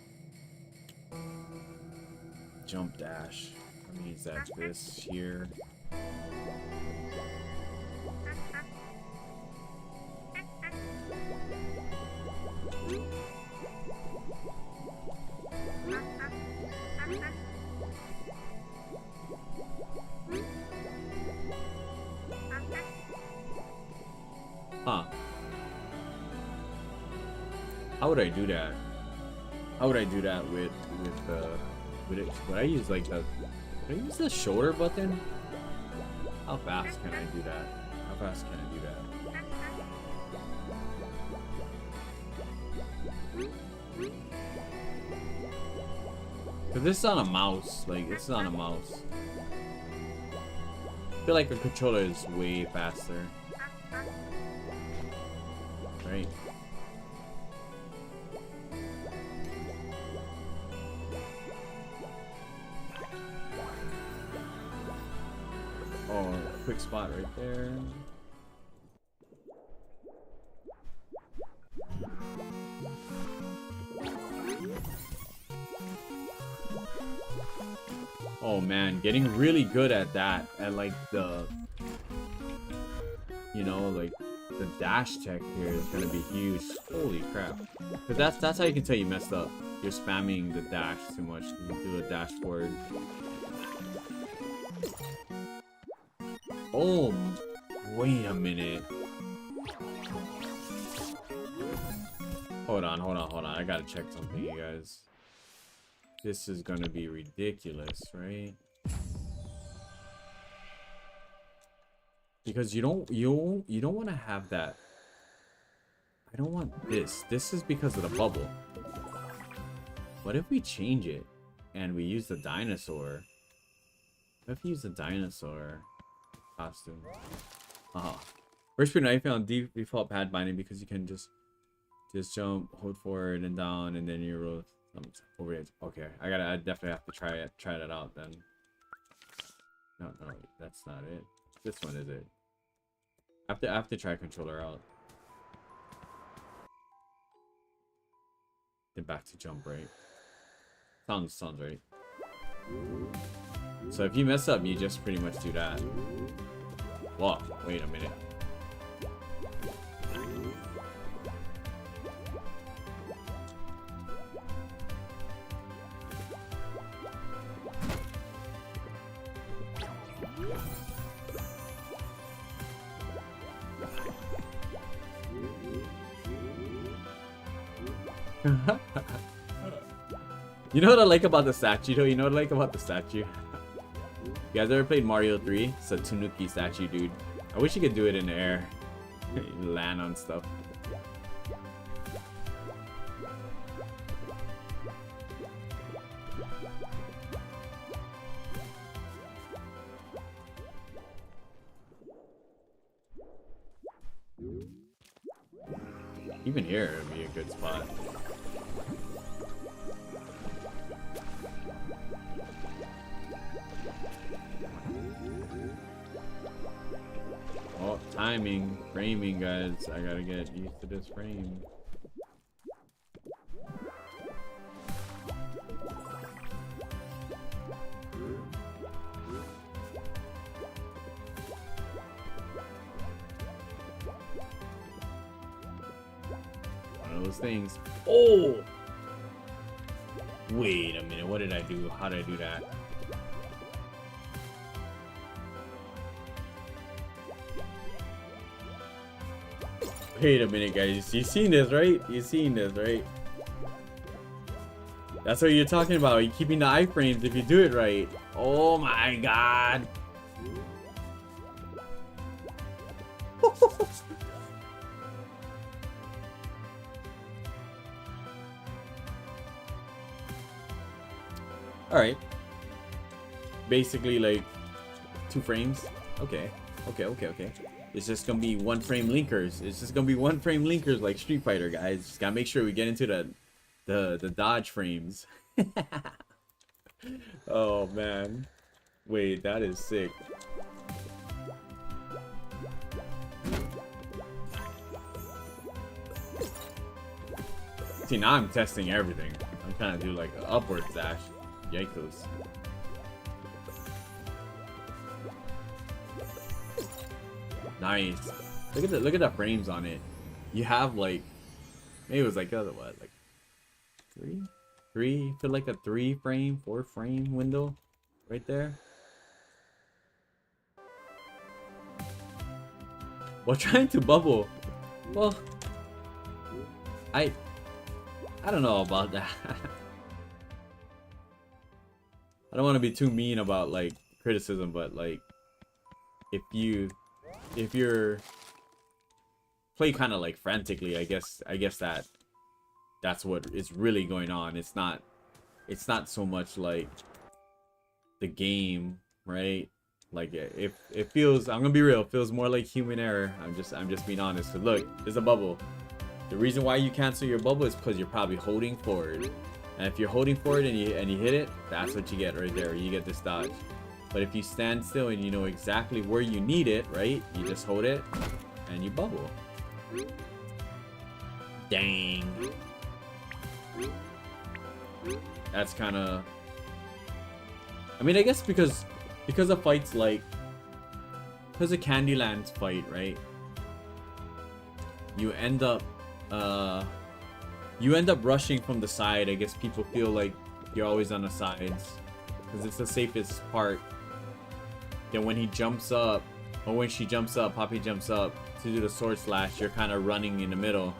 Speaker 2: Jump dash. That means that this here. Huh. How would I do that? How would I do that with it? Would I use like the? Would I use the shoulder button? How fast can I do that? How fast can I do that? Cause this is on a mouse. Like this is on a mouse. I feel like a controller is way faster. Right? Oh, quick spot right there. Oh man, getting really good at that, at like the, you know, like the dash tech here is gonna be huge. Holy crap! Because that's how you can tell you messed up. You're spamming the dash too much. You do a dash forward. Oh, wait a minute. Hold on. I gotta check something, you guys. This is gonna be ridiculous, right? Because you don't want to have that. I don't want this. This is because of the bubble. What if we change it and we use the dinosaur? What if we use the dinosaur costume? First screen I found default pad binding because you can just jump, hold forward and down, and then you roll over it. Okay, I definitely have to try that out then. No, that's not it. This one is it. I have to try controller out. Then back to jump, right? Sounds right. So if you mess up, you just pretty much do that. Whoa, wait a minute. You know what I like about the statue though? You know what I like about the statue? You guys ever played Mario 3? It's a Tanuki statue, dude. I wish you could do it in the air. Land on stuff. Even here would be a good spot. Oh, timing, framing, guys. I gotta get used to this frame. One of those things. Oh! Wait a minute, what did I do? How did I do that? Wait a minute, guys. You seen this, right? You seen this, right? That's what you're talking about. You're keeping the iframes if you do it right. Oh my god. Alright. Basically, like, 2 frames. Okay. Okay. It's just gonna be 1 frame linkers. It's just gonna be 1 frame linkers like Street Fighter, guys. Just gotta make sure we get into the dodge frames. Oh, man. Wait, that is sick. See, now I'm testing everything. I'm trying to do like an upward dash. Yikes. Nice. Look at the frames on it. You have like, maybe it was like what, like 3 feel like a 3 frame, 4 frame window right there. While trying to bubble. Well, I don't know about that. I don't want to be too mean about like criticism, but like if you're play kind of like frantically, I guess that's what is really going on. It's not so much like the game, right? Like if it feels, I'm gonna be real, it feels more like human error. I'm just being honest. So look, there's a bubble. The reason why you cancel your bubble is because you're probably holding forward. And if you're holding forward and you hit it, that's what you get right there. You get this dodge. But if you stand still and you know exactly where you need it, right? You just hold it and you bubble. Dang. That's kind of, I mean, I guess because of fights like, because of Candyland's fight, right? You end up rushing from the side. I guess people feel like you're always on the sides because it's the safest part. Then when he jumps up, or when she jumps up, Poppy jumps up to do the sword slash, you're kind of running in the middle.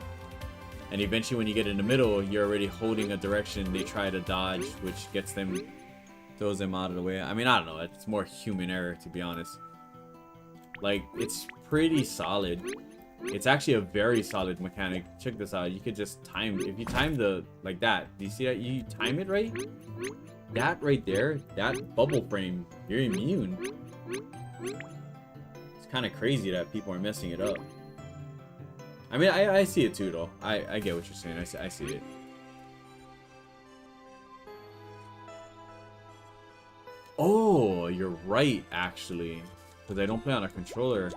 Speaker 2: And eventually when you get in the middle, you're already holding a direction. They try to dodge, which throws them out of the way. I mean, I don't know. It's more human error, to be honest. Like, it's pretty solid. It's actually a very solid mechanic. Check this out. You could just time, if you time like that. Do you see that? You time it right? That right there, that bubble frame, you're immune. It's kind of crazy that people are messing it up. I mean, I see it too, though. I get what you're saying. I see it. Oh, you're right, actually. Because I don't play on a controller.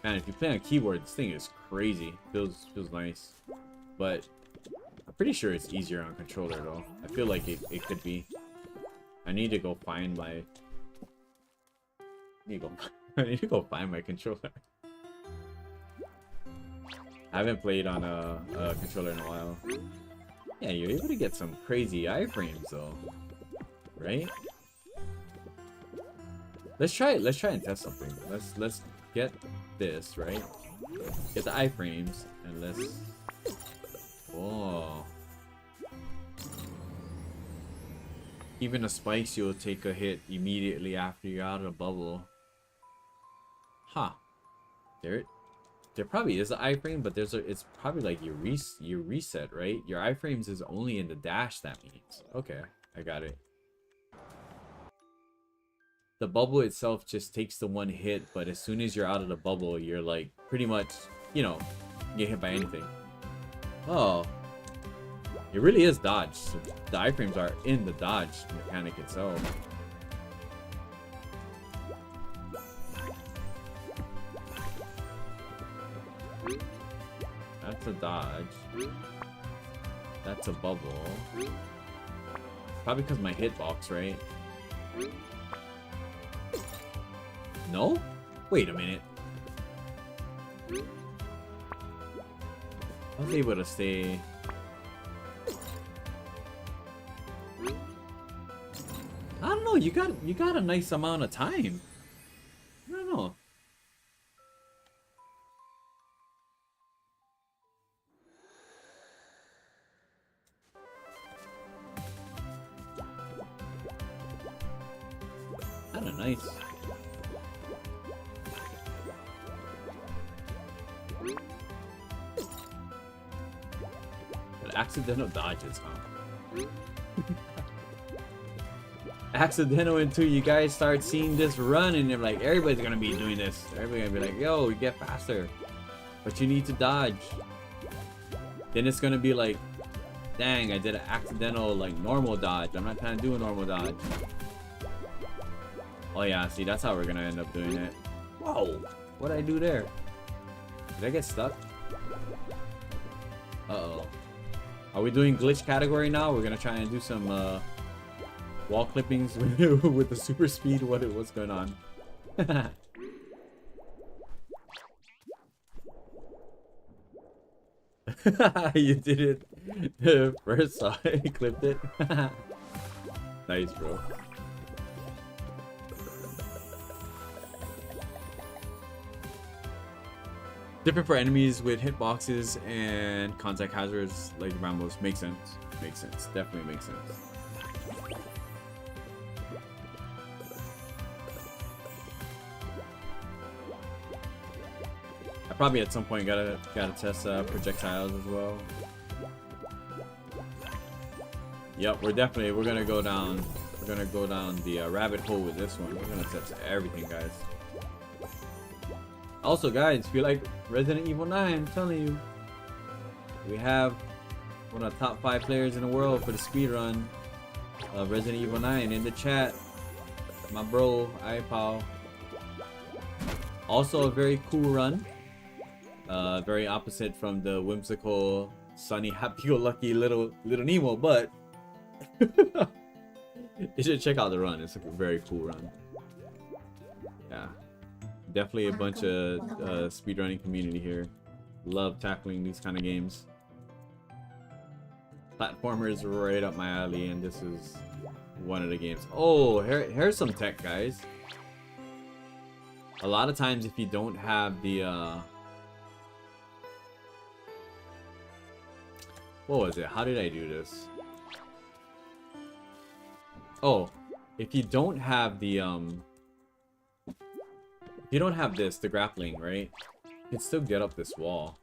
Speaker 2: Man, if you play on a keyboard, this thing is crazy. Feels nice. But I'm pretty sure it's easier on a controller, though. I feel like it could be. I need to go find my... I need to go find my controller. I haven't played on a controller in a while. Yeah, you're able to get some crazy iframes though, right? Let's try and test something. Let's get this, right? Get the iframes and let's. Oh. Even the spikes, you'll take a hit immediately after you're out of the bubble. Huh. There probably is an iframe, but it's probably like your reset, right? Your iframes is only in the dash, that means. Okay, I got it. The bubble itself just takes the one hit, but as soon as you're out of the bubble, you're like pretty much, you know, get hit by anything. Oh. It really is dodge. So the iframes are in the dodge mechanic itself. That's a dodge. That's a bubble. Probably because my hitbox, right? No? Wait a minute. I was able to stay... I don't know, you got a nice amount of time. I don't know. Kinda nice. accidental dodges, huh? Accidental until you guys start seeing this run and they're like, everybody's gonna be doing this. Everybody's gonna be like, yo, you get faster. But you need to dodge. Then it's gonna be like, dang, I did an accidental like normal dodge. I'm not trying to do a normal dodge. Oh yeah, see, that's how we're gonna end up doing it. Whoa, what did I do there? Did I get stuck? Uh-oh. Are we doing glitch category now? We're gonna try and do some wall clippings with the super speed. What's going on? You did it first, so I clipped it. Nice, bro. Different for enemies with hitboxes and contact hazards like the Rambos. Makes sense. Makes sense. Definitely makes sense. I probably at some point gotta test projectiles as well. Yep, we're gonna go down the rabbit hole with this one. We're gonna test everything, guys. Also, guys, if you like Resident Evil 9, I'm telling you, we have one of the top 5 players in the world for the speedrun of Resident Evil 9 in the chat. My bro, iPal. Also a very cool run. Very opposite from the whimsical, sunny, happy-go-lucky little Nemo, but you should check out the run. It's a very cool run. Yeah. Definitely a bunch of speedrunning community here. Love tackling these kind of games. Platformers right up my alley, and this is one of the games. Oh, here's some tech, guys. A lot of times, if you don't have the what was it? How did I do this? Oh, if you don't have the you don't have the grappling, right? You can still get up this wall.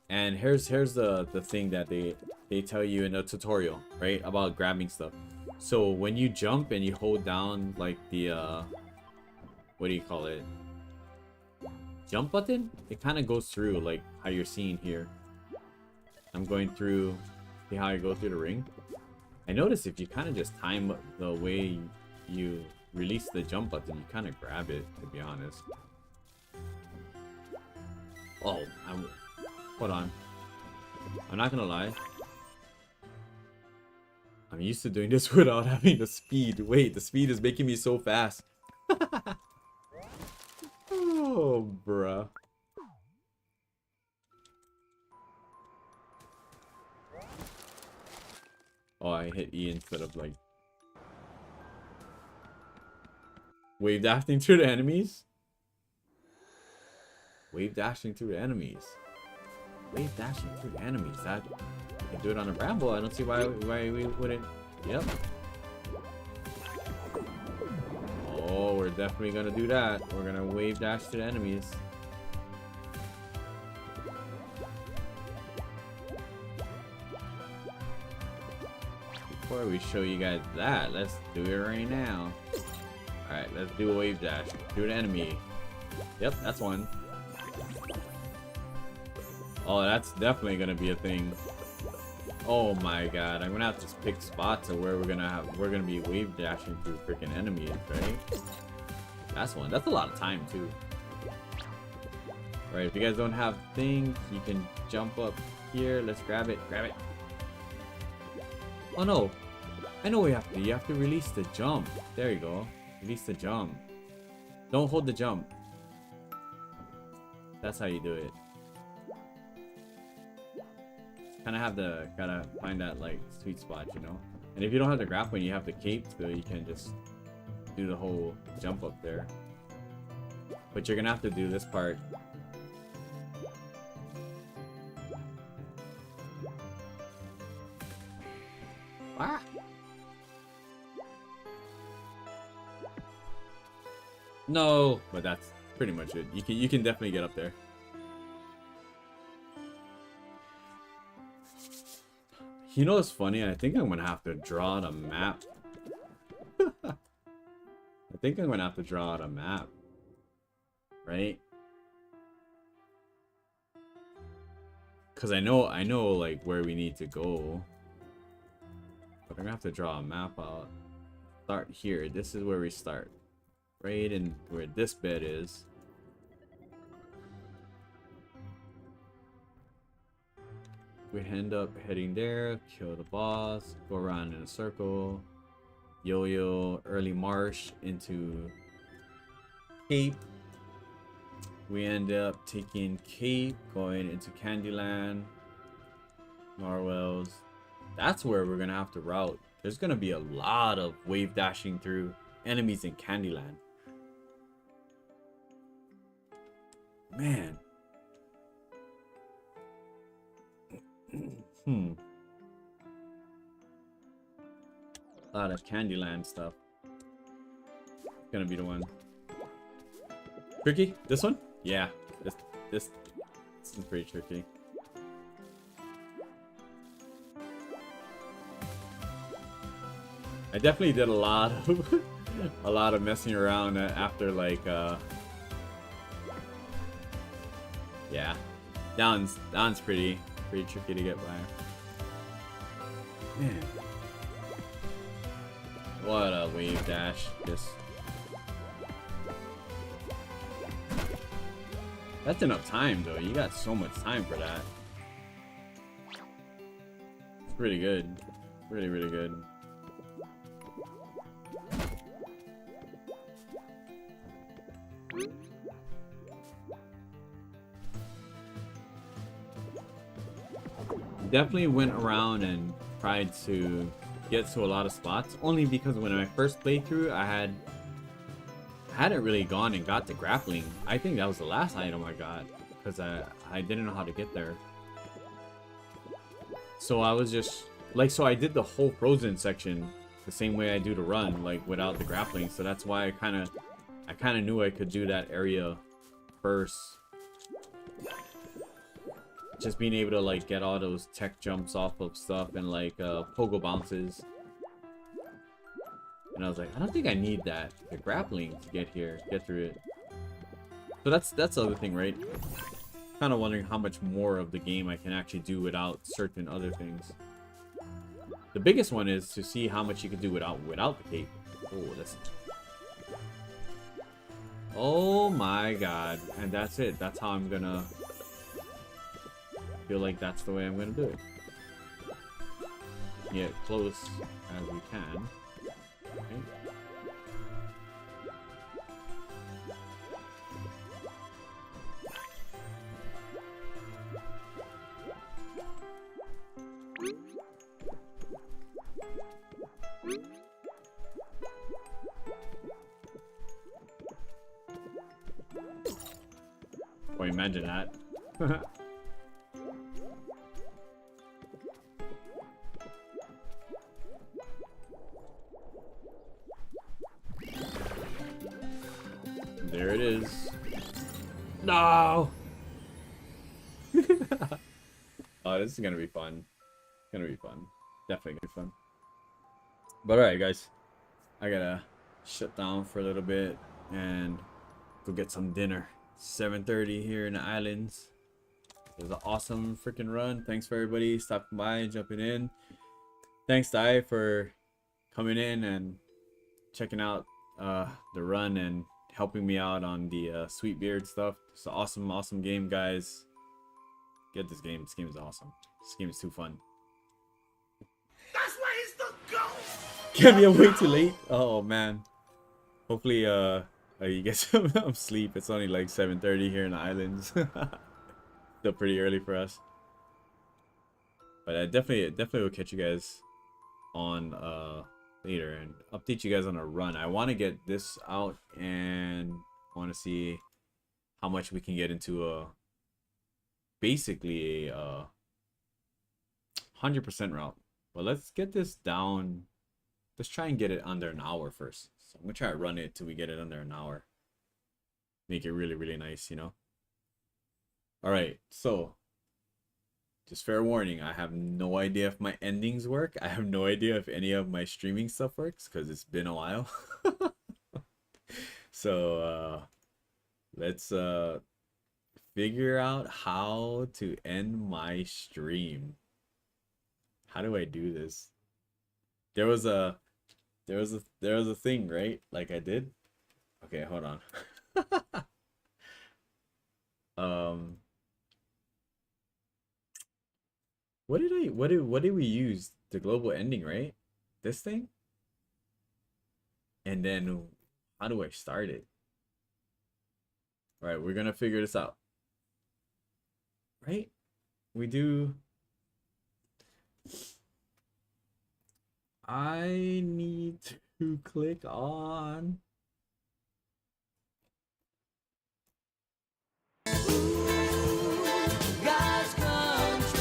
Speaker 2: And here's the thing that they tell you in the tutorial, right? About grabbing stuff. So when you jump and you hold down like the what do you call it? Jump button? It kind of goes through like how you're seeing here. I'm going through, see how I go through the ring? I noticed if you kind of just time the way you release the jump button, you kind of grab it, to be honest. Oh, hold on. I'm not gonna lie. I'm used to doing this without having the speed. Wait, the speed is making me so fast. Oh, bruh. Oh, I hit E instead of like wave dashing through the enemies. Wave dashing through the enemies. Wave dashing through the enemies. That you can do it on a Rambo. I don't see why we wouldn't. Yep. Oh, we're definitely gonna do that. We're gonna wave dash to the enemies. Before we show you guys that, let's do it right now. Alright, let's do a wave dash. Do an enemy. Yep, that's one. Oh, that's definitely gonna be a thing. Oh my god, I'm gonna have to pick spots of where we're gonna be wave dashing through freaking enemies, right? That's one. That's a lot of time too. Alright, if you guys don't have things, you can jump up here. Let's grab it. Grab it. Oh no. I know you have to release the jump. There you go. Release the jump. Don't hold the jump. That's how you do it. Gotta find that like sweet spot, you know. And if you don't have the grappling, you have the cape, so you can just do the whole jump up there. But you're gonna have to do this part. Ah! No, but that's pretty much it. You can definitely get up there. You know what's funny? I think I'm gonna have to draw out a map. I think I'm gonna have to draw out a map. Right? Cause I know like where we need to go. But I'm gonna have to draw a map out. Start here. This is where we start. Right in where this bed is. We end up heading there, kill the boss, go around in a circle, yo-yo, early marsh into Cape. We end up taking Cape, going into Candyland, Narwhals. That's where we're gonna have to route. There's gonna be a lot of wave dashing through enemies in Candyland. Man. A lot of Candyland stuff. Gonna be the one. Tricky? This one? Yeah. This is pretty tricky. I definitely did a lot of messing around after like yeah. Down's pretty tricky to get by. Man. What a wave dash. Just that's enough time though. You got so much time for that. It's pretty good. Really, really good. Definitely went around and tried to get to a lot of spots, only because when I first played through, I hadn't really gone and got the grappling. I think that was the last item I got because I didn't know how to get there. So I was just like, so I did the whole frozen section the same way I do the run, like without the grappling. So that's why I kind of knew I could do that area first. Just being able to like get all those tech jumps off of stuff and like pogo bounces. And I was like, I don't think I need that, the grappling, to get through it. So that's the other thing, right? Kind of wondering how much more of the game I can actually do without certain other things. The biggest one is to see how much you can do without the cape. Oh, listen. Oh my god. And that's it. That's how I'm gonna feel like that's the way I'm gonna do it. Get close as we can. Okay. Oh, imagine that. There it is. No! Oh, this is gonna be fun. It's gonna be fun. Definitely gonna be fun. But alright, guys. I gotta shut down for a little bit and go get some dinner. 7:30 here in the islands. It was an awesome freaking run. Thanks for everybody stopping by and jumping in. Thanks, Di, for coming in and checking out the run and helping me out on the Sweet Beard stuff. It's an awesome game, guys. Get this game. This game is awesome. This game is too fun.
Speaker 4: That's why he's the GOAT!
Speaker 2: Can't be a way too late. Oh man. Hopefully you get some sleep. It's only like 7:30 here in the islands. Still pretty early for us. But I definitely will catch you guys on later and update you guys on a run. I want to get this out and want to see how much we can get into basically a 100% route. But let's get this down. Let's try and get it under an hour first. So I'm gonna try to run it till we get it under an hour. Make it really, really nice, you know. All right, so Just fair warning, I have no idea if my endings work. I have no idea if any of my streaming stuff works because it's been a while. So let's figure out how to end my stream. How do I do this? There was a thing, right? Like I did. Okay, hold on. What did we use? The global ending, right? This thing? And then how do I start it? All right, we're gonna figure this out. Right? We do. I need to click on.
Speaker 4: God's country.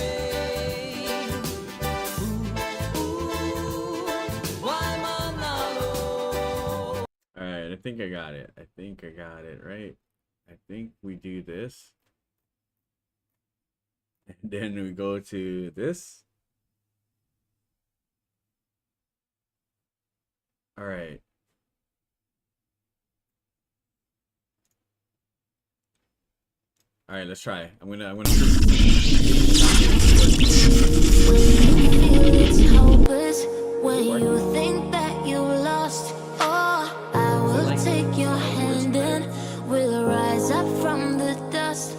Speaker 4: Why Manalo?
Speaker 2: All right, I think I got it. I think I got it, right? I think we do this. And then we go to this. All right. All right, let's try. I'm gonna.
Speaker 1: When you feel it's hopeless, when you think that you lost, oh, I will take your hand and we'll rise up from the dust.